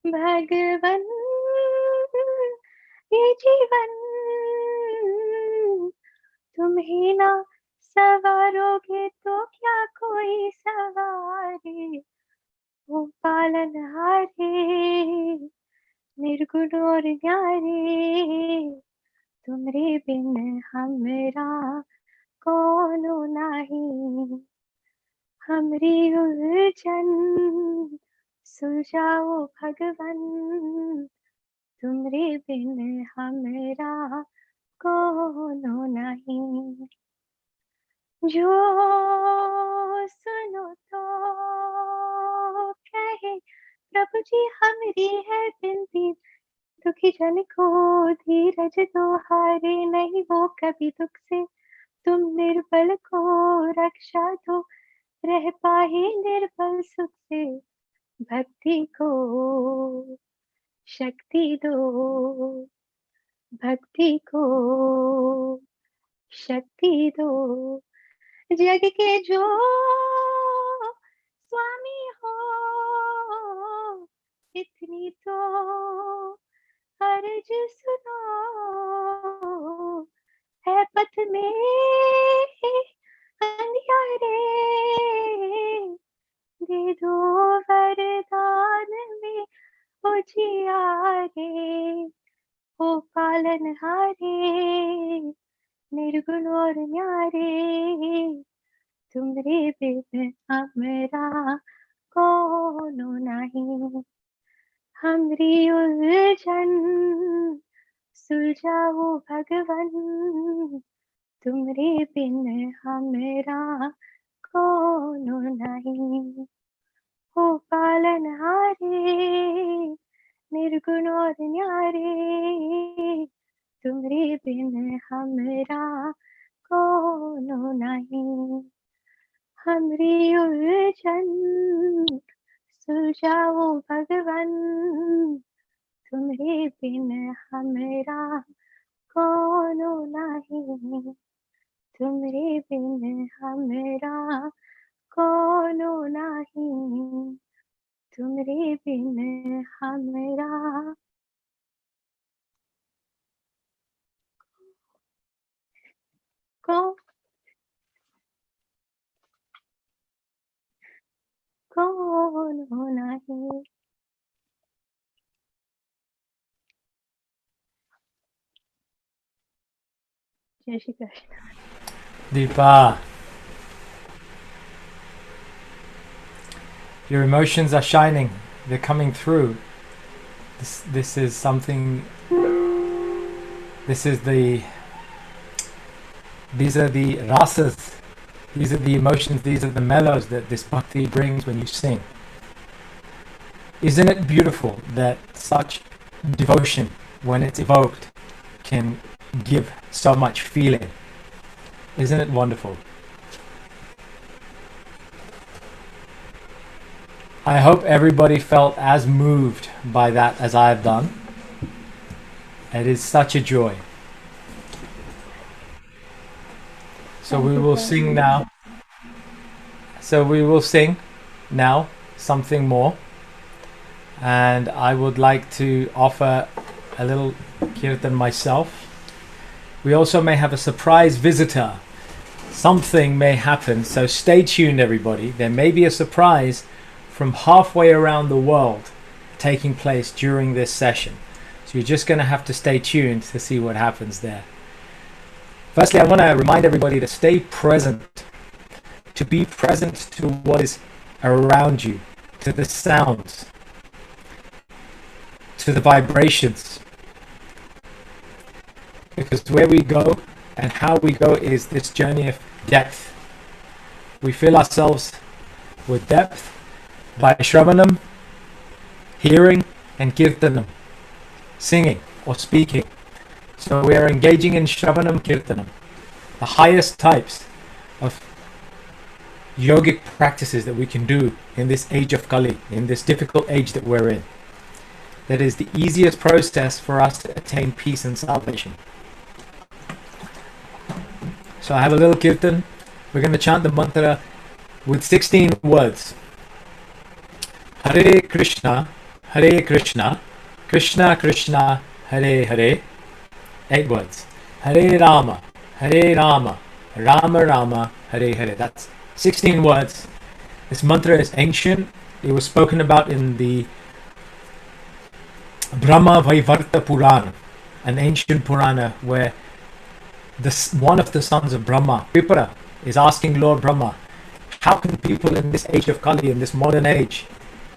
[SPEAKER 16] भगवन ये जीवन तुम्ही ना सवारोगे तो क्या कोई सवारे, ओ पालनहारे, निर्गुण और न्यारे, तुमरे बिन हमरा कौनो नाही, हमरी उलझन सुलझाओ भगवन, तुमरे बिन हमरा कौनो नहीं। जो सुनो तो कहे प्रभु जी हमरी है बिनती, दुखी जन को धीरज दो, हारे नहीं वो कभी दुख से, तुम निर्बल को रक्षा दो, रह पाए निर्बल सुख से, भक्ति को शक्ति दो, भक्ति को शक्ति दो, जग के जो स्वामी हो इतनी तो अर्ज सुनो, है पथ में अंधियारे, दे दो वरदान में उजियारे, ओ पालनहारे, निर्गुण और न्यारे, तुमरे बिन हमरा कौनो नहीं, हमरी उलझन सुलझाओ भगवन, तुमरे बिन हमरा कौनो नहीं, ओ पालनहारे, निर्गुण और न्यारे, तुमरे बिन हमरा कौनो नहीं, हमरी उलझन सुलझाओ भगवन, तुमरे बिन हमरा कौनो नहीं, तुमरे बिन हमरा कौनो नहीं, तुमरे बिन हमरा कौनो नहीं। जय Shri Krishna.
[SPEAKER 15] Deepa, your emotions are shining, they're coming through. This is something, these are the rasas, these are the emotions, these are the mellows that this bhakti brings when you sing. Isn't it beautiful that such devotion, when it's evoked, can give so much feeling. Isn't it wonderful? I hope everybody felt as moved by that as I have done. It is such a joy. So we will sing now. So we will sing now something more. And I would like to offer a little kirtan myself. We also may have a surprise visitor. Something may happen, so stay tuned everybody. There may be a surprise from halfway around the world taking place during this session. So you're just going to have to stay tuned to see what happens there. Firstly, I want to remind everybody to stay present, to be present to what is around you, to the sounds, to the vibrations. Because where we go and how we go is this journey of depth. We fill ourselves with depth by Shravanam, hearing, and Kirtanam, singing or speaking. So we are engaging in Shravanam Kirtanam, the highest types of yogic practices that we can do in this age of Kali, in this difficult age that we're in. That is the easiest process for us to attain peace and salvation. So I have a little kirtan. We're going to chant the mantra with 16 words. Hare Krishna, Krishna Krishna, Hare Hare. 8 words. Hare Rama, Rama Rama, Hare Hare. That's 16 words. This mantra is ancient. It was spoken about in the Brahma Vaivarta Purana, an ancient Purana where one of the sons of Brahma, Pipara, is asking Lord Brahma, how can people in this age of Kali, in this modern age,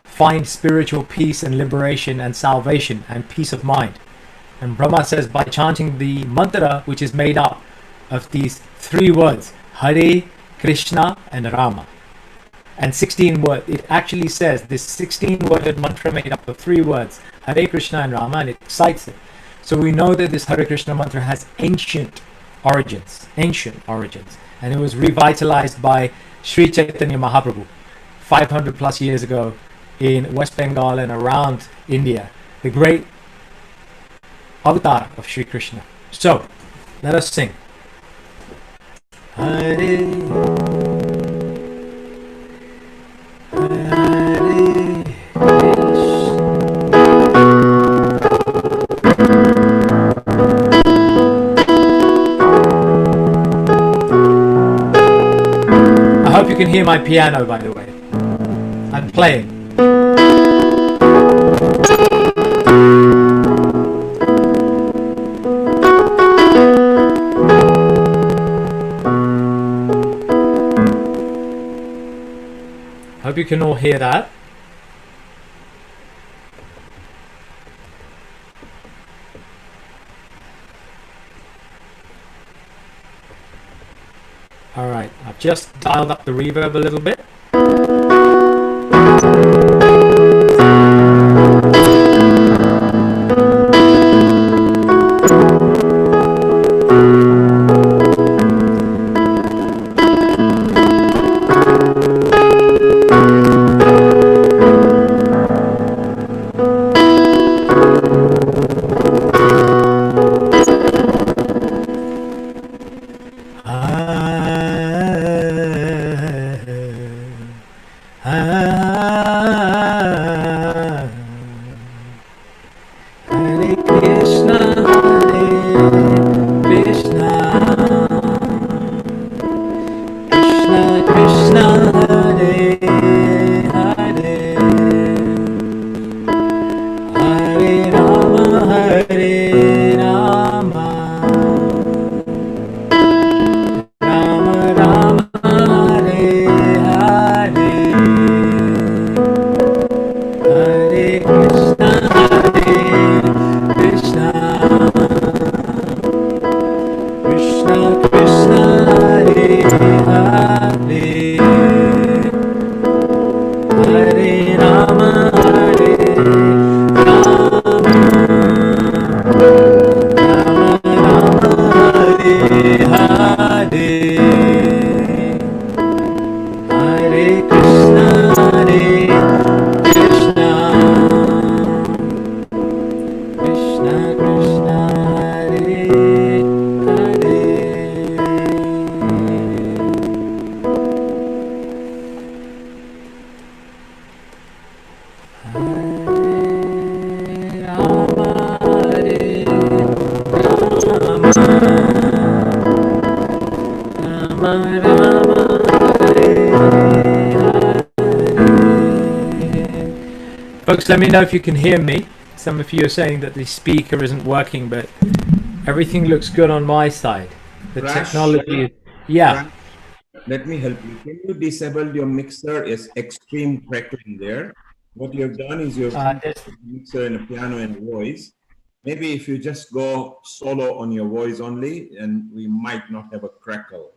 [SPEAKER 15] find spiritual peace and liberation and salvation and peace of mind? And Brahma says, by chanting the mantra, which is made up of these 3 words, Hare, Krishna and Rama. And 16 words, it actually says this 16-worded mantra made up of 3 words, Hare, Krishna and Rama, and it cites it. So we know that this Hare Krishna mantra has ancient origins, and it was revitalized by Sri Chaitanya Mahaprabhu 500 plus years ago in West Bengal and around India, the great avatar of Sri Krishna. So let us sing. Hare Hare I hope you can hear my piano, by the way. I'm playing. Hope you can all hear that. All right, I've just dialed up the reverb a little bit. Folks, let me know if you can hear me. Some of you are saying that the speaker isn't working, but everything looks good on my side. The technology, yeah.
[SPEAKER 7] Let me help you. Can you disable your mixer? It's extreme crackling there. What you have done is you have put a mixer and a piano and a voice. Maybe if you just go solo on your voice only, and we might not have a crackle.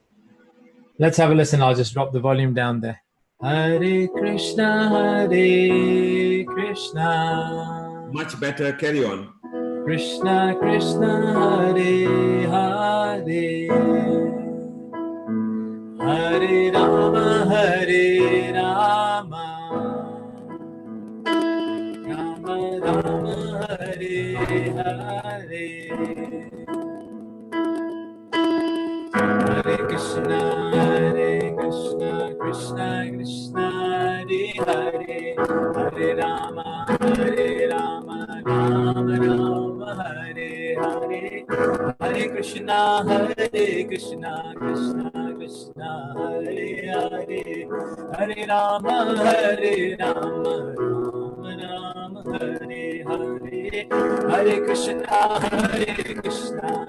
[SPEAKER 15] Let's have a listen. I'll just drop the volume down there. Hare Krishna, Hare Krishna.
[SPEAKER 7] Much better. Carry on.
[SPEAKER 15] Krishna, Krishna, Hare Hare. Hare Rama, Hare Rama. Rama Rama, Hare Hare. Hare Krishna, Krishna Krishna, Hare Hare. Hare Rama, Rama Rama, Hare Hare. Hare Krishna, Krishna Krishna, Hare Hare. Hare Rama, Rama Rama, Hare Hare. Hare Krishna,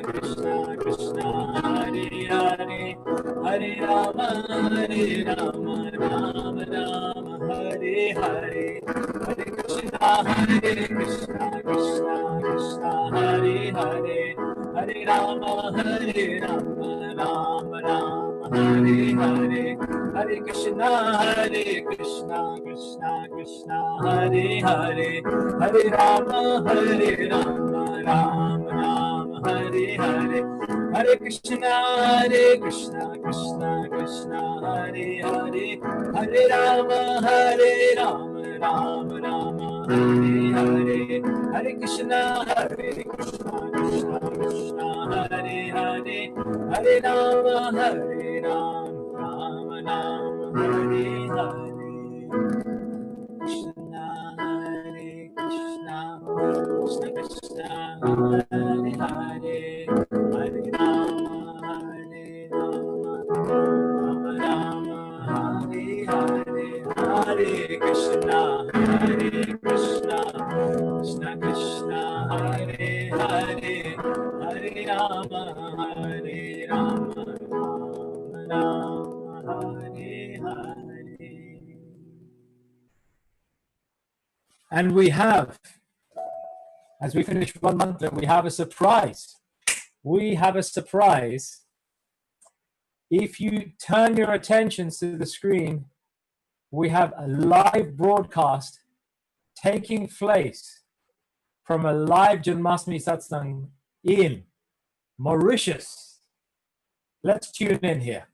[SPEAKER 15] Krishna Krishna, Hare Hare. Hare Rama, Rama Rama, Hare Hare. Hare Krishna, Krishna Krishna, Hare Hare. Hare Rama, Rama Rama, Hare Hare. Hare Krishna, Krishna Krishna, Hare Hare. Hare Rama, Rama Rama, Hare Hare. Hare Krishna, Krishna Krishna, Hare Hare. Hare Rama, Rama Rama, Hare Hare. Hare Krishna, Krishna Krishna, Hare Hare. Hare Rama, Rama Rama, Hare Hare. Krishna, Hare Krishna, Krishna Krishna, Hare Hare. Hare Rama, Rama Rama, Hare Hare. Hare Krishna, Krishna Krishna, Hare Hare. Hare Rama, Rama Rama, Hare Hare. And we have, as we finish one mantra, we have a surprise. We have a surprise. If you turn your attentions to the screen, we have a live broadcast taking place from a live Janmashtami satsang in Mauritius. Let's tune in here.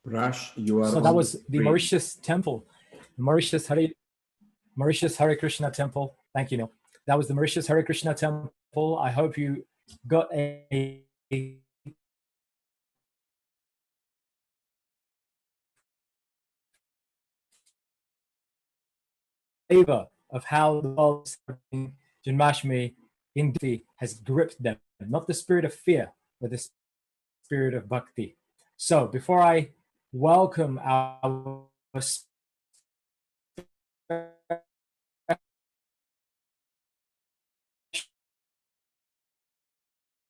[SPEAKER 7] Rash, you are
[SPEAKER 15] So
[SPEAKER 7] on
[SPEAKER 15] that
[SPEAKER 7] the
[SPEAKER 15] was the
[SPEAKER 7] screen.
[SPEAKER 15] Mauritius temple, Mauritius Hare Krishna temple. Thank you, Neil. That was the Mauritius Hare Krishna temple. I hope you got a flavor of how the world Janmashtami in Delhi has gripped them. Not the spirit of fear, but the spirit of bhakti. So before I welcome our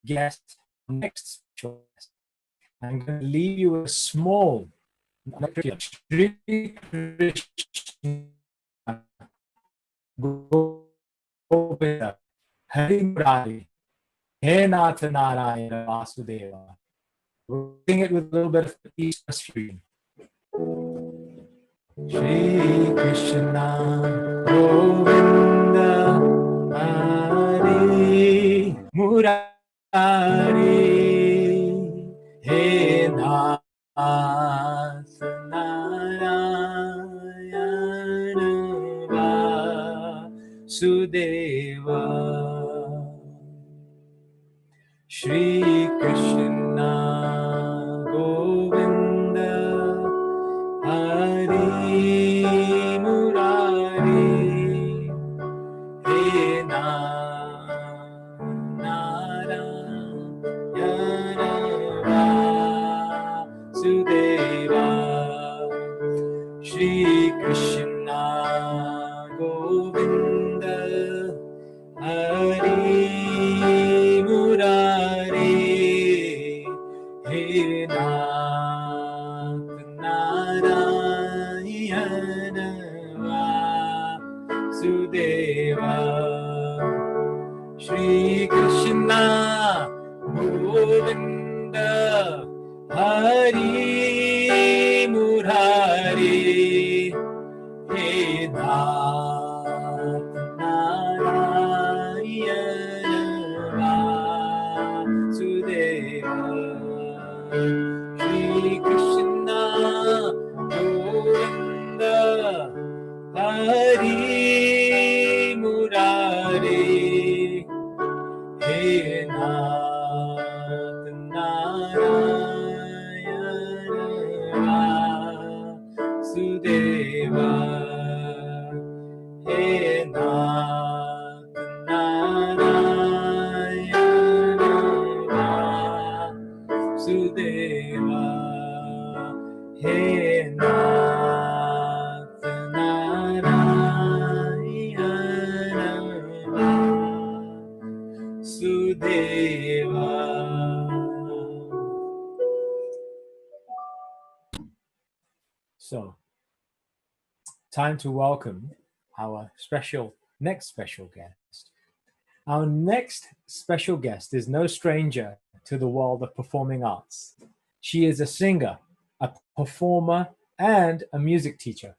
[SPEAKER 15] guest, next special guest, I'm going to leave you with a small Shri Krishna Govinda Hari Murari He Nath Narayana Vasudeva. We'll sing it with a little bit of East West fusion. Shri Krishna Govinda Hari Murari He Nath Narayana Vasudeva. Shri Krishna Govinda Hari Murari He Narayana Vasudeva. Shri Krishna Govinda Hari Murari He Nath Narayana Vasudeva. Shri Krishna Govinda Hari Murari He Nath Narayana Vasudeva. Shri Krishna Govinda Hari Murari He Nath Narayana Vasudeva. He Nath Narayana Vasudeva. He Nath Narayana Vasudeva. So, time to welcome our next special guest. Our next special guest is no stranger to the world of performing arts. She is a singer, a performer, and a music teacher.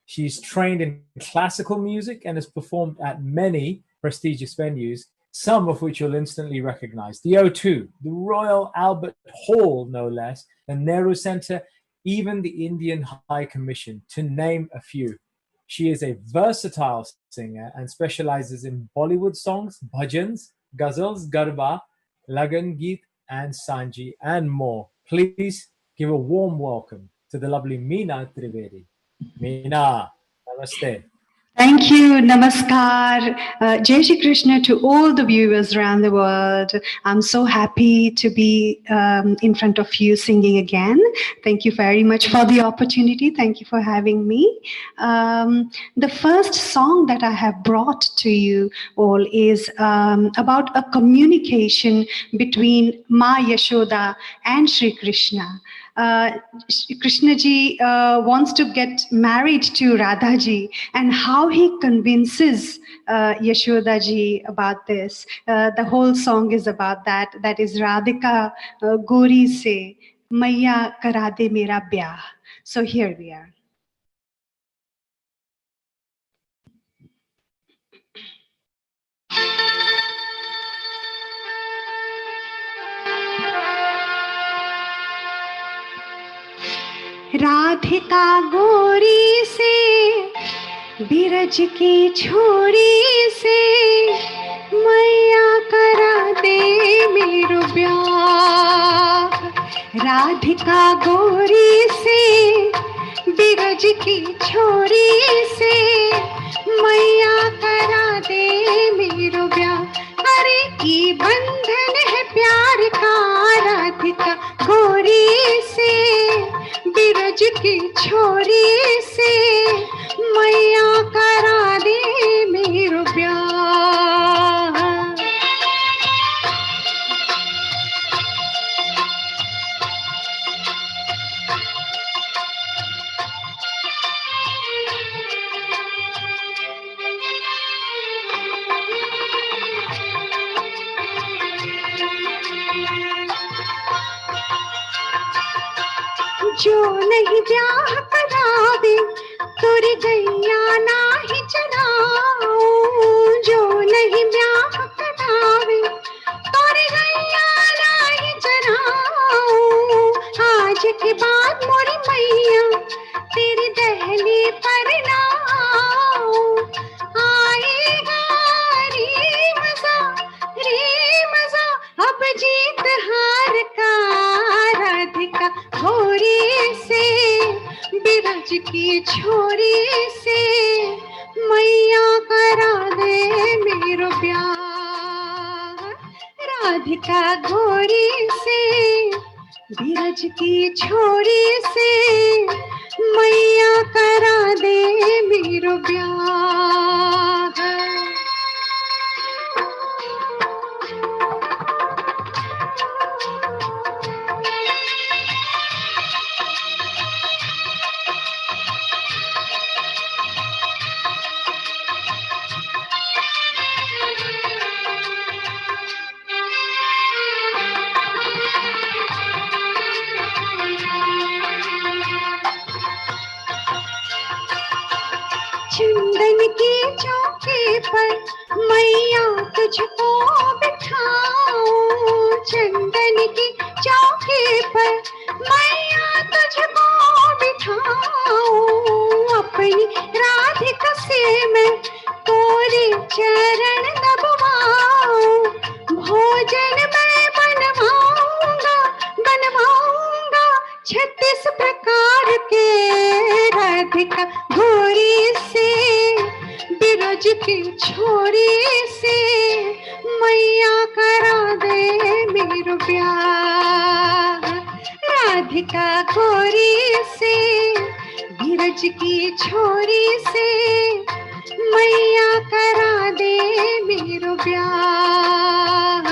[SPEAKER 15] She's trained in classical music and has performed at many prestigious venues, some of which you'll instantly recognize. The O2, the Royal Albert Hall, no less, the Nehru Center, even the Indian High Commission, to name a few. She is a versatile singer and specializes in Bollywood songs, bhajans, ghazals, garba, lagan geet, and sanji, and more. Please give a warm welcome to the lovely Meena Trivedi. Meena, namaste.
[SPEAKER 17] Thank you. Namaskar. Jai Shri Krishna to all the viewers around the world. I'm so happy to be in front of you singing again. Thank you very much for the opportunity. Thank you for having me. The first song that I have brought to you all is about a communication between Ma Yashoda and Shri Krishna. Krishna ji wants to get married to Radha ji, and how he convinces Yashoda ji about this. The whole song is about that. That is Radhika Gori se Maiya kara de mera byah. So here we are. Radhika गोरी से बिरज की छोरी से मैया करा दे मेरो ब्याह राधिका गोरी से बिरज की छोरी से मैया करा दे मेरो ब्याह अरे ये बंधन है प्यार का राधिका गोरी से बिरज की छोरी से मैया करा दे मेरो ब्याह जो नहीं ब्याह करावे तुर गैया नाही चराऊं जो नहीं ब्याह करावे तुर गैया नाही चराऊं आज के बाद मोरी मैया तेरी दहली पर ना आऊं आएगा रे मजा अब जीत हार का राधिका गोरी से बिरज की छोरी से मैया करा दे मेरो ब्याह राधिका गोरी से बिरज की छोरी से मैया करा दे मेरो ब्याह चंदन की चौकी पर मैया तुझको बिठाऊं चंदन की चौकी पर मैया तुझको बिठाऊं अपनी राधिका से मैं तोरे चरण दबवाऊं भोजन मैं बनवाऊंगा 36 प्रकार के राधिका गोरी से बिरज की छोरी से मैया करा दे मेरो ब्याह राधिका गोरी से बिरज की छोरी से मैया करा दे मेरो ब्याह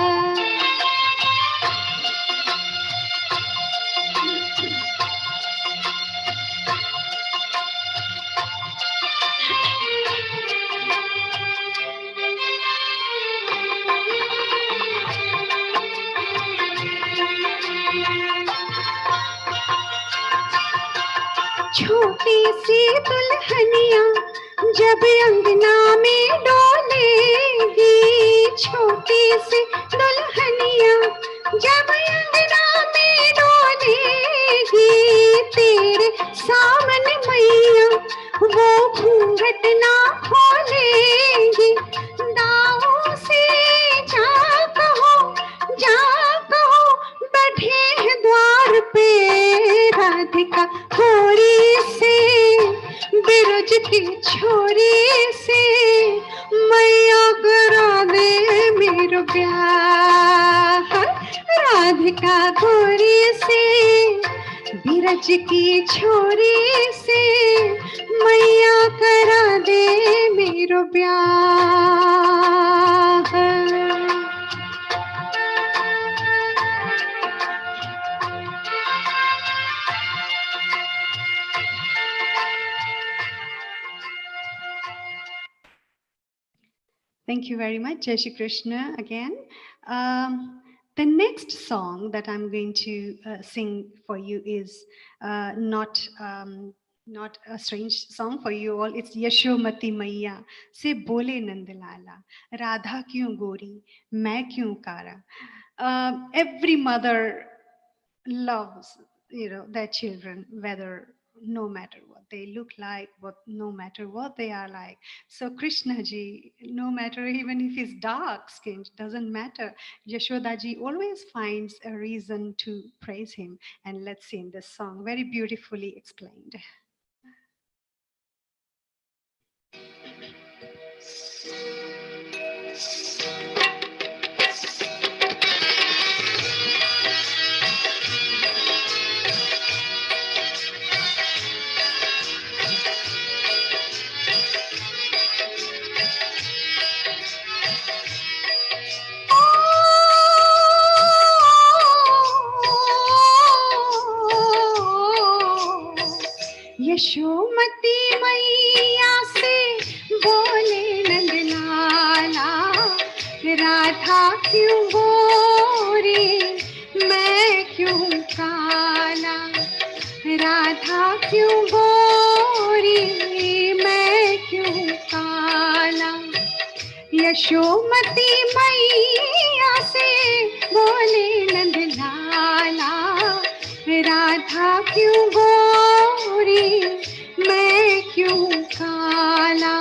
[SPEAKER 17] छोटी सी दुल्हनिया जब अंगना में डोल बोलेगी छोटी सी दुल्हनिया जब अंगना में डोलेगी तेरे सामने मैया वो घूंघट ना खोलेगी दाओं से जा कहो बैठे हैं द्वार पे राधिका थोड़ी से बिरज की छोरी से मैया करा दे मेरो ब्याह राधिका थोड़ी से बिरज की छोरी से मैया करा दे मेरो ब्याह Thank you very much, Jai Shri Krishna again. The next song that I'm going to sing for you is not a strange song for you all. It's Yashomati Maiya se bole Nandalala, Radha kyun gori, main kyun kara. Every mother loves, their children, whether no matter what they look like, no matter what they are like. So Krishna ji, no matter even if he's dark skinned, doesn't matter. Yashoda ji always finds a reason to praise him. And let's sing this song, very beautifully explained. Yashomati मैया से बोले नंदलाला राधा क्यों गोरी मैं क्यों काला राधा क्यों गोरी मैं क्यों काला यशोमती मैया से बोले नंदलाला राधा क्यों गोरी मैं क्यों काला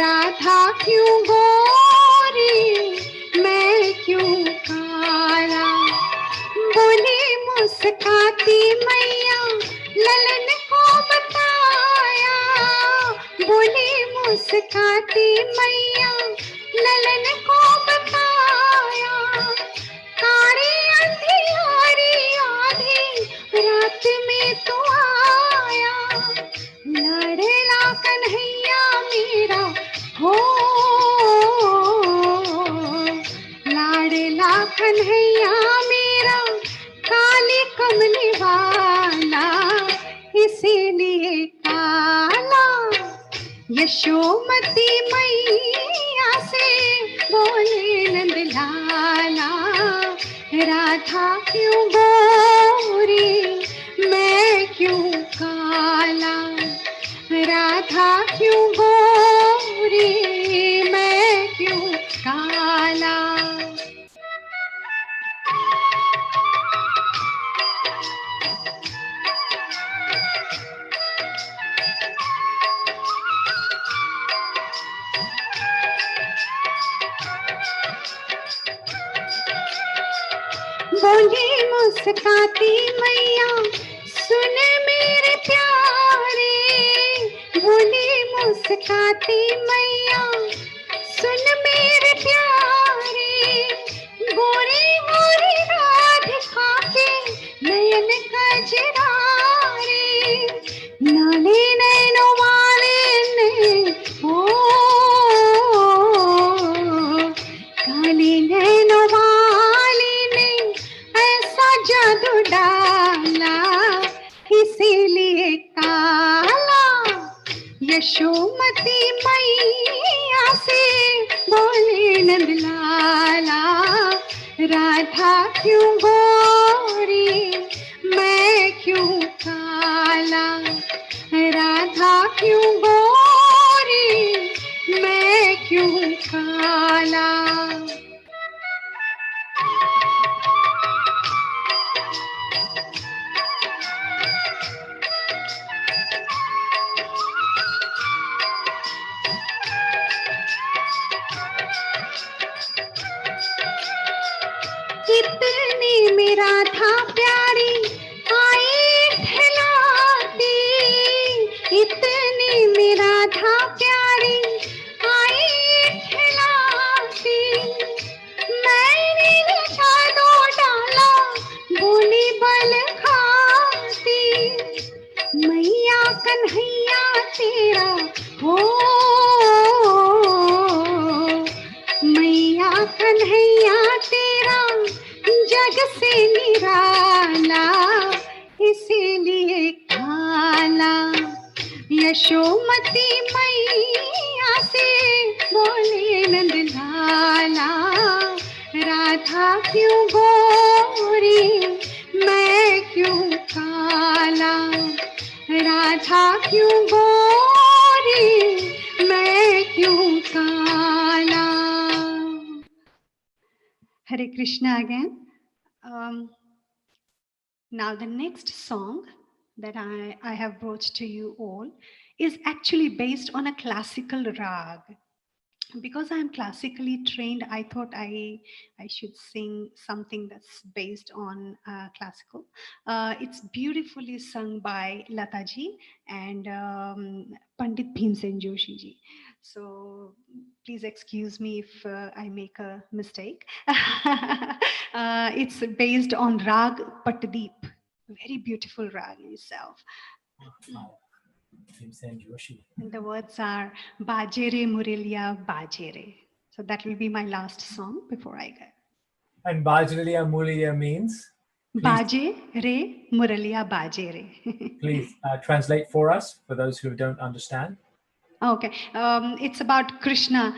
[SPEAKER 17] राधा क्यों गोरी मैं क्यों काला बोली मुस्काती मैया ललन को बताया बोली मुस्काती मैया ललन को बताया कारी अंधियारी आधी रात में तो आया लाडला कन्हैया मेरा हो लाडला कन्हैया मेरा काली कमली वाला इसीलिए काला यशोमती मैया से बोले नंदलाला राधा क्यों गोरी मैं क्यों काला राधा क्यों गोरी मैं क्यों काला बोली मुस्काती मैया सुन मेरे प्यारे बोली मुस्काती मैया सुन मेरे प्यारे गोरी गोरी राधिका के नयन कजरारे नाले नैनो वाले ने ओ काली नैनो वाली ने ऐसा जादू डाला इसीलिए काला यशोमती मैया से बोले नंदलाला राधा क्यों गोरी मैं क्यों काला राधा क्यों गोरी मैं क्यों कन्हैया तेरा हो, मैया कन्हैया तेरा जग से निराला, इसीलिए काला। यशोमती मैया से बोले नंद लाला, राधा क्यों गोरी मैं क्यों काला, राधा क्यों गोरी मैं क्यों काला। Hare Krishna again. Now the next song that I have brought to you all is actually based on a classical rag. Because I'm classically trained, I thought I should sing something that's based on classical. It's beautifully sung by Lataji and Pandit Bhimsen Joshi ji. So please excuse me if I make a mistake. It's based on Rag Patdeep, very beautiful rag itself. And the words are Bajere Muriliya Bajere. So that will be my last song before I go.
[SPEAKER 15] And Bajriliya Muliya means?
[SPEAKER 17] Baje Re Muraliya Bajere.
[SPEAKER 15] Please translate for us, for those who don't understand.
[SPEAKER 17] Okay, it's about Krishna.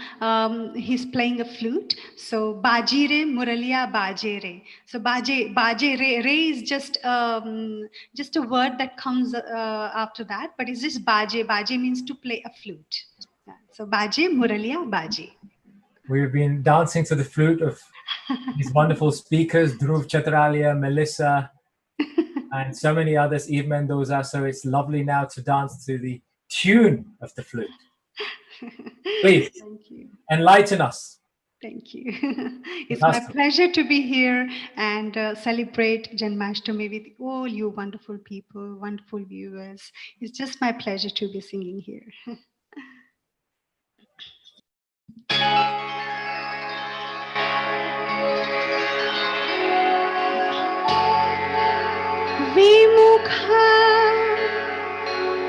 [SPEAKER 17] He's playing a flute. So Bajire Muraliya Bajere. So Baje Re is just a word that comes after that, but it's just Baje. Baje means to play a flute. So Baje Muraliya Baje.
[SPEAKER 15] We've been dancing to the flute of these wonderful speakers, Dhruv Chatralia, Melissa, and so many others, Eve Mendoza. So it's lovely now to dance to the tune of the flute. Please,
[SPEAKER 17] Thank you.
[SPEAKER 15] Enlighten us.
[SPEAKER 17] Thank you. It's my pleasure to be here and celebrate Janmashtami with all you wonderful people, wonderful viewers. It's just my pleasure to be singing here. Vimukha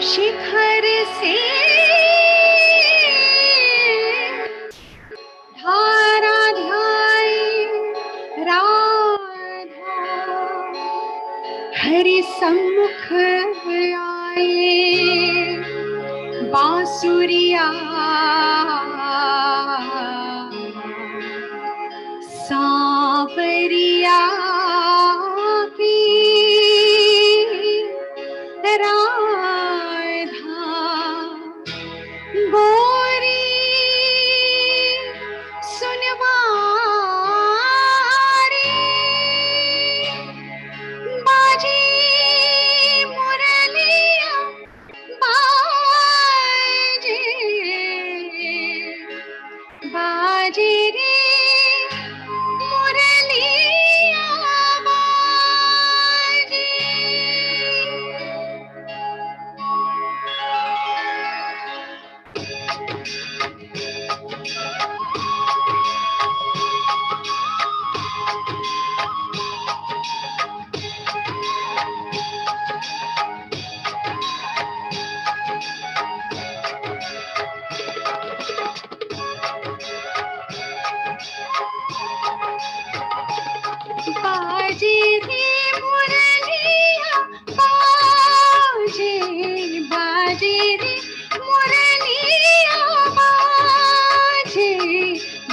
[SPEAKER 17] शिखर से धारा ध्याई राधा, हरि सम्मुख आए बांसुरिया सांवरिया की गोरी सुनवारी बाजी मुरलिया बाजी बाजी रे मुरलिया बाजी। बाजे रे मुरलिया बाजे, बाजे रे मुरलिया बाजे,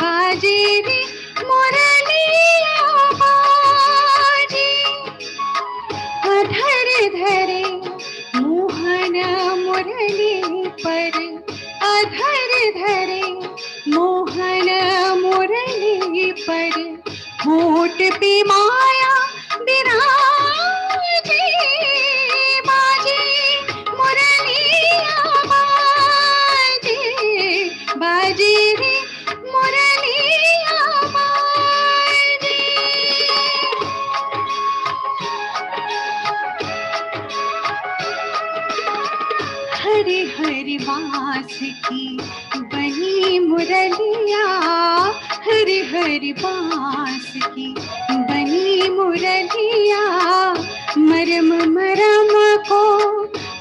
[SPEAKER 17] बाजे रे मुरलिया बाजे। अधर धरे मोहन मुरली पर, अधर धरे मोहन मुरली पर, होठ पे माया विराजे बाजे मुरलिया बाजे, बाजे रे मुरलिया बाजे। हरि हरि बांस की बनी मुरलिया, हरि हरि बांस की बनी मुरलिया, मरम मरम को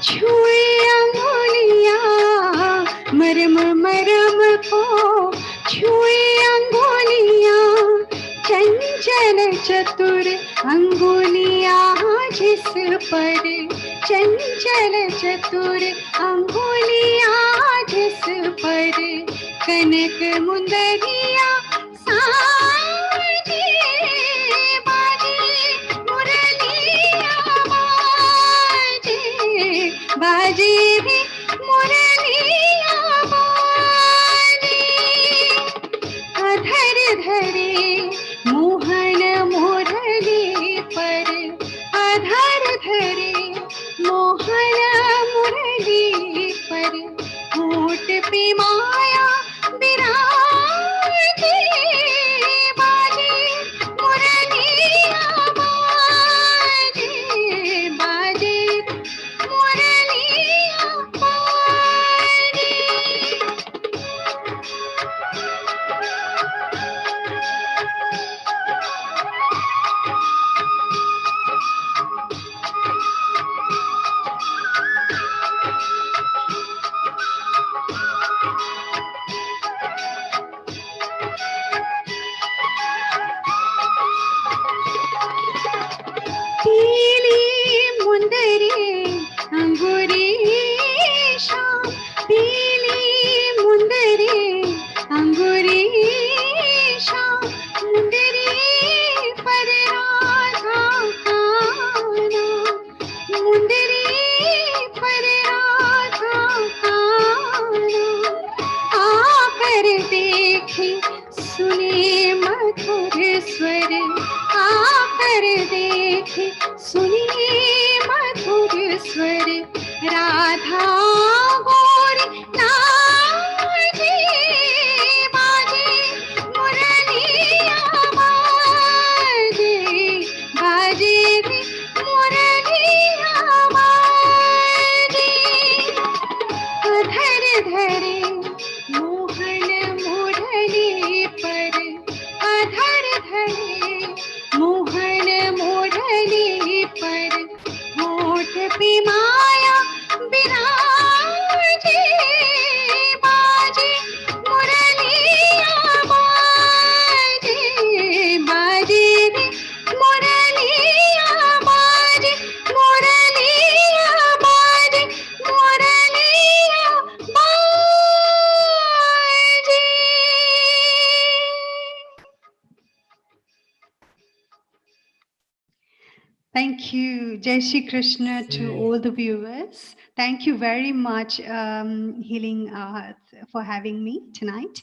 [SPEAKER 17] छुए अंगुलियां मरम मरम को छुए अंगुलियां चंचल चतुर अंगुलियां जिस पर चंचल चतुर अंगुलियां जिस पर कनक मुंदरिया साजे बाजे मुरलिया बाजे बाजे रे मुरलिया बाजे अधर धरे मोहन मुरली पर अधर धरे मोहन मुरली पर होठ पे माया बिराजे बाजे मुरलिया बाजे बाजे मुरलिया बाजे पीली मुंदरी अंगूरी शाम पीली मुंदरी अंगूरी शाम मुंदरी पर राधा खाना मुंदरी पर राधा खाना आकर देखे सुने मधुर स्वर आकर देखे सुनिए मधुर स्वर राधा गोरी नाचे बाजे मुरलिया बाजे बाजे रे मुरलिया बाजे अधर धरे मोहन मुरली पर अधर धरे मोहन मुरली पर होठ पे माया बिराजे बाजे मुरलिया बाजे बाजे रे मुरलिया बाजे मुरलिया बाजे मुरलिया बाजे Thank you, Jai Shri Krishna, to all the viewers. Thank you very much, Healing for having me tonight.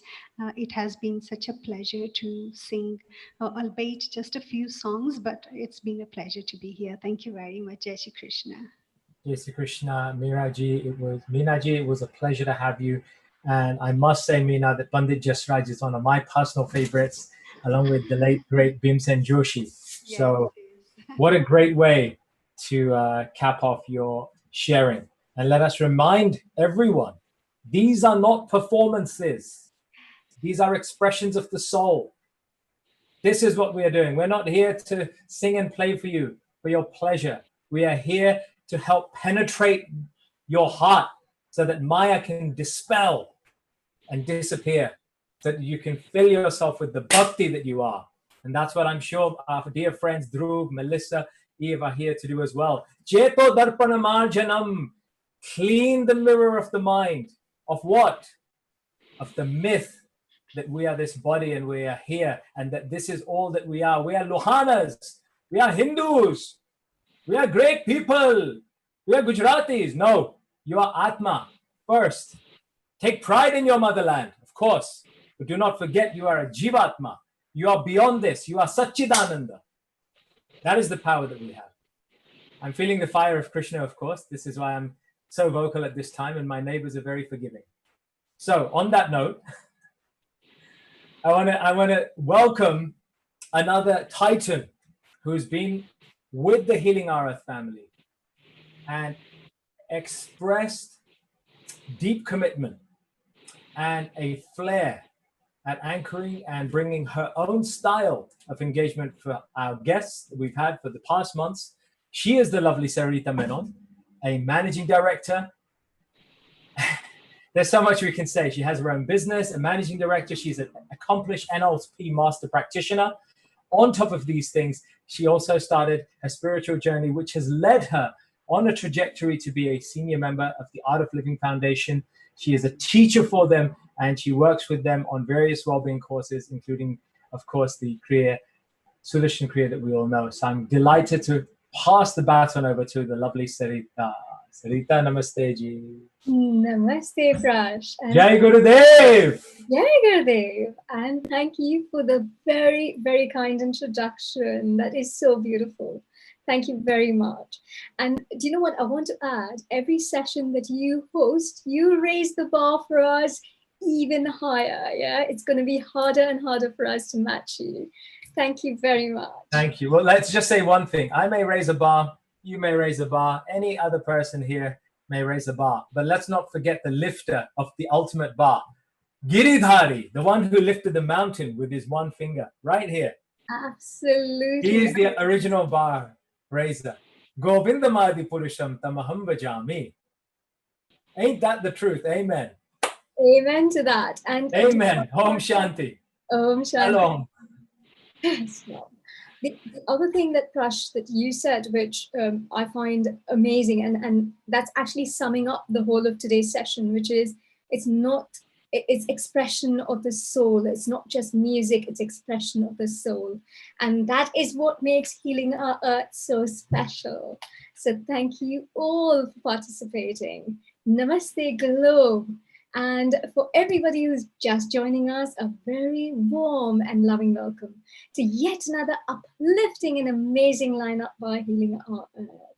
[SPEAKER 17] It has been such a pleasure to sing, albeit just a few songs, but it's been a pleasure to be here. Thank you very much, Jai Shri Krishna.
[SPEAKER 15] Jai Shri Krishna, Meena ji, it was a pleasure to have you. And I must say, Meena, that Pandit Jasraj is one of my personal favorites, along with the late, great Bhimsen Joshi. So what a great way to cap off your sharing. And let us remind everyone, these are not performances. These are expressions of the soul. This is what we are doing. We're not here to sing and play for you, for your pleasure. We are here to help penetrate your heart so that Maya can dispel and disappear, so that you can fill yourself with the bhakti that you are. And that's what I'm sure our dear friends Dhruv, Melissa, Eve are here to do as well. Cheto darpana marjanam. Clean the mirror of the mind. Of what? Of the myth that we are this body and we are here and that this is all that we are. We are Lohanas. We are Hindus. We are great people. We are Gujaratis. No, you are Atma first. Take pride in your motherland, of course. But do not forget you are a Jivatma. You are beyond this. You are Satchidananda. That is the power that we have. I'm feeling the fire of Krishna, of course. This is why I'm so vocal at this time, and my neighbors are very forgiving. So on that note, I want to welcome another Titan who's been with the Healing Arath family and expressed deep commitment and a flair at anchoring and bringing her own style of engagement for our guests that we've had for the past months. She is the lovely Sarita Menon, a managing director. There's so much we can say. She has her own business, a managing director. She's an accomplished NLP master practitioner. On top of these things, she also started her spiritual journey, which has led her on a trajectory to be a senior member of the Art of Living Foundation. She is a teacher for them, and she works with them on various well-being courses, including, of course, the Solution Kriya that we all know. So I'm delighted to pass the baton over to the lovely Sarita. Sarita, namaste ji.
[SPEAKER 18] Namaste, Prash.
[SPEAKER 15] Jai Gurudev!
[SPEAKER 18] Jai Gurudev. And thank you for the very, very kind introduction. That is so beautiful. Thank you very much. And do you know what I want to add? Every session that you host, you raise the bar for us even higher. Yeah, it's going to be harder and harder for us to match you. Thank you very much.
[SPEAKER 15] Thank you. Well, let's just say one thing. I may raise a bar, you may raise a bar, any other person here may raise a bar. But let's not forget the lifter of the ultimate bar. Giridhari, the one who lifted the mountain with his one finger, right here.
[SPEAKER 18] Absolutely.
[SPEAKER 15] He is the original bar raiser. Govindamadi Purusham Tamaham Bhajami. Ain't that the truth? Amen.
[SPEAKER 18] Amen to that. And
[SPEAKER 15] amen. Om Shanti.
[SPEAKER 18] Om Shanti.
[SPEAKER 15] Shalom.
[SPEAKER 18] Yes, well, the other thing that Prash, that you said, which I find amazing, and that's actually summing up the whole of today's session, which is it's expression of the soul. It's not just music, it's expression of the soul. And that is what makes Healing Our Earth so special. So thank you all for participating. Namaste Globe. And for everybody who's just joining us, a very warm and loving welcome to yet another uplifting and amazing lineup by Healing Our Earth.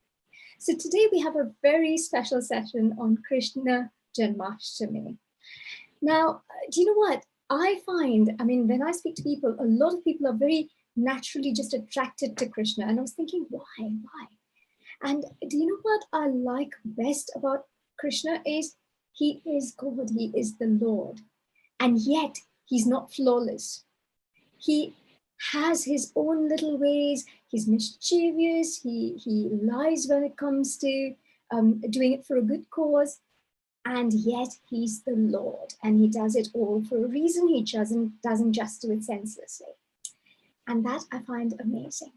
[SPEAKER 18] So today we have a very special session on Krishna Janmashtami. Now, do you know what? I find, when I speak to people, a lot of people are very naturally just attracted to Krishna. And I was thinking, why? And do you know what I like best about Krishna is he is God, he is the Lord. And yet he's not flawless. He has his own little ways. He's mischievous. He lies when it comes to doing it for a good cause. And yet he's the Lord, and he does it all for a reason. He doesn't just do it senselessly. And that I find amazing.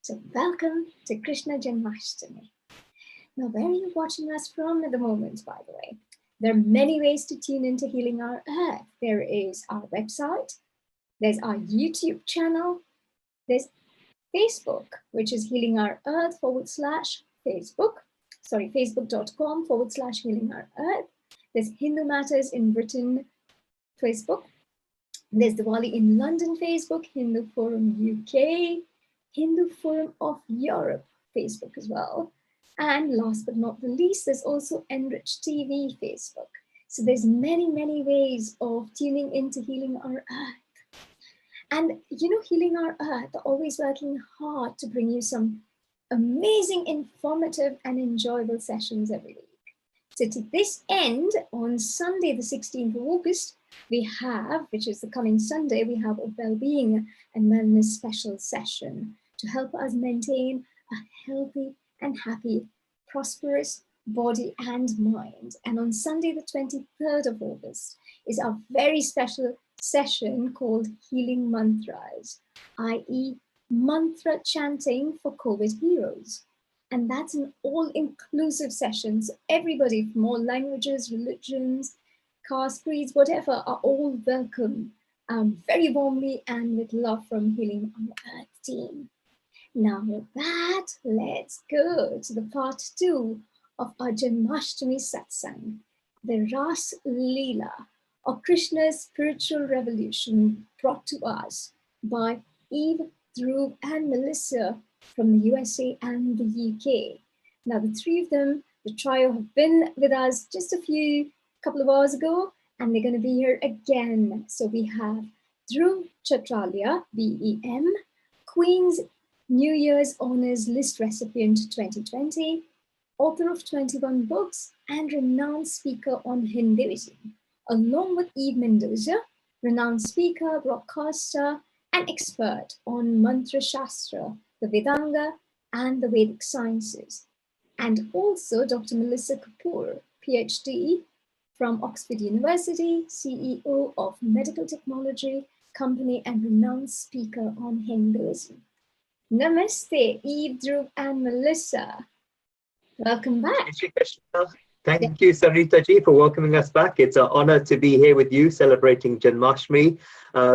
[SPEAKER 18] So welcome to Krishna Janmashtami. Now, where are you watching us from at the moment, by the way? There are many ways to tune into Healing Our Earth. There is our website, there's our YouTube channel, there's Facebook, which is Healing Our Earth /Facebook. Sorry, facebook.com /Healing Our Earth. There's Hindu Matters in Britain Facebook. There's Diwali in London Facebook, Hindu Forum UK, Hindu Forum of Europe Facebook as well. And last but not the least, there's also Enrich TV Facebook. So there's many, many ways of tuning into Healing Our Earth. And Healing Our Earth are always working hard to bring you some amazing, informative and enjoyable sessions every week. So to this end, on Sunday, the 16th of August, we have, which is the coming Sunday, we have a well-being and wellness special session to help us maintain a healthy and happy, prosperous body and mind. And on Sunday, the 23rd of August, is our very special session called Healing Mantras, i.e. mantra chanting for COVID heroes. And that's an all-inclusive session. So everybody from all languages, religions, caste, creeds, whatever, are all welcome very warmly and with love from Healing Our Earth team. Now with that, let's go to the part 2 of our Janmashtami satsang, the Rasa Leela, or Krishna's spiritual revolution, brought to us by Eve, Dhruv and Melissa from the USA and the UK. Now the three of them, the trio, have been with us just a couple of hours ago, and they're going to be here again. So we have Dhruv Chatralia, BEM, Queen's New Year's Honours List recipient 2020, author of 21 books and renowned speaker on Hinduism, along with Eve Mendoza, renowned speaker, broadcaster, and expert on Mantra Shastra, the Vedanga, and the Vedic sciences. and also Dr. Melissa Kapoor, PhD from Oxford University, CEO of Medical Technology Company and renowned speaker on Hinduism. Namaste, Eve, Dhruv and Melissa. Welcome back.
[SPEAKER 8] Thank you, Sarita ji, for welcoming us back. It's an honor to be here with you celebrating Janmashtami.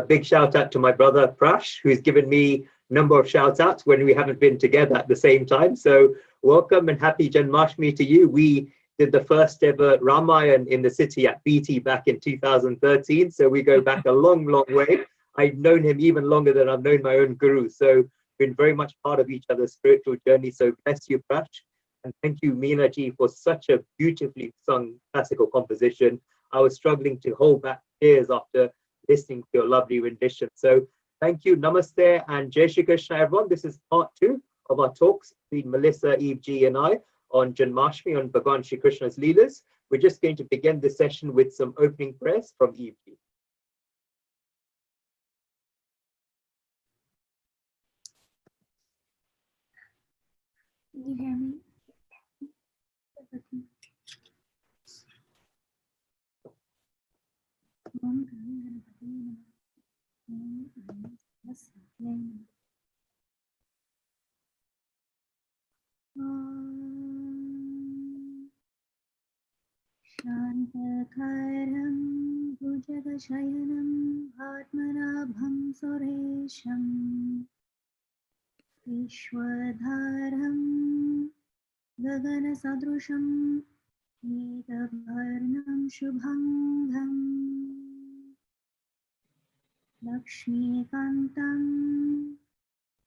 [SPEAKER 8] Big shout out to my brother Prash, who's given me a number of shout outs when we haven't been together at the same time. So welcome and happy Janmashtami to you. We did the first ever Ramayan in the city at BT back in 2013. So we go back a long, long way. I've known him even longer than I've known my own guru. So been very much part of each other's spiritual journey. So bless you, Prash. And thank you, Meena ji, for such a beautifully sung classical composition. I was struggling to hold back tears after listening to your lovely rendition. So thank you, Namaste, and Jai Shri Krishna, everyone. This is part 2 of our talks between Melissa, Eve G, and I on Janmashtami, on Bhagwan Shri Krishna's Leelas. We're just going to begin this session with some opening prayers from Eve G.
[SPEAKER 10] Can you hear me? Shantakaram Bhujagashyayanam Atmanabham Suresham Vishwadharam Gagana Sadrusham Nidabharnam Shubhangam Lakshmikantam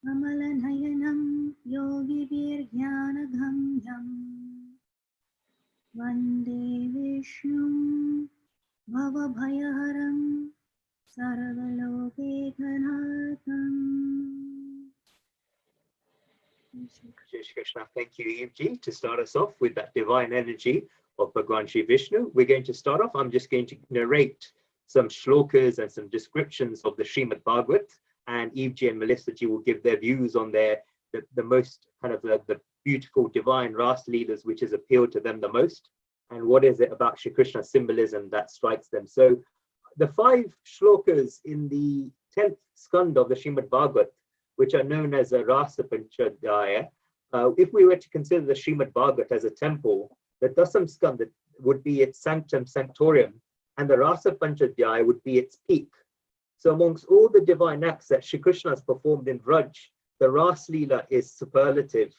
[SPEAKER 10] Amalanayanam Yogi Virgyanaghamyam Vande Vishnum Bhavabhayaharam Sarvalokekhanatham.
[SPEAKER 8] Jai Shri Krishna. Thank you, Eve Ji, to start us off with that divine energy of Bhagwan Shri Vishnu. We're going to start off. I'm just going to narrate some shlokas and some descriptions of the Srimad Bhagavat, and Eve Ji and Melissa Ji will give their views on the most kind of the beautiful divine Rasa Leelas which has appealed to them the most, and what is it about Shri Krishna's symbolism that strikes them. So the 5 shlokas in the 10th skanda of the Srimad Bhagavat, which are known as a Rasa Panchadhyaya, if we were to consider the Srimad Bhagavat as a temple, the Dasam skanda would be its sanctum sanctorium, and the Rasa Panchadhyaya would be its peak. So amongst all the divine acts that Shri Krishna has performed in Vraj, the Rasa Leela is superlative.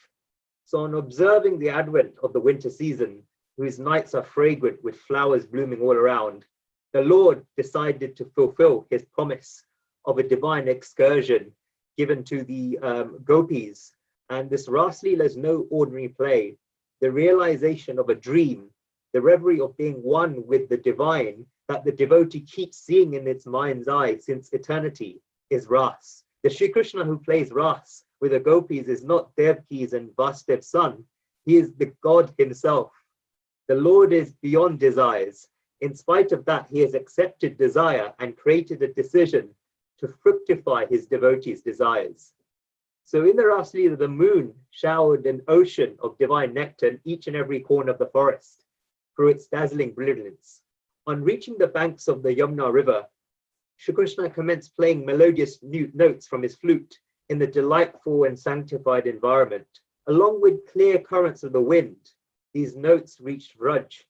[SPEAKER 8] So on observing the advent of the winter season, whose nights are fragrant with flowers blooming all around, the Lord decided to fulfill his promise of a divine excursion given to the gopis. And this Rasa Leela is no ordinary play. The realization of a dream, the reverie of being one with the divine that the devotee keeps seeing in its mind's eye since eternity, is Ras. The Shri Krishna who plays Ras with the gopis is not Devki's and Vasudev's son. He is the God himself. The Lord is beyond desires. In spite of that, he has accepted desire and created a decision to fructify his devotees' desires. So in the Rasa Leela, the moon showered an ocean of divine nectar in each and every corner of the forest through its dazzling brilliance. On reaching the banks of the Yamuna river, Shri Krishna commenced playing melodious notes from his flute in the delightful and sanctified environment. Along with clear currents of the wind, these notes reached Vraj.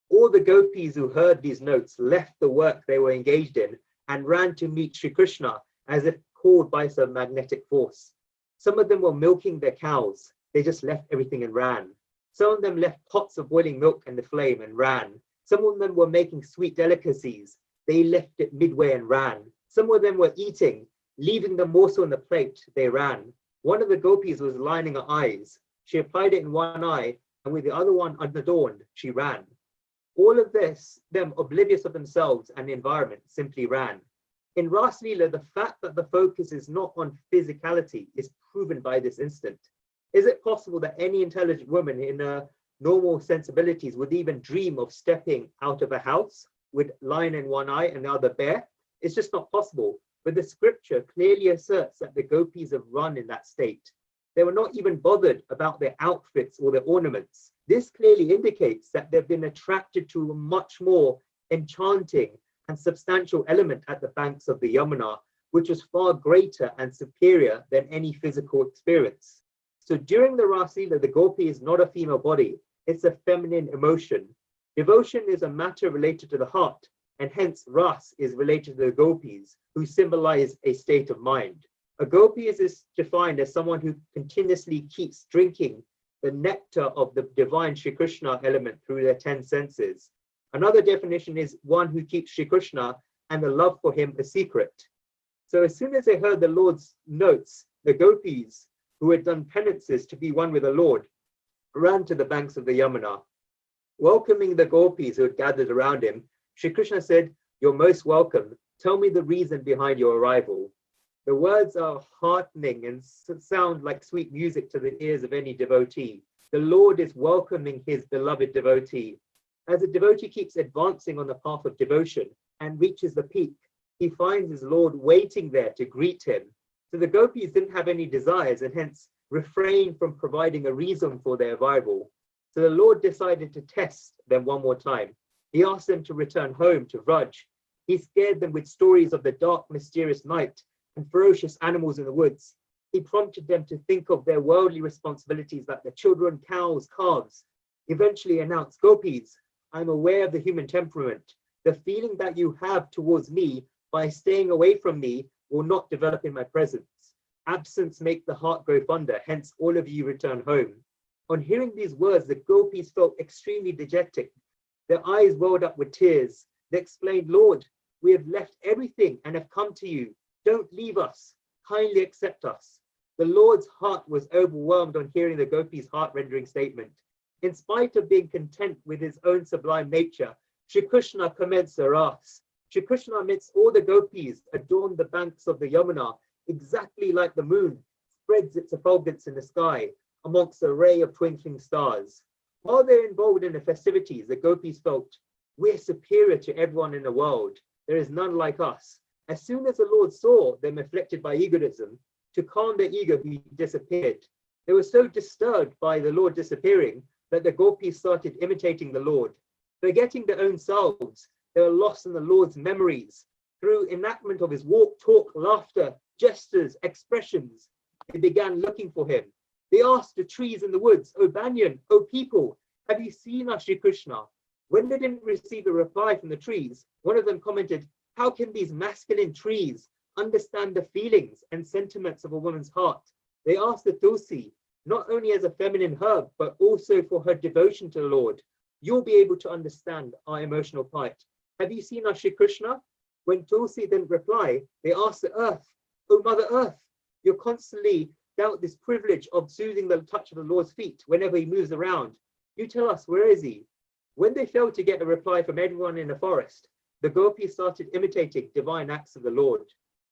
[SPEAKER 8] All the gopis who heard these notes left the work they were engaged in and ran to meet Shri Krishna as if called by some magnetic force. Some of them were milking their cows. They just left everything and ran. Some of them left pots of boiling milk in the flame and ran. Some of them were making sweet delicacies. They left it midway and ran. Some of them were eating, leaving the morsel on the plate. They ran. One of the gopis was lining her eyes. She applied it in one eye, and with the other one unadorned, she ran. All of this, them oblivious of themselves and the environment, simply ran. In Rasa Leela, the fact that the focus is not on physicality is proven by this instant. Is it possible that any intelligent woman in her normal sensibilities would even dream of stepping out of a house with lion in one eye and the other bare? It's just not possible. But the scripture clearly asserts that the gopis have run in that state. They were not even bothered about their outfits or their ornaments. This clearly indicates that they've been attracted to a much more enchanting and substantial element at the banks of the Yamuna, which was far greater and superior than any physical experience. So during the Rasa Leela, the gopi is not a female body, it's a feminine emotion. Devotion is a matter related to the heart, and hence Ras is related to the gopis, who symbolize a state of mind. A gopi is defined as someone who continuously keeps drinking the nectar of the divine Shri Krishna element through their 10 senses. Another definition is one who keeps Shri Krishna and the love for him a secret. So as soon as they heard the Lord's notes, the gopis who had done penances to be one with the Lord ran to the banks of the Yamuna. Welcoming the gopis who had gathered around him, Shri Krishna said, "You're most welcome. Tell me the reason behind your arrival." The words are heartening and sound like sweet music to the ears of any devotee. The Lord is welcoming his beloved devotee. As a devotee keeps advancing on the path of devotion and reaches the peak, he finds his Lord waiting there to greet him. So the gopis didn't have any desires and hence refrained from providing a reason for their arrival. So the Lord decided to test them one more time. He asked them to return home to Vraj. He scared them with stories of the dark, mysterious night and ferocious animals in the woods. He prompted them to think of their worldly responsibilities like their children, cows, calves. Eventually announced, "Gopis, I'm aware of the human temperament. The feeling that you have towards me by staying away from me will not develop in my presence. Absence makes the heart grow fonder, hence all of you return home." On hearing these words, the gopis felt extremely dejected. Their eyes welled up with tears. They explained, "Lord, we have left everything and have come to you. Don't leave us. Kindly accept us." The Lord's heart was overwhelmed on hearing the gopis' heart-rendering statement. In spite of being content with his own sublime nature, Shri Krishna commenced a ras. Shri Krishna amidst all the gopis adorned the banks of the Yamuna exactly like the moon spreads its effulgence in the sky amongst an array of twinkling stars. While they're involved in the festivities, the gopis felt, "We're superior to everyone in the world. There is none like us." As soon as the Lord saw them afflicted by egotism, to calm their ego, he disappeared. They were so disturbed by the Lord disappearing that the gopis started imitating the Lord. Forgetting their own selves, they were lost in the Lord's memories. Through enactment of his walk, talk, laughter, gestures, expressions, they began looking for him. They asked the trees in the woods, "O Banyan, O people, have you seen our Shri Krishna?" When they didn't receive a reply from the trees, one of them commented, "How can these masculine trees understand the feelings and sentiments of a woman's heart?" They asked the Tulsi, not only as a feminine herb, but also for her devotion to the Lord. "You'll be able to understand our emotional plight. Have you seen our Shri Krishna?" When Tulsi didn't reply, they asked the earth, "O Mother Earth, you're constantly doubt this privilege of soothing the touch of the Lord's feet whenever he moves around. You tell us, where is he?" When they failed to get a reply from everyone in the forest, the gopis started imitating divine acts of the Lord.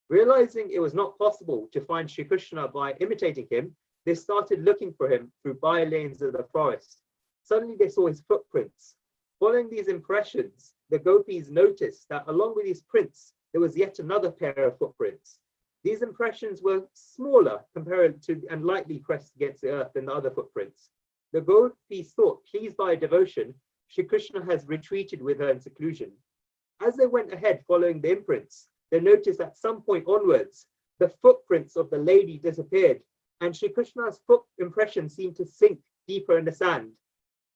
[SPEAKER 8] Realizing it was not possible to find Shri Krishna by imitating him, they started looking for him through by-lanes of the forest. Suddenly they saw his footprints. Following these impressions, the gopis noticed that along with his prints, there was yet another pair of footprints. These impressions were smaller compared to and lightly pressed against the earth than the other footprints. The gopis thought, pleased by devotion, Shri Krishna has retreated with her in seclusion. As they went ahead following the imprints, they noticed at some point onwards, the footprints of the lady disappeared, and Shri Krishna's foot impression seemed to sink deeper in the sand.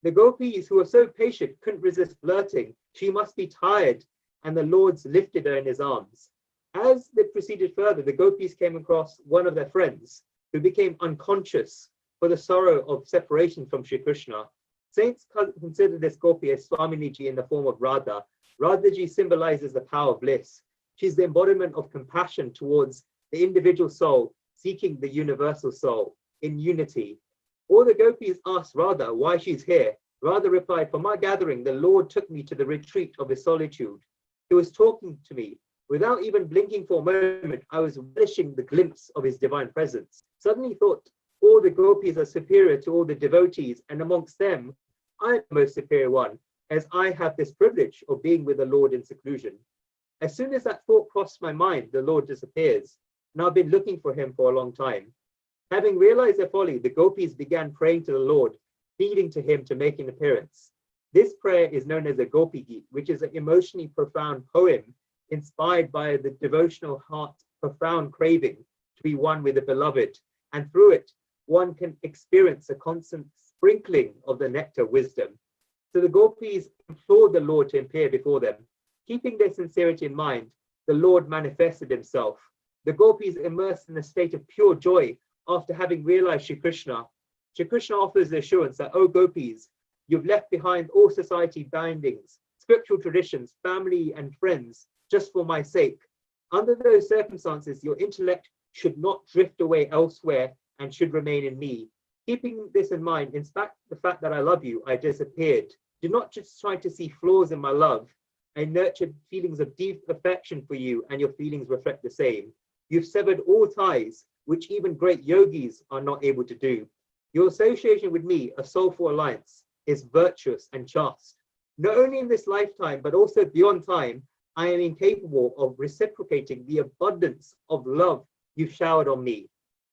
[SPEAKER 8] The gopis, who were so patient, couldn't resist blurting, "She must be tired," and the Lords lifted her in his arms. As they proceeded further, the gopis came across one of their friends, who became unconscious for the sorrow of separation from Shri Krishna. Saints consider this gopi as Swaminiji in the form of Radha. Radhaji symbolizes the power of bliss. She's the embodiment of compassion towards the individual soul, seeking the universal soul in unity. All the gopis asked Radha why she's here. Radha replied, "For my gathering, the Lord took me to the retreat of his solitude. He was talking to me. Without even blinking for a moment, I was relishing the glimpse of his divine presence. Suddenly thought, all the gopis are superior to all the devotees, and amongst them, I am the most superior one, as I have this privilege of being with the Lord in seclusion." As soon as that thought crossed my mind, the Lord disappears. And I've been looking for him for a long time. Having realized their folly, the gopis began praying to the Lord, pleading to him to make an appearance. This prayer is known as a Gopi Geet, which is an emotionally profound poem inspired by the devotional heart's profound craving to be one with the beloved, and through it, one can experience a constant sprinkling of the nectar wisdom. So the gopis implored the Lord to appear before them. Keeping their sincerity in mind, the Lord manifested himself. The gopis immersed in a state of pure joy after having realized Shri Krishna. Shri Krishna offers the assurance that, O gopis, you've left behind all society bindings, scriptural traditions, family and friends, just for my sake. Under those circumstances, your intellect should not drift away elsewhere and should remain in me. Keeping this in mind, in spite of the fact that I love you, I disappeared. Do not just try to see flaws in my love. I nurtured feelings of deep affection for you, and your feelings reflect the same. You've severed all ties, which even great yogis are not able to do. Your association with me, a soulful alliance, is virtuous and chaste. Not only in this lifetime, but also beyond time, I am incapable of reciprocating the abundance of love you've showered on me.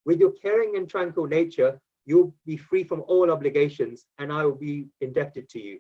[SPEAKER 8] With your caring and tranquil nature, you'll be free from all obligations, and I will be indebted to you.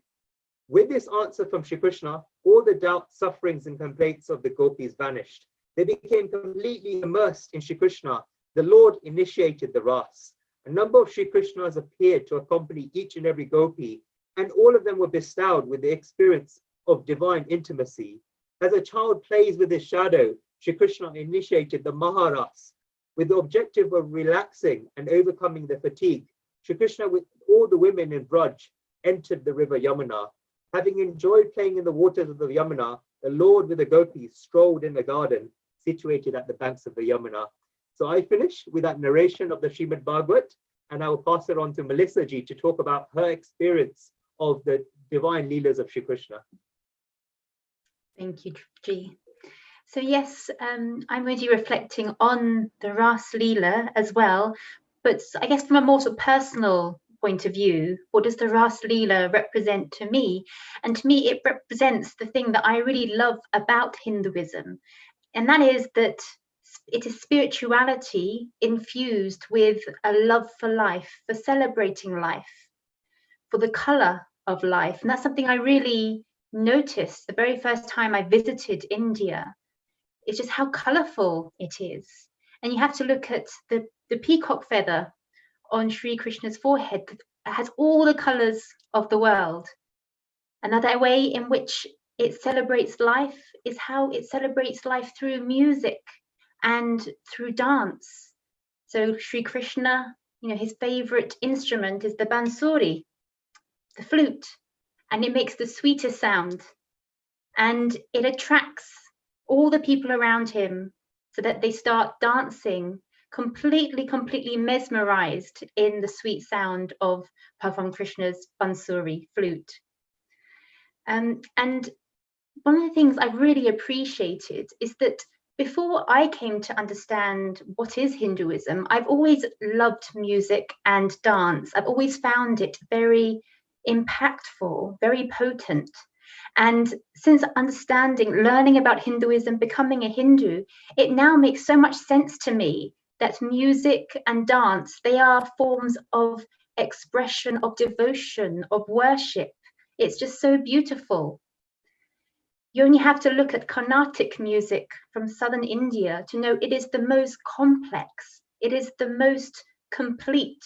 [SPEAKER 8] With this answer from Shri Krishna, all the doubts, sufferings, and complaints of the gopis vanished. They became completely immersed in Shri Krishna. The Lord initiated the Ras. A number of Shri Krishnas appeared to accompany each and every gopi, and all of them were bestowed with the experience of divine intimacy. As a child plays with his shadow, Shri Krishna initiated the Maharas. With the objective of relaxing and overcoming the fatigue, Shri Krishna, with all the women in Braj, entered the river Yamuna. Having enjoyed playing in the waters of the Yamuna, the Lord with the gopis strolled in the garden situated at the banks of the Yamuna. So I finish with that narration of the Srimad Bhagavat, and I will pass it on to Melissa ji to talk about her experience of the divine Leelas of Shri Krishna.
[SPEAKER 9] Thank you, Ji. So yes, I'm going to be reflecting on the Rasa Leela as well, but I guess from a more sort of personal point of view, what does the Rasa Leela represent to me? And to me, it represents the thing that I really love about Hinduism, and that is that it is spirituality infused with a love for life, for celebrating life, for the color of life. And that's something I really noticed the very first time I visited India. It's just how colorful it is. And you have to look at the peacock feather on Sri Krishna's forehead. It has all the colors of the world. Another way in which it celebrates life is how it celebrates life through music and through dance. So Sri Krishna, his favorite instrument is the bansuri, the flute, and it makes the sweetest sound. And it attracts all the people around him so that they start dancing, completely mesmerized in the sweet sound of Bhagwan Krishna's bansuri, flute. And one of the things I really appreciated is that before I came to understand what is Hinduism, I've always loved music and dance. I've always found it very impactful, very potent. And since learning about Hinduism, becoming a Hindu, it now makes so much sense to me that music and dance, they are forms of expression, of devotion, of worship. It's just so beautiful. You only have to look at Carnatic music from southern India to know it is the most complex. It is the most complete.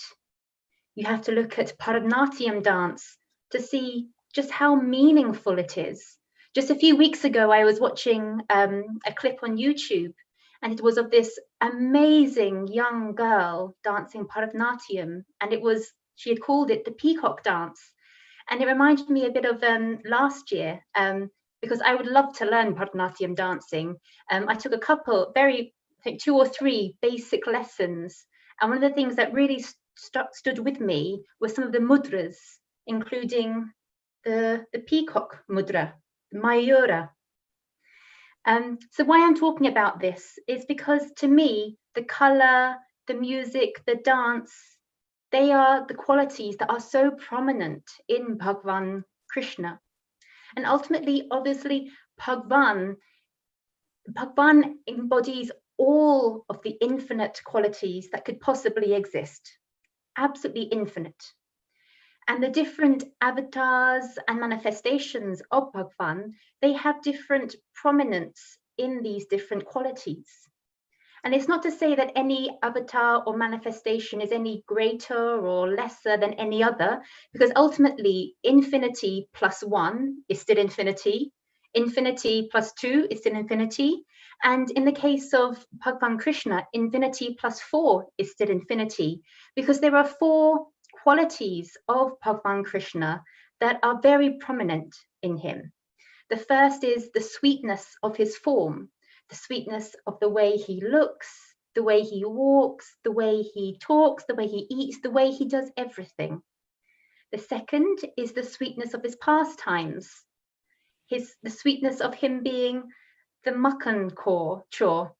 [SPEAKER 9] You have to look at Bharatanatyam dance to see just how meaningful it is. Just a few weeks ago, I was watching a clip on YouTube, and it was of this amazing young girl dancing Bharatanatyam, and she had called it the peacock dance. And it reminded me a bit of last year, because I would love to learn Bharatanatyam dancing. I took a couple, I think 2 or 3 basic lessons. And one of the things that really stood with me was some of the mudras, including the peacock mudra, the Mayura. So why I'm talking about this is because to me, the color, the music, the dance, they are the qualities that are so prominent in Bhagwan Krishna. And ultimately, obviously, Bhagwan embodies all of the infinite qualities that could possibly exist, absolutely infinite. And the different avatars and manifestations of Bhagwan, they have different prominence in these different qualities. And it's not to say that any avatar or manifestation is any greater or lesser than any other, because ultimately infinity plus 1 is still infinity, infinity plus 2 is still infinity, and in the case of Bhagwan Krishna, infinity plus 4 is still infinity, because there are 4 qualities of Bhagwan Krishna that are very prominent in him. The first is the sweetness of his form, the sweetness of the way he looks, the way he walks, the way he talks, the way he eats, the way he does everything. The second is the sweetness of his pastimes, the sweetness of him being the makkan chore,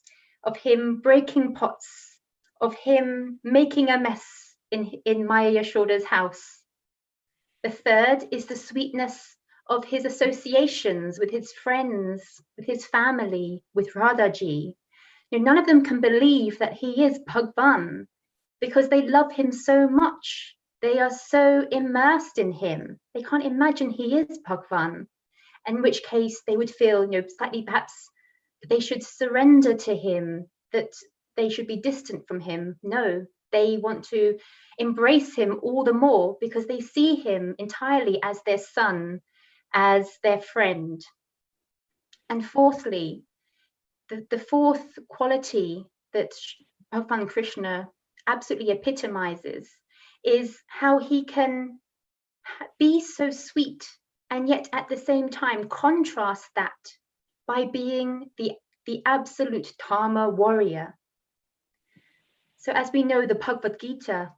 [SPEAKER 9] of him breaking pots, of him making a mess in Maya Yashoda's house. The third is the sweetness of his associations with his friends, with his family, with Radhaji. None of them can believe that he is Bhagwan because they love him so much. They are so immersed in him. They can't imagine he is Bhagwan, in which case they would feel, slightly perhaps they should surrender to him, that they should be distant from him. No, they want to embrace him all the more because they see him entirely as their son, as their friend. And fourthly, the fourth quality that Bhagwan Krishna absolutely epitomizes is how he can be so sweet and yet at the same time contrast that by being the absolute Dharma warrior. So as we know, the Bhagavad Gita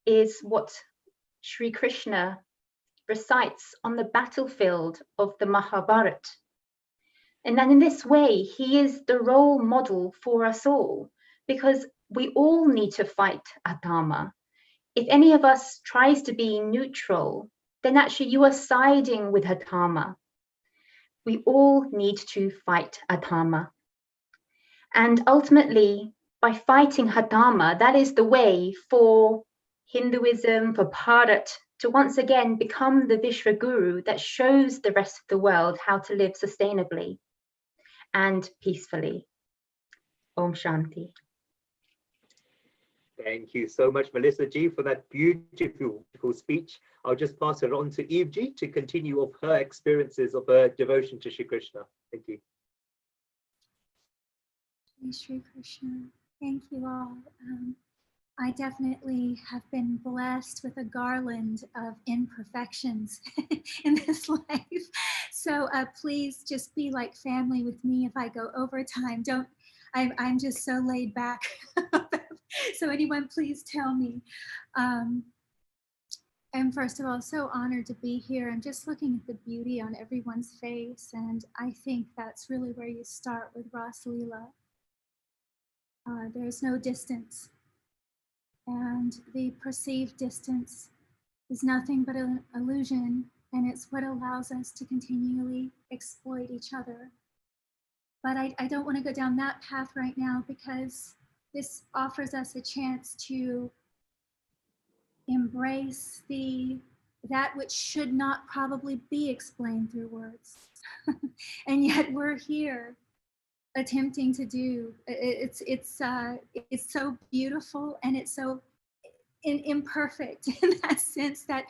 [SPEAKER 9] is what Sri Krishna recites on the battlefield of the Mahabharata. And then in this way, he is the role model for us all, because we all need to fight adharma. If any of us tries to be neutral, then actually you are siding with adharma. We all need to fight adharma. And ultimately, by fighting adharma, that is the way for Hinduism, for Bharat, to once again become the Vishwa Guru that shows the rest of the world how to live sustainably and peacefully. Om Shanti.
[SPEAKER 8] Thank you so much, Melissa Ji, for that beautiful speech. I'll just pass it on to Eve Ji to continue of her experiences of her devotion to Shri Krishna. Thank you.
[SPEAKER 10] Shri Krishna, thank you all. I definitely have been blessed with a garland of imperfections in this life. So please just be like family with me if I go over time. I'm just so laid back. So anyone please tell me. And first of all, so honored to be here. I'm just looking at the beauty on everyone's face. And I think that's really where you start with Rasa Leela. There's no distance. And the perceived distance is nothing but an illusion, and it's what allows us to continually exploit each other. But I don't want to go down that path right now, because this offers us a chance to embrace that which should not probably be explained through words. And yet we're here attempting to do. It's so beautiful, and it's so imperfect in that sense that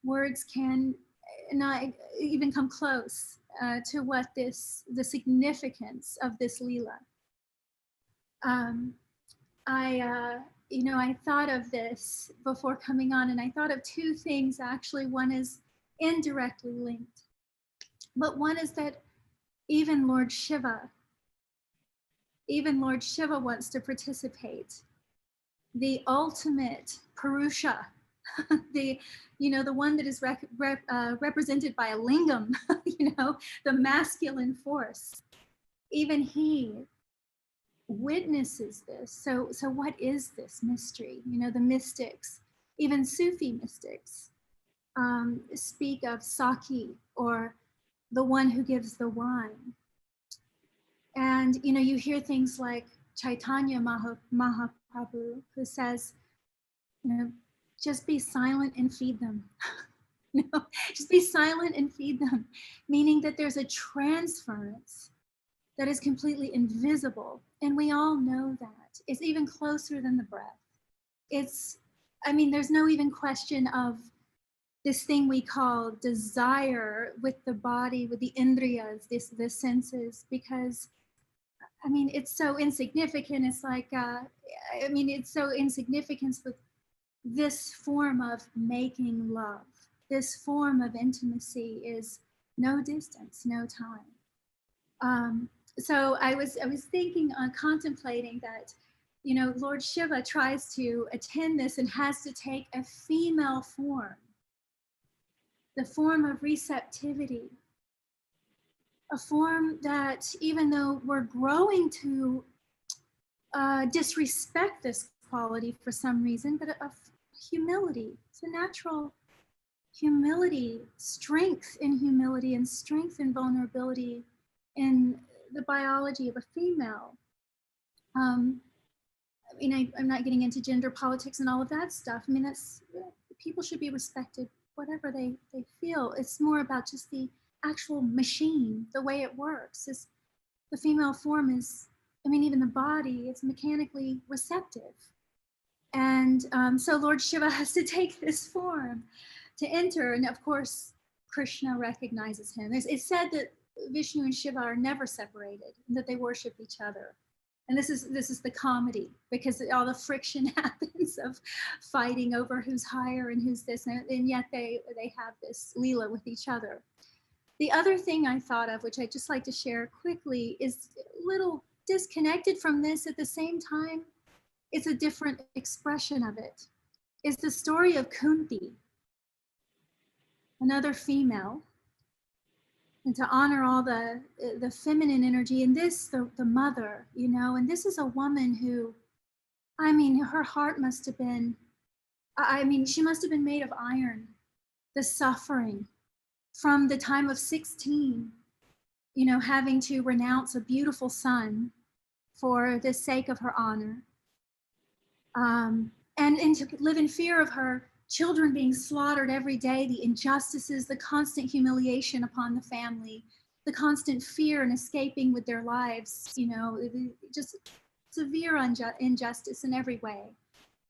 [SPEAKER 10] words can not even come close to what the significance of this Leela. I thought of this before coming on, and I thought of two things actually. One is indirectly linked, but one is that even Lord Shiva wants to participate. The ultimate Purusha, the one that is represented by a lingam, the masculine force. Even he witnesses this. So what is this mystery? The mystics, even Sufi mystics, speak of Saki, or the one who gives the wine. And you hear things like Chaitanya Mahaprabhu, who says, just be silent and feed them. Just be silent and feed them, meaning that there's a transference that is completely invisible. And we all know that. It's even closer than the breath. There's no even question of this thing we call desire with the body, with the indriyas, the senses, because it's so insignificant. It's like, it's so insignificant with this form of making love. This form of intimacy is no distance, no time. So I was thinking, contemplating that, Lord Shiva tries to attend this and has to take a female form, the form of receptivity, a form that, even though we're growing to disrespect this quality for some reason, but of humility. It's a natural humility, strength in humility, and strength in vulnerability in the biology of a female. I'm not getting into gender politics and all of that stuff. People should be respected, whatever they feel. It's more about just the actual machine, the way it works. The female form is, even the body, it's mechanically receptive. And so Lord Shiva has to take this form to enter. And of course, Krishna recognizes him. It's said that Vishnu and Shiva are never separated, and that they worship each other. And this is the comedy, because all the friction happens of fighting over who's higher and who's this, and yet they have this Leela with each other. The other thing I thought of, which I'd just like to share quickly, is a little disconnected from this. At the same time, it's a different expression of it. It's the story of Kunti, another female, and to honor all the feminine energy, and this, the mother, and this is a woman who, her heart must have been, she must have been made of iron. The suffering from the time of 16, having to renounce a beautiful son for the sake of her honor, and to live in fear of her children being slaughtered every day, the injustices, the constant humiliation upon the family, the constant fear and escaping with their lives, just severe injustice in every way.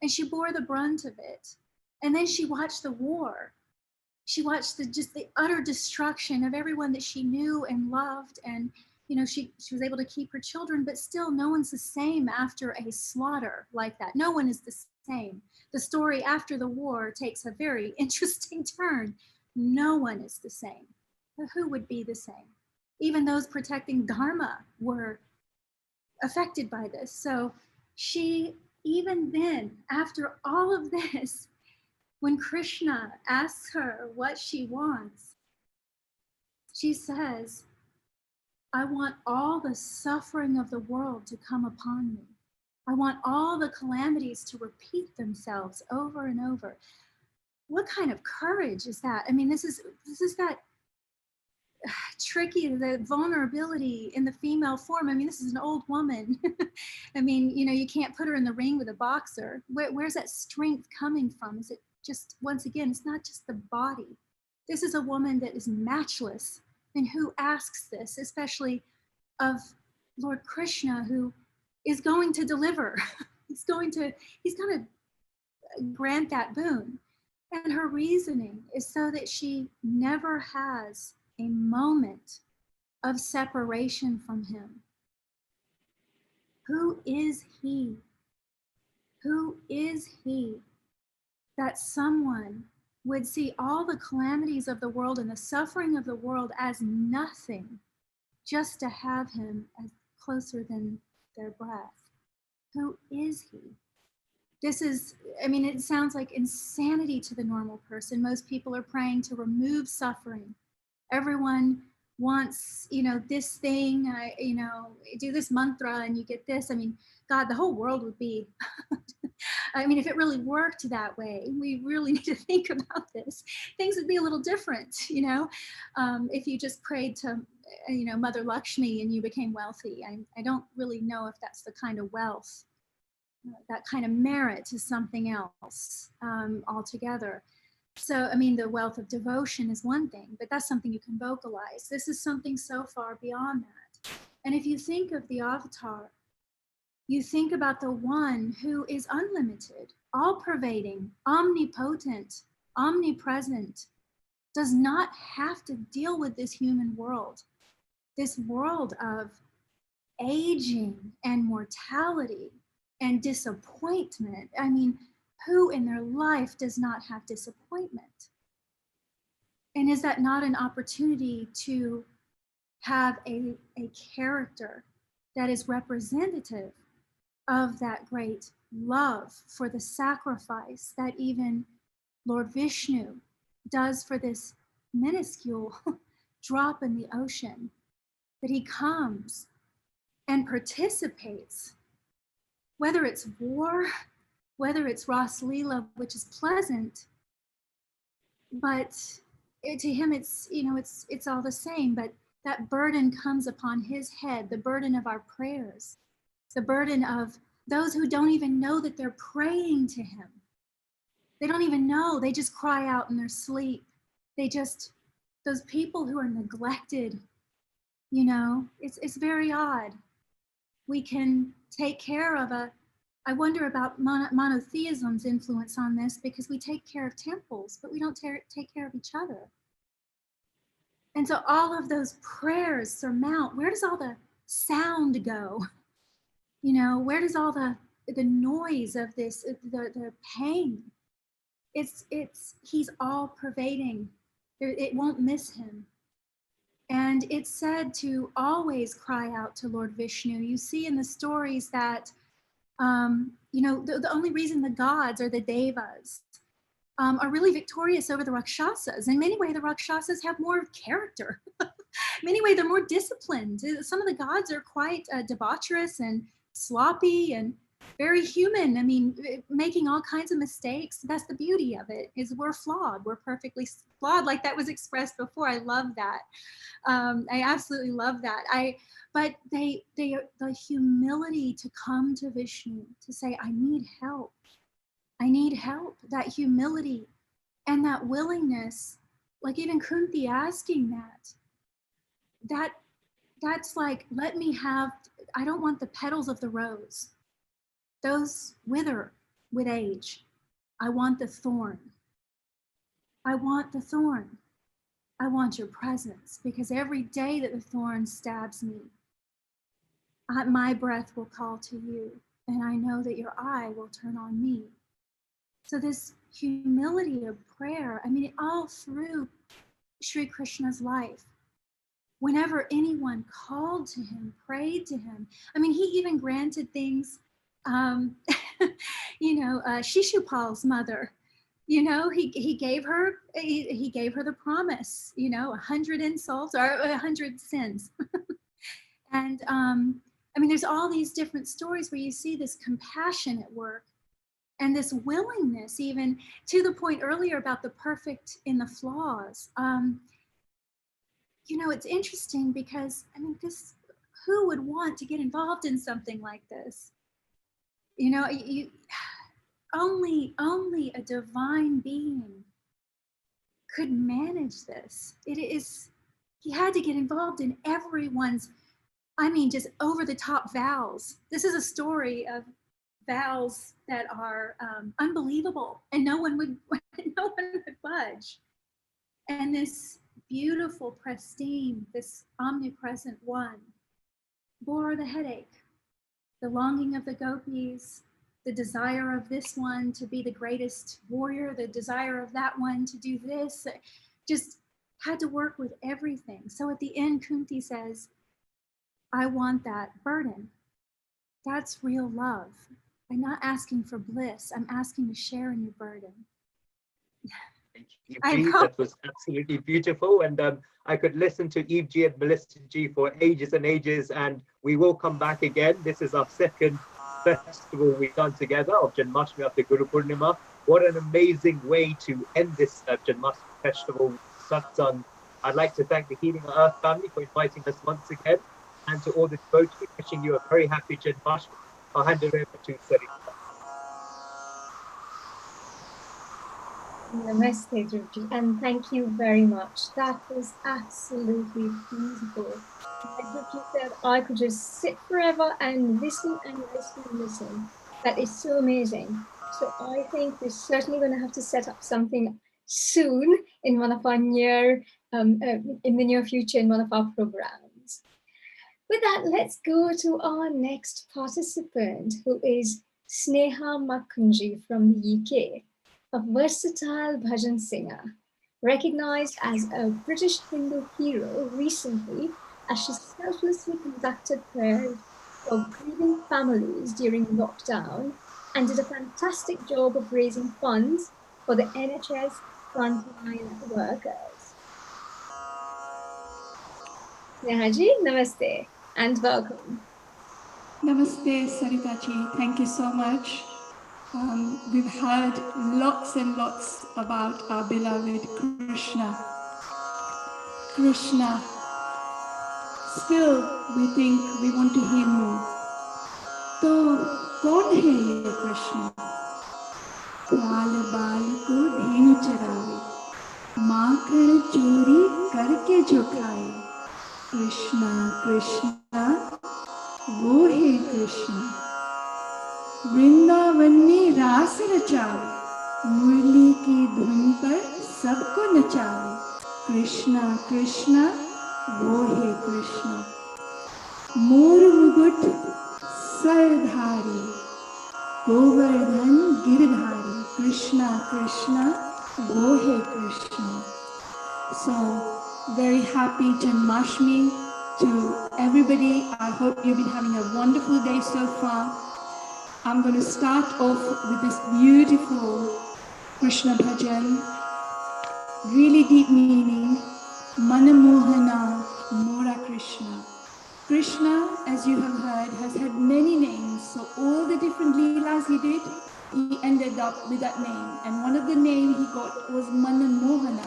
[SPEAKER 10] And she bore the brunt of it. And then she watched the war. She watched the utter destruction of everyone that she knew and loved. And, she was able to keep her children, but still no one's the same after a slaughter like that. No one is the same. The story after the war takes a very interesting turn. No one is the same. But who would be the same? Even those protecting Dharma were affected by this. So she, even then, after all of this, when Krishna asks her what she wants, she says, I want all the suffering of the world to come upon me. I want all the calamities to repeat themselves over and over. What kind of courage is that? This is that tricky, the vulnerability in the female form. This is an old woman. You can't put her in the ring with a boxer. Where's that strength coming from? Is it just, once again, it's not just the body. This is a woman that is matchless. And who asks this, especially of Lord Krishna, who is going to deliver. He's going to grant that boon. And her reasoning is so that she never has a moment of separation from him. Who is he? Who is he that someone would see all the calamities of the world and the suffering of the world as nothing, just to have him as closer than their breath? Who is he? This is, it sounds like insanity to the normal person. Most people are praying to remove suffering. Everyone wants, this thing, do this mantra and you get this. God, the whole world would be, if it really worked that way, we really need to think about this. Things would be a little different, if you just prayed to Mother Lakshmi and you became wealthy. I don't really know if that's the kind of wealth, that kind of merit to something else altogether. So, I mean, the wealth of devotion is one thing, but that's something you can vocalize. This is something so far beyond that. And if you think of the avatar, you think about the one who is unlimited, all-pervading, omnipotent, omnipresent, does not have to deal with this human world, this world of aging and mortality and disappointment. I mean, who in their life does not have disappointment? And is that not an opportunity to have a character that is representative of that great love for the sacrifice that even Lord Vishnu does for this minuscule drop in the ocean, that he comes and participates, whether it's war, whether it's Rasa Leela, which is pleasant, but to him it's all the same. But that burden comes upon his head, the burden of our prayers, the burden of those who don't even know that they're praying to him. They don't even know, they just cry out in their sleep. Those people who are neglected, it's very odd. We can take care of I wonder about monotheism's influence on this, because we take care of temples, but we don't take care of each other. And so all of those prayers surmount, where does all the sound go? Where does all the noise of this, the pain? He's all pervading. It won't miss him. And it's said to always cry out to Lord Vishnu. You see in the stories that, the only reason the gods or the devas are really victorious over the Rakshasas. In many ways, the Rakshasas have more character. In many ways, they're more disciplined. Some of the gods are quite debaucherous and sloppy and very human. I mean, making all kinds of mistakes. That's the beauty of it, is we're flawed. We're perfectly flawed, like that was expressed before. I love that. I absolutely love that. But the humility to come to Vishnu, to say, I need help. I need help. That humility and that willingness, like even Kunti asking that's like, let me have, I don't want the petals of the rose. Those wither with age. I want the thorn. I want the thorn. I want your presence, because every day that the thorn stabs me, my breath will call to you, and I know that your eye will turn on me. So this humility of prayer, I mean, all through Sri Krishna's life, whenever anyone called to him, prayed to him, I mean, he even granted things, Shishupal's mother, he gave her the promise, 100 insults or 100 sins. And I mean, there's all these different stories where you see this compassion at work and this willingness, even to the point earlier about the perfect in the flaws. It's interesting because, I mean, who would want to get involved in something like this? Only a divine being could manage this. He had to get involved in everyone's, I mean, just over the top vows. This is a story of vows that are unbelievable, and no one would budge. And this beautiful, pristine, this omnipresent one bore the headache, the longing of the gopis, the desire of this one to be the greatest warrior, the desire of that one to do this, just had to work with everything. So at the end, Kunti says, I want that burden. That's real love. I'm not asking for bliss. I'm asking to share in your burden.
[SPEAKER 8] Eve G, that was absolutely beautiful, and I could listen to Eve G and Melissa G for ages and ages, and we will come back again. This is our second festival we've done together of Janmashtami after Guru Purnima. What an amazing way to end this Janmashtami festival. Satsang I'd like to thank the Healing Earth family for inviting us once again, and to all the devotees, wishing you a very happy Janmashtami. I'll hand it over to Sarita.
[SPEAKER 18] Namaste, Dhruv, and thank you very much. That was absolutely beautiful. Like Dhruv said, I could just sit forever and listen and listen and listen. That is so amazing. So I think we're certainly going to have to set up something soon in one of our in the near future in one of our programs. With that, let's go to our next participant, who is Sneha Makunji from the UK, a versatile bhajan singer, recognized as a British Hindu hero recently as she selflessly conducted prayers for grieving families during lockdown and did a fantastic job of raising funds for the NHS frontline workers. Snehaji, namaste and welcome.
[SPEAKER 19] Namaste, Saritaji. Thank you so much. We've heard lots and lots about our beloved Krishna. Krishna. Still, we think we want to hear more. तो कौन है ये कृष्ण? ग्वाल बाल को धेनु चरावे, माखन चोरी करके जो खाए. कृष्णा कृष्णा वो है कृष्ण. वृंदावन में रास रचावे, मुरली की धुन पर सबको नचावे. कृष्णा कृष्णा वो है कृष्ण. मोर मुकुट सरधारी, गोवर्धन गिरधारी. कृष्णा कृष्णा वो है Krishna. So very happy Janmashtami to everybody. I hope you've been having a wonderful day so far. I'm going to start off with this beautiful Krishna bhajan, really deep meaning. Manamohana Mora Krishna. Krishna, as you have heard, has had many names. So all the different leelas he did, he ended up with that name. And one of the names he got was Manamohana,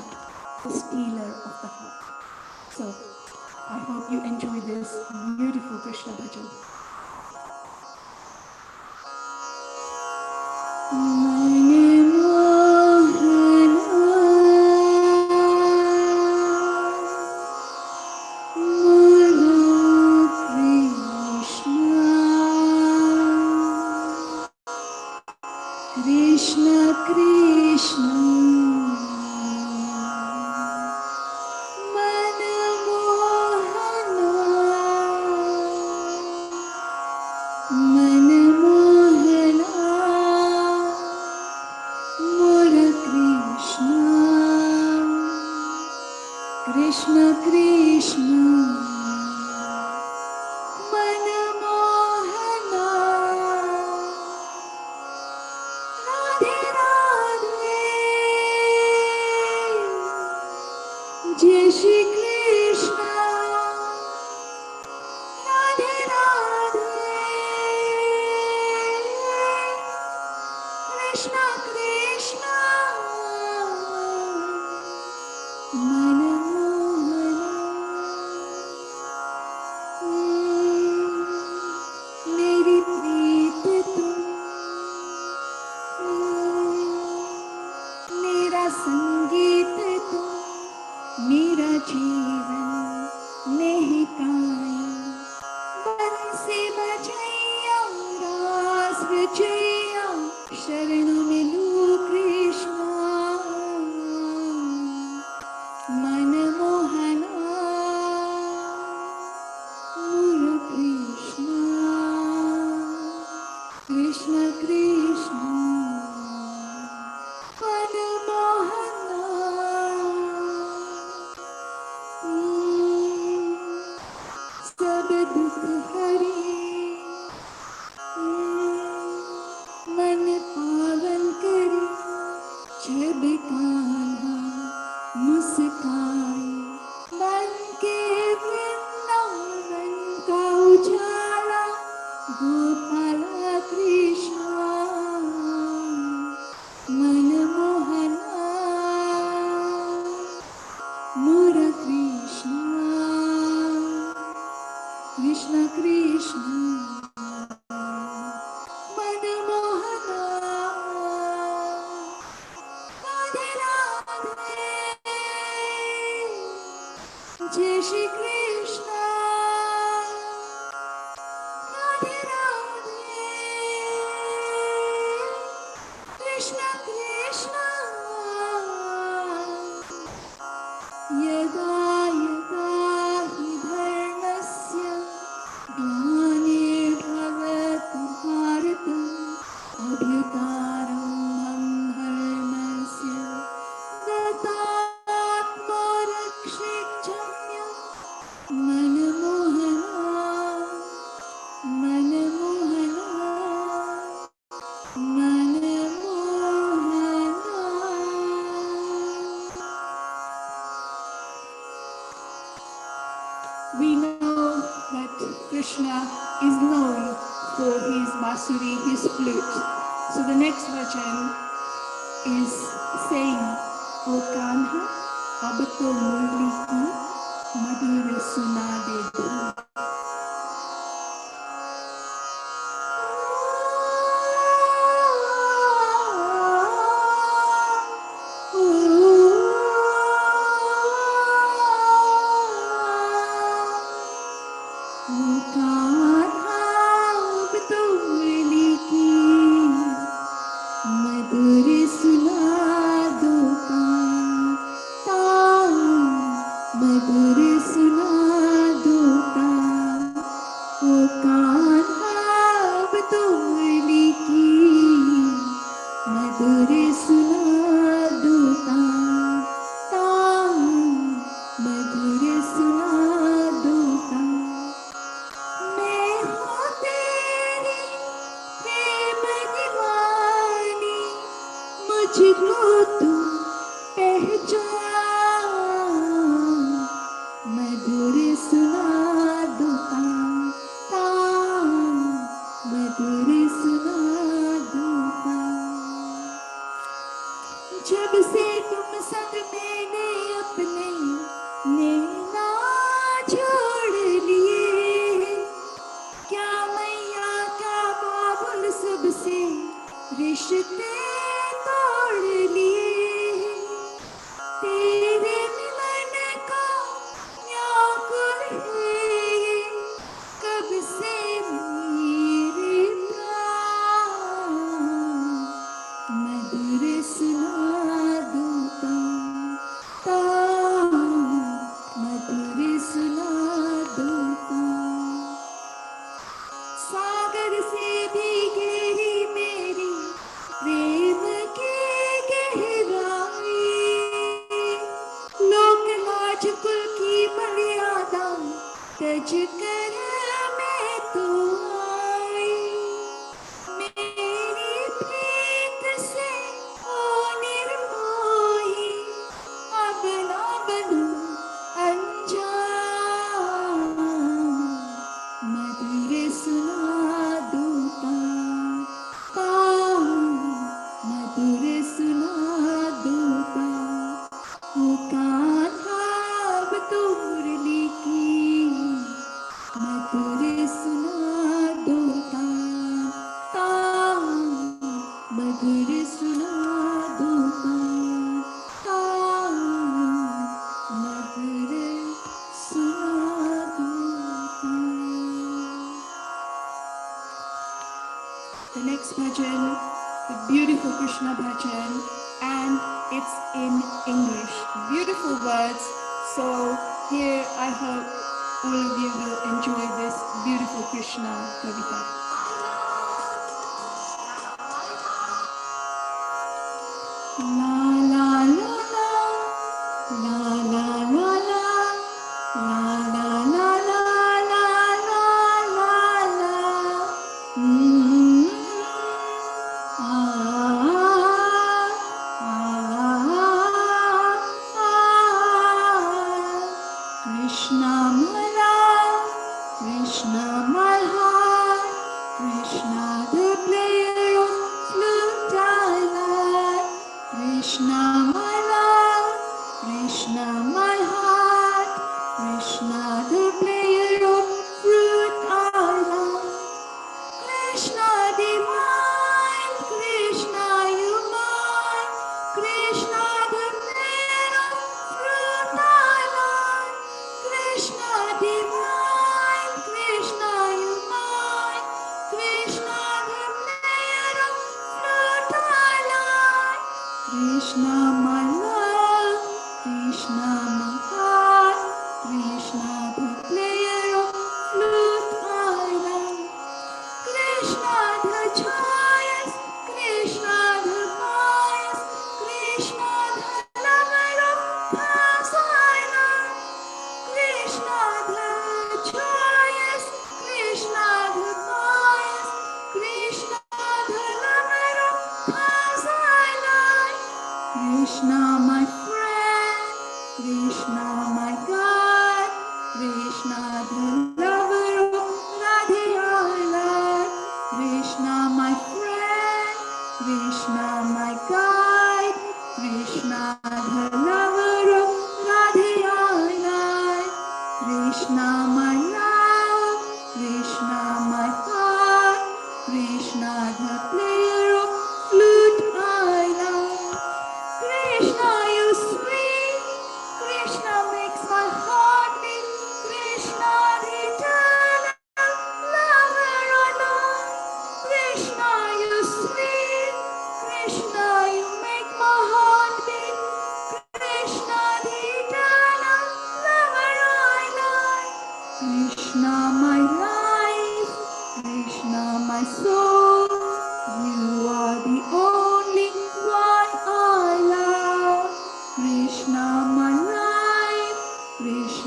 [SPEAKER 19] the stealer of the heart. So I hope you enjoy this beautiful Krishna bhajan. Krishna Krishna Manamohana Manamohana Mora Krishna Krishna Krishna Manamohana Radhe Radhe Jai Shri Krishna Radhe Radhe Krishna Krishna Manamohana. मेरी प्रीत तुम, मेरा संगीत तुम, मेरा जीवन नहीं काया. बंसी बजैया रास रचैया, शरण मिलू Krishna. मनमोहना Mura Krishna Krishna Krishna Manamohana. Sab dukh hari मन पावन करी. जब कान्हा मुस्काए, मन के वृंदावन का उजाला. गोपाला कृष्णा मनमोहना. मुरा Krishna Krishna Manamohana Radhe Radhe Jai Shri Krishna Radhe Radhe Krishna Krishna Yada Yada Hi Dharmasya Glanirbhavati Bharata Abhyutarambham Dharmasya Tatatmarakshichamya Manamohana Manamohana We know that Krishna is known for his basuri, his flute. So the next bhajan is saying, O Kanha, ab to murli ki madhur suna de do. मधुर सुना दो मधुर सुना दो ओ कान्हा अब तो मुरली की मधुर सुना दो मधुर सुना दो मैं हूँ तेरी प्रेम दीवानी मुझको तू पहचान मधुर सुना दो मधुर सुना दो जब से तुम संग मैंने अपने नैना छोड़ लिए क्या मैया का बाबुल सबसे रिश्ते तोड़ लिए तेरे मिलन का व्याकुल है कब से मेरे प्राण मधुर सुना दो मधुर सुना दो सागर से भी गहरी मेरी प्रेम की गहराई लोक लाज कुल की मर्यादा तज कर मैं तो आई मेरी प्रीत से ओ निर्मोही अब ना बनूं अनजान मधुर सुना दो मधुर सुना दो ओ कान्हा अब तो मुरली की मधुर सुना दो मधुर सुना दो मधुर सुना दो The next bhajan, the beautiful Krishna bhajan, and it's in English. Beautiful words. So here I hope all of you will enjoy this beautiful Krishna kavita. La la la la, la la la la, la la la la, la la la la. Krishna Mala, Krishna Malhar, Krishna the player of flute I like. Krishna Mala, Krishna Malhar,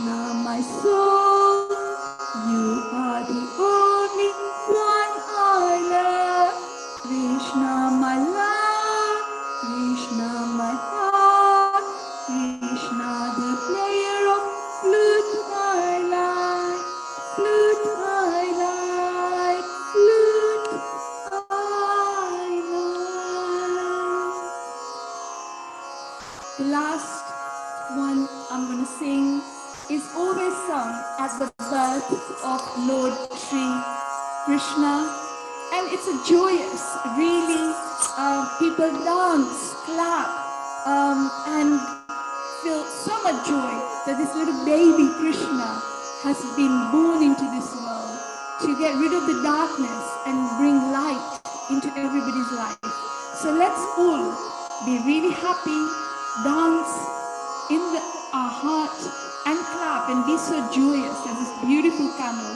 [SPEAKER 19] Krishna, my soul, you are the only one I love. Krishna, my love, Krishna, my heart, Krishna, the player of flute I like, flute I like, flute I like. The last one I'm going to sing is always sung at the birth of Lord Sri Krishna, and it's a joyous, really, people dance, clap, and feel so much joy that this little baby Krishna has been born into this world to get rid of the darkness and bring light into everybody's life. So let's all be really happy, dance in our heart, and clap and be so joyous that this beautiful camel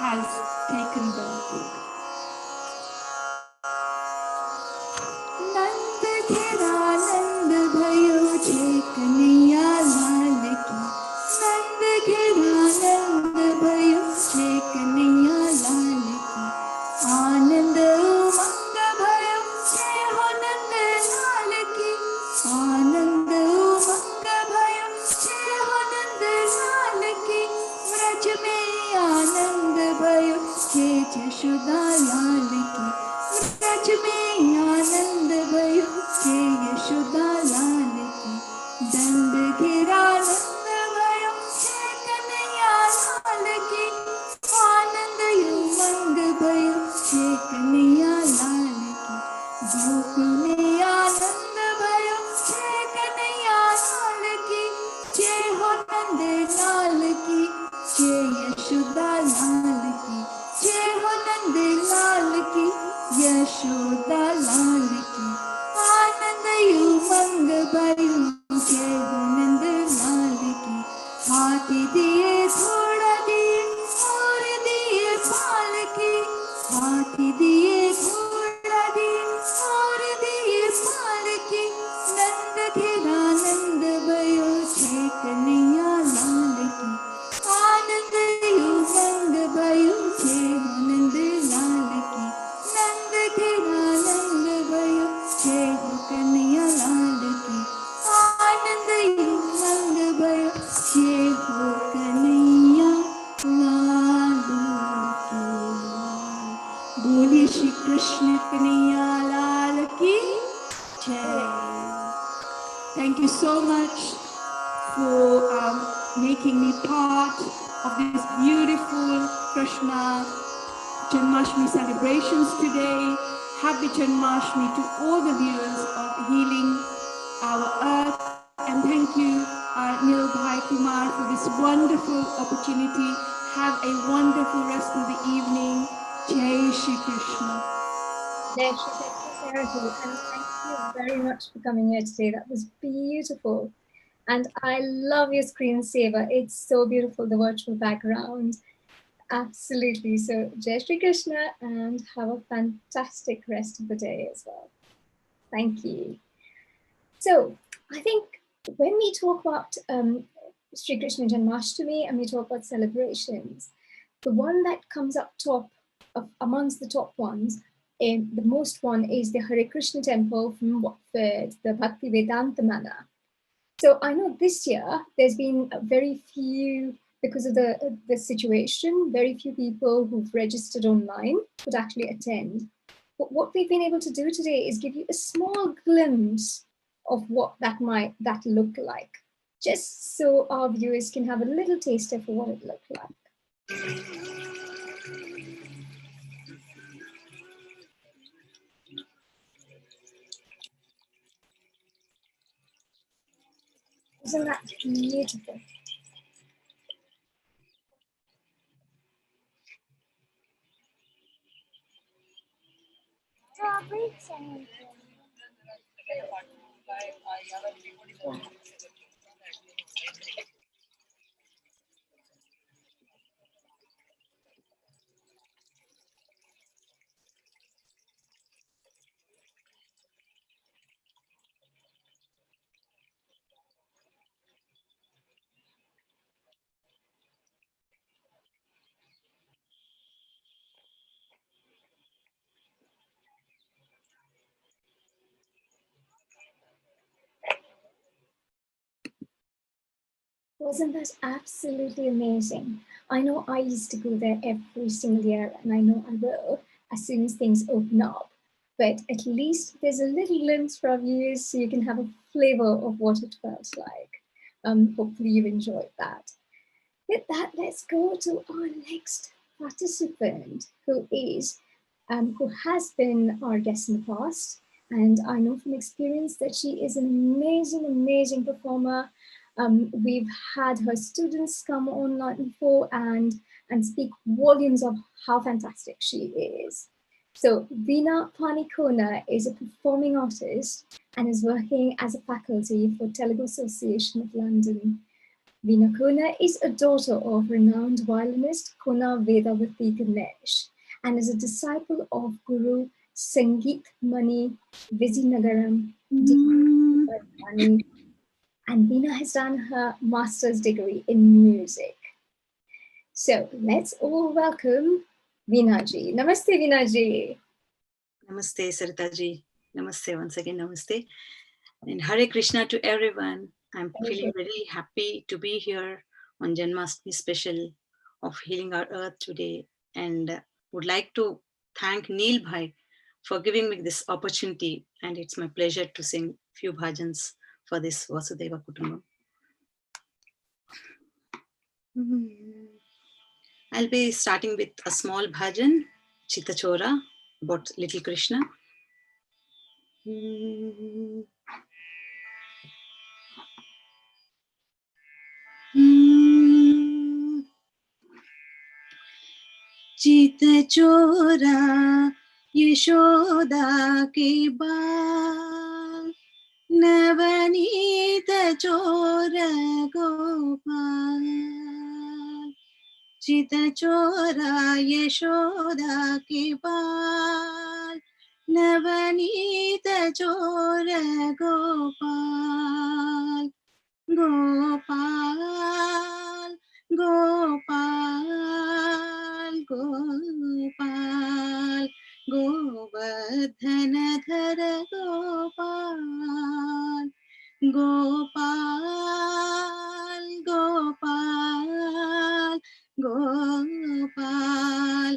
[SPEAKER 19] has taken birth. नंद घेरा नंद भयो छे कन्हैया लाल की, नंद घेरा नंद भयो छे कन्हैया लाल की, आनंद उमंग भयो छे हो नंद लाल की, आनंद उमंग भयो छे हो नंद लाल की, व्रज में आनंद भयो छे जशोदा लाल की, व्रज में आनंद भयो छे यशोदा लाल की, दंड घेरा नंद भयो छे कन्हैया लाल की, आनंद उमंग भयो छे कन्हैया लाल की, गोकुल में आनंद भयो छे कन्हैया लाल की, जय हो नंद लाल की, जय यशोदा लाल की, जय हो नंद लाल की, यशोदा लाल की, आनंद उमंग भयो जय हो नंद लाल की, हाथी दिए घोड़ा दिए और दिए पालकी, हाथी दिए घोड़ा दिए और दिए पालकी, नंद घेरा नंद भयो छे कन्हैया लाल की, आनंद उमंग भयो छे हो नंद लाल की, नंद घेरा नंद भयो छे हो कन्हैया लाल की, आनंद उमंग भयो छे हो कन्हैया लाल की। बोलिए श्री कृष्ण कन्हैया लाल की जय। Thank you so much for making me part of this beautiful Krishna Janmashtami celebrations today. Happy Janmashtami to all the viewers of Healing Our Earth. And thank you, Neil Bhai Kumar, for this wonderful opportunity. Have a wonderful rest of the evening. Jai Shri Krishna.
[SPEAKER 18] Jai Shri Krishna, Saraju, and thank you very much for coming here today. That was beautiful. And I love your screensaver. It's so beautiful, the virtual background. Absolutely. So, Jai Shri Krishna, and have a fantastic rest of the day as well. Thank you. So, I think when we talk about Sri Krishna Janmashtami and we talk about celebrations, the one that comes up top amongst the top ones, the most one is the Hare Krishna temple from Watford, the Bhakti Vedanta Manor. So I know this year there's been very few, because of the situation, very few people who've registered online could actually attend. But what we've been able to do today is give you a small glimpse of what that might look like, just so our viewers can have a little taster for what it looked like. Isn't that beautiful? Wasn't that absolutely amazing? I know I used to go there every single year, and I know I will as soon as things open up. But at least there's a little glimpse from you so you can have a flavor of what it felt like. Hopefully you enjoyed that. With that, let's go to our next participant, who has been our guest in the past. And I know from experience that she is an amazing, amazing performer. We've had her students come online before and speak volumes of how fantastic she is. So Veena Panikona is a performing artist and is working as a faculty for Telugu Association of London. Veena Kona is a daughter of renowned violinist Kona Vedavati Ganesh and is a disciple of Guru Sangeet Mani Vizinagaram and Veena has done her master's degree in music. So let's all welcome Veena ji. Namaste, Veena ji.
[SPEAKER 20] Namaste, Sarita ji. Namaste once again, namaste. And Hare Krishna to everyone. I'm feeling very happy to be here on Janmashtami special of Healing Our Earth today, and would like to thank Neil Bhai for giving me this opportunity, and it's my pleasure to sing few bhajans for this Vasudeva Kutumbam. I'll be starting with a small bhajan, Chita Chora, about little Krishna. चित चोरा यशोदा के बाल, नवनीत चोर गोपाल। चित चोरा यशोदा के बाल, नवनीत चोर गोपाल। गोपाल गोपाल गोपाल, गोवर्धन धर गोपाल। गोपाल गोपाल गोपाल,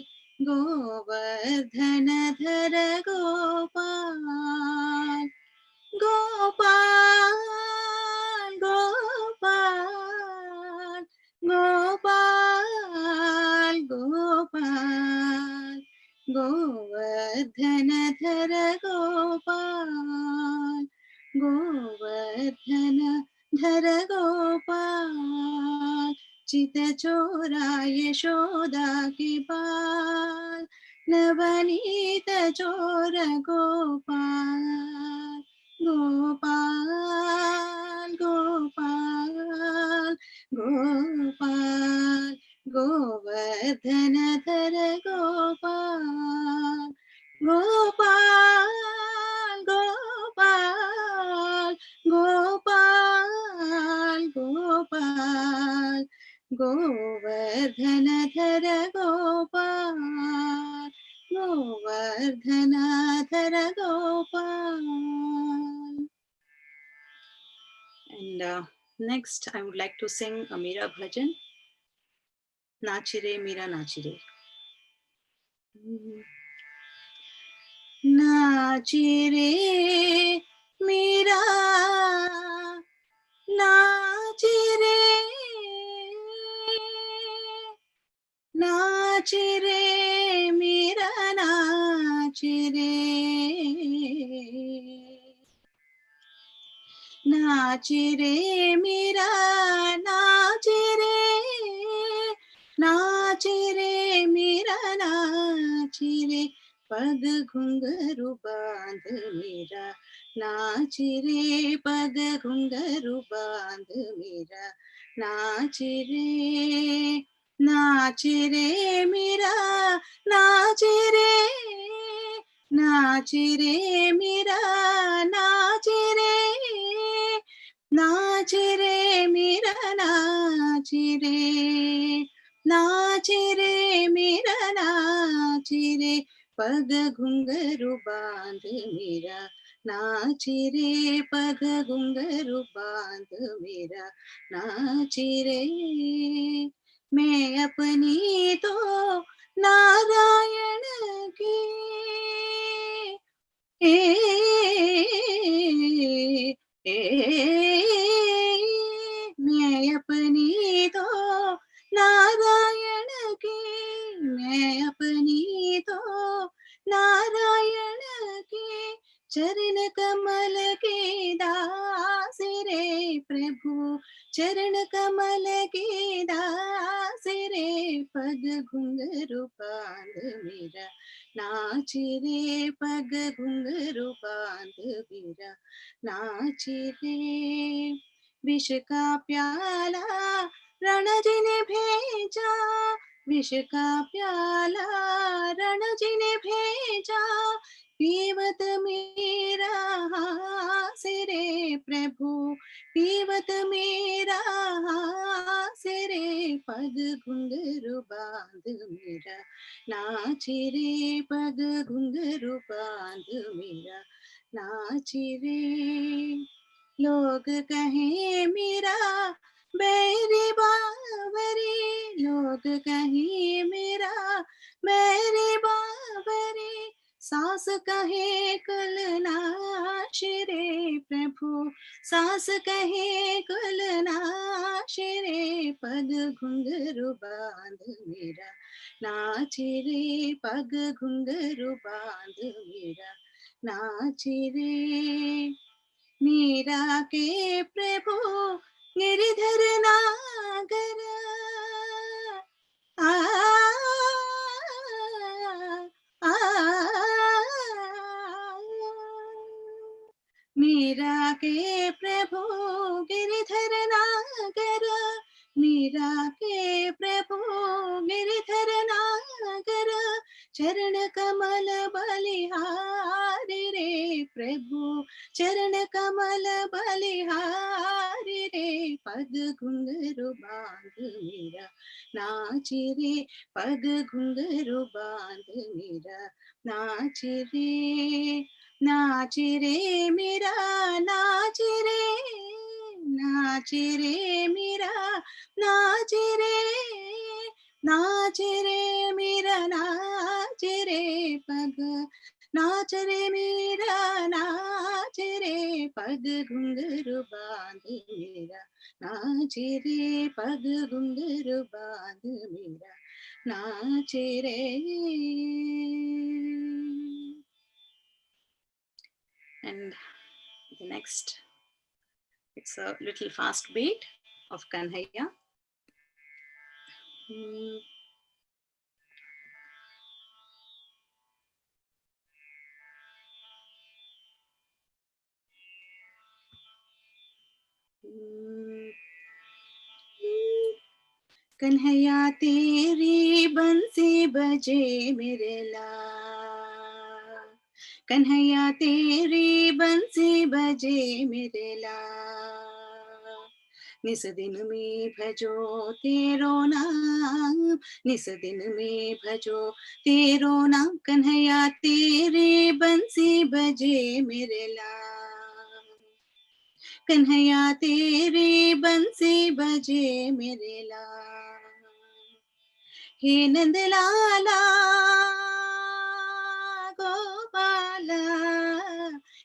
[SPEAKER 20] गोवर्धन धर गोपाल। गोपाल गोपाल गोपाल गोपाल, गोवर्धन धर गोपाल। गोवर्धन धर गोपाल। चित चोरा यशोदा के बाल, नवनीत चोर गोपाल। गोपाल गोपाल गोपाल, गोवर्धन धर गोपाल। गोपाल गोपाल गोपाल गोपाल, गोवर्धन धर गोपाल। गोवर्धन धर Gopal. And next I would like to sing a Meera bhajan, Nachire Meera Nachire. Nachire Meera Nachire, Nachire Meera Nachire। नाचिरे Meera नाचिरे, नाचिरे Meera नाचिरे, पग घुंघरू बांध मेरा। नाचिरे पग घुंघरू बांध मेरा। नाचिरे नाचिरे मीरा नाचिरे, नाचिरे मीरा नाचिरे। नाचिरे मीरा नाचिरे, नाचिरे मीरा नाचिरे, पग घुंघरू बांध मेरा। नाची रे पग घुंघरू बांध मेरा नाची रे मैं अपनी तो नारायण की मैं अपनी तो नारायण की मैं अपनी तो नारायण के चरण कमल के दास रे प्रभु चरण कमल के दास रे पग घुंघरू बांध मेरा नाच रे पग घुंघरू बांध मेरा नाच रे विष का प्याला रणजी ने भेजा विष का प्याला रणजी ने भेजा पीवत मेरा हास रे प्रभु पीवत मेरा हास रे पग घुंघरू बांध मेरा नाच रे पग घुंघरू बांध मेरा नाच रे लोग कहें मेरा बैरी बावरे लोग कहें मेरा बैरी बावरे सास कहे कुलनाश रे प्रभु सास कहे कुलनाश रे पग घुंघरू बांध मेरा नाच रे पग घुंघरू बांध मेरा नाच रे मीरा के प्रभु गिरिधर नागर आ मीरा के प्रभु गिरिधर नागर मीरा के प्रभु गिरिधर नागर चरण कमल बलिहारी रे प्रभु चरण कमल बलिहारी रे पग घुंघरू बांध मेरा नाच रे पग घुंघरू बांध मेरा नाच रे मेरा नाच रे मेरा नाच रे मेरा नाच रे पग नाच रे मेरा नाच रे पग घुंघरू बांध मेरा नाच रे पग घुंघरू बांध मेरा नाच रे And the next, it's a little fast beat of Kanhaiya. Kanhaiya तेरी बंसी बजे मेरे लाल कन्हैया तेरी बंसी बजे मेरे लाल निस दिन में भजो तेरो नाम निस दिन में भजो तेरो नाम कन्हैया तेरी बंसी बजे मेरे लाल कन्हैया तेरी बंसी बजे मेरे लाल हे नंद लाला गोपाला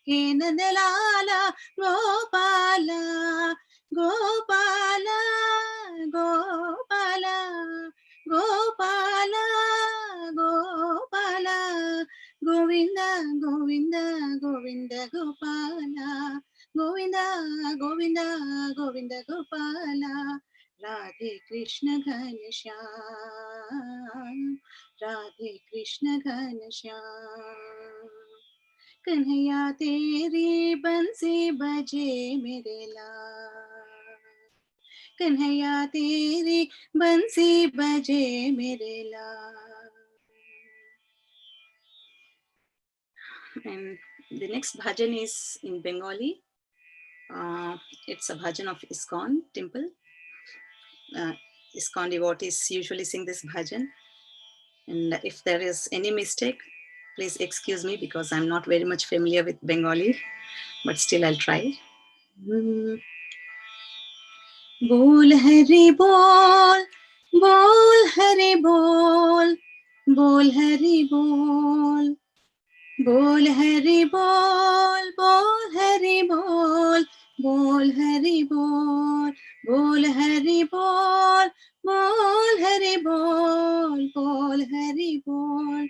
[SPEAKER 20] हे नंद लाला गोपाला गोपाला गोपाला गोपाला गोपाला गोविंदा गोविंदा गोविंद गोपाला गोविंदा गोविंदा गोविंद गोपाला राधे कृष्ण घनश्याम राधे कृष्ण घनश्याम कन्हैया तेरी बंसी बजे मेरे लाल कन्हैया तेरी बंसी बजे मेरे लाल. And the next bhajan is in Bengali. It's a bhajan of ISKCON temple. ISKCON devotees usually sing this bhajan. And if there is any mistake, Please excuse me because I'm not very much familiar with Bengali, but still I'll try. Bol Hari Bol, Bol Hari Bol, Bol Hari Bol. Bol Hari Bol, Bol Hari Bol, Bol Hari Bol, Bol Hari Bol, Bol Hari Bol, Bol Hari Bol.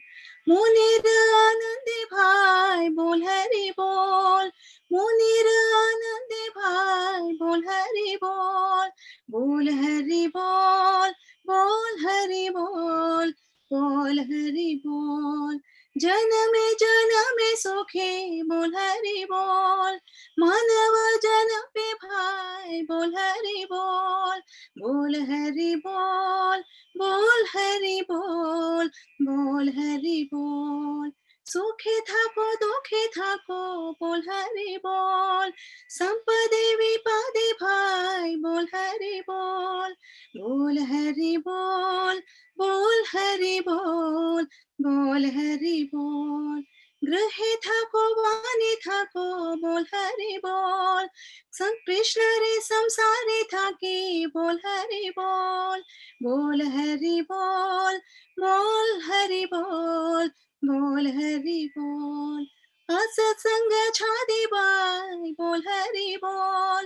[SPEAKER 20] Munir Anand Bhai, Bol Hari Bol, Munir Anand Bhai, Bol Hari Bol, Bol Hari Bol, Bol Hari Bol, Bol Hari Bol. जनमे जनमे सुखे बोल हरि बोल मानव जन्म पे भाई बोल हरि बोल बोल हरि बोल बोल हरि बोल बोल हरि बोल सुखे थाको दुखे थाको बोल हरि बोल संपदे विपदे भाई बोल हरि बोल बोल हरि बोल बोल हरि बोल बोल हरि बोल ग्रहे थाको वाणी थाको बोल हरि बोल कृष्ण रे संसारे थाके बोल हरि बोल बोल हरि बोल बोल हरि बोल बोल हरि बोल असत्संग छादे बाय बोल हरि बोल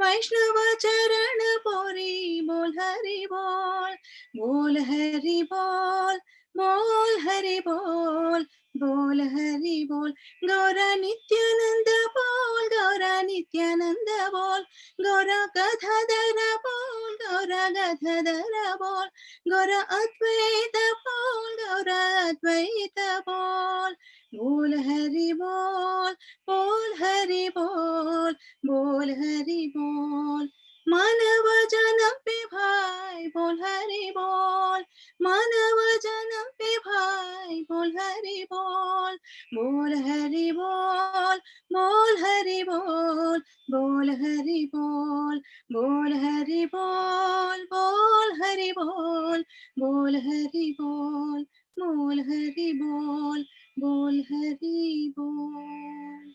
[SPEAKER 20] वैष्णव चरण पोरी बोल हरि बोल बोल हरि बोल बोल हरि बोल बोल हरि बोल गौरा नित्यानंद बोल गौरा नित्यानंद बोल गौरा गदाधर बोल गौरा गदाधर बोल गौरा अद्वैत बोल गौरा अद्वैत बोल बोल हरि बोल बोल हरि बोल बोल हरि बोल मानव जन्म पे भाई बोल हरि बोल मानव जन्म पे भाई बोल हरि बोल बोल हरि बोल बोल हरि बोल बोल हरि बोल बोल हरि बोल बोल हरि बोल बोल हरि बोल बोल हरि बोल बोल हरि बोल.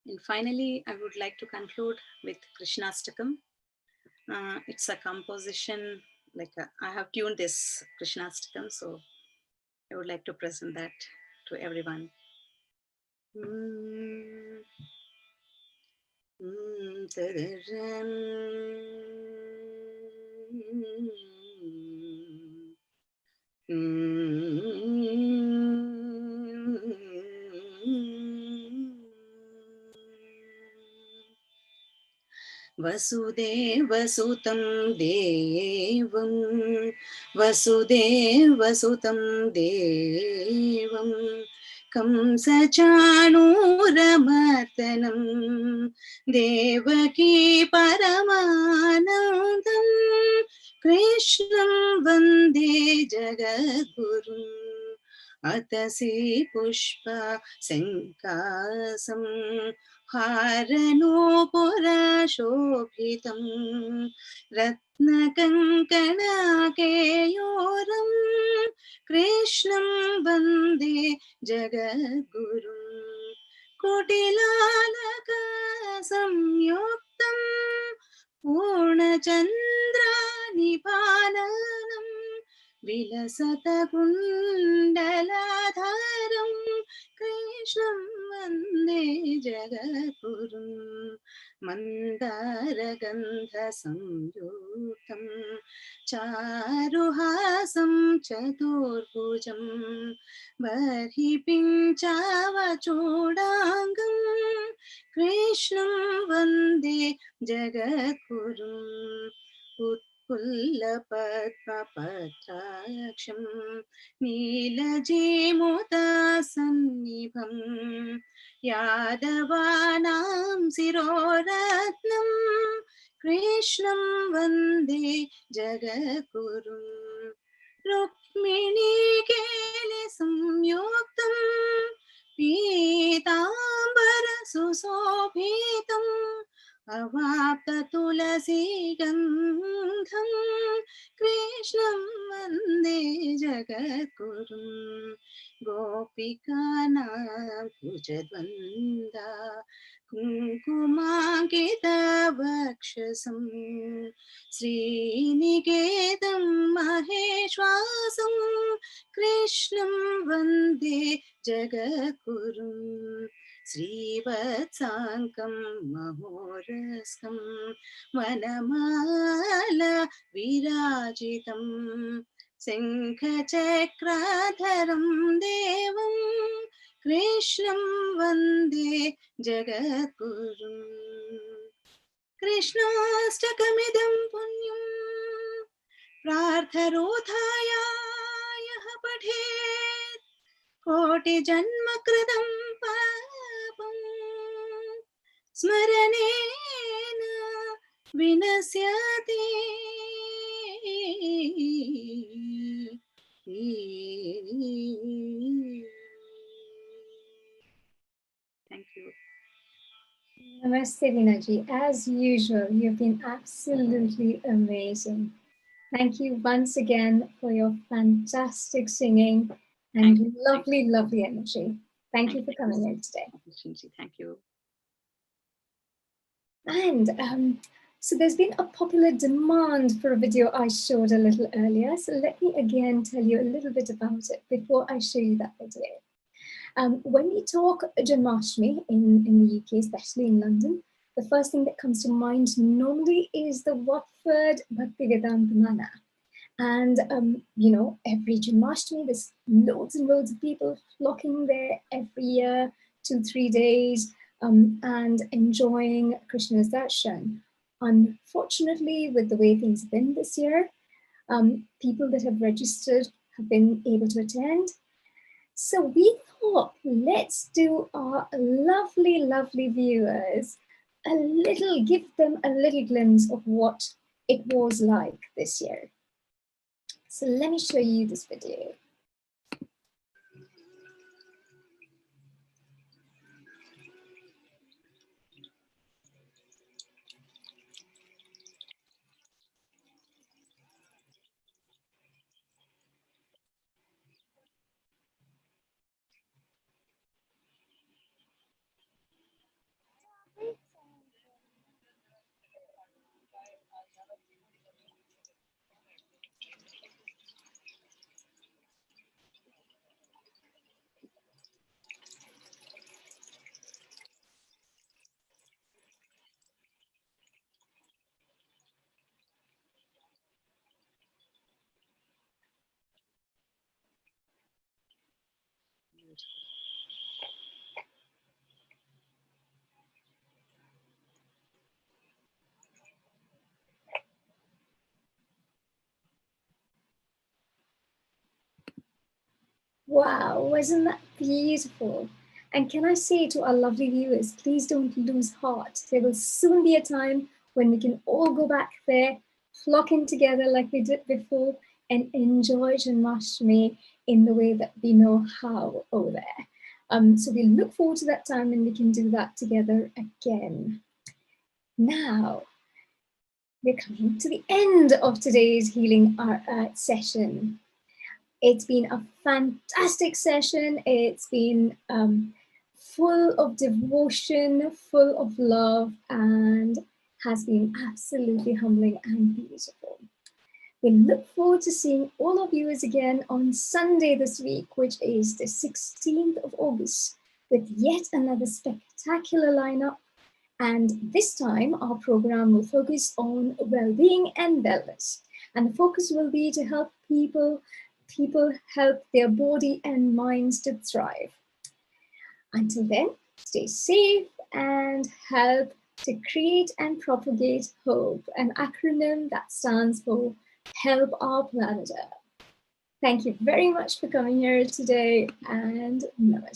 [SPEAKER 20] And finally, I would like to conclude with Krishnastakam. It's a composition, I have tuned this Krishnastakam, so I would like to present that to everyone. वसुदेवसुतं देवं वसुदेवसुतं देवं कंसचाणूरमर्दनं देवकी परमानन्दं कृष्णं वन्दे जगद्गुरुम् अतसी पुष्प शङ्कासं हारनूपुरशोभितं रत्नकङ्कणकेयूरं कृष्णं वन्दे जगद्गुरुम् कुटिलालकसंयुक्तं पूर्णचन्द्रानिपालनं विलसतकुण्डलाधारं कृष्णं वन्दे जगद्गुरुम् मन्दारगन्धसंयुक्तं चारुहासं चतुर्भुजं बर्हिपिञ्चावचूडाङ्गं कृष्णं वन्दे जगद्गुरुम् उत्पुल्लपद्मपत्राक्षं नीलजीमुतसन्निभं यादवानां शिरोरत्नं कृष्णं वन्दे जगद्गुरुम् रुक्मिणीकेलिसंयुक्तं पीताम्बरसुशोभितम् अवाप्ततुलसीगन्धं कृष्णं वन्दे जगद्गुरुं गोपिकानां भुजद्वन्द्वा कुङ्कुमाङ्कितवक्षसं श्रीनिकेतं महेश्वासं कृष्णं वन्दे जगद्गुरुं श्रीवत्साङ्कं महोरस्कं वनमाला विराजितं शङ्खचक्राधरं देवं कृष्णं वन्दे जगद्गुरुम् कृष्णाष्टकमिदं पुण्यं प्रार्थरोधाय यः पठेत् कोटिजन्मकृतं पापं स्मरणेन विनश्यति Thank you.
[SPEAKER 18] Namaste, Veena-ji. As usual, you've been absolutely amazing. Thank you once again for your fantastic singing and lovely, lovely energy. Thank you for coming in today.
[SPEAKER 20] Thank you.
[SPEAKER 18] And so there's been a popular demand for a video I showed a little earlier. So let me again tell you a little bit about it before I show you that video. When we talk Janmashtami in the UK, especially in London, the first thing that comes to mind normally is the Watford Bhaktivedanta Mana. And, you know, every Janmashtami, there's loads and loads of people flocking there every year, 2-3 days, and enjoying Krishna's darshan. Unfortunately, with the way things have been this year, people that have registered have been able to attend. So we thought, let's do our lovely, lovely viewers give them a little glimpse of what it was like this year. So let me show you this video. Wow, wasn't that beautiful? And can I say to our lovely viewers, please don't lose heart. There will soon be a time when we can all go back there, flock in together like we did before, and enjoy Janmashtami in the way that we know how over there. So we look forward to that time when we can do that together again. Now, we're coming to the end of today's Healing Our Earth session. It's been a fantastic session. It's been full of devotion, full of love, and has been absolutely humbling and beautiful. We look forward to seeing all of you again on Sunday this week, which is the 16th of August, with yet another spectacular lineup. And this time, our program will focus on well-being and wellness. And the focus will be to help people help their body and minds to thrive. Until then, stay safe and help to create and propagate hope, an acronym that stands for Help Our Planet Earth. Thank you very much for coming here today, and namaste.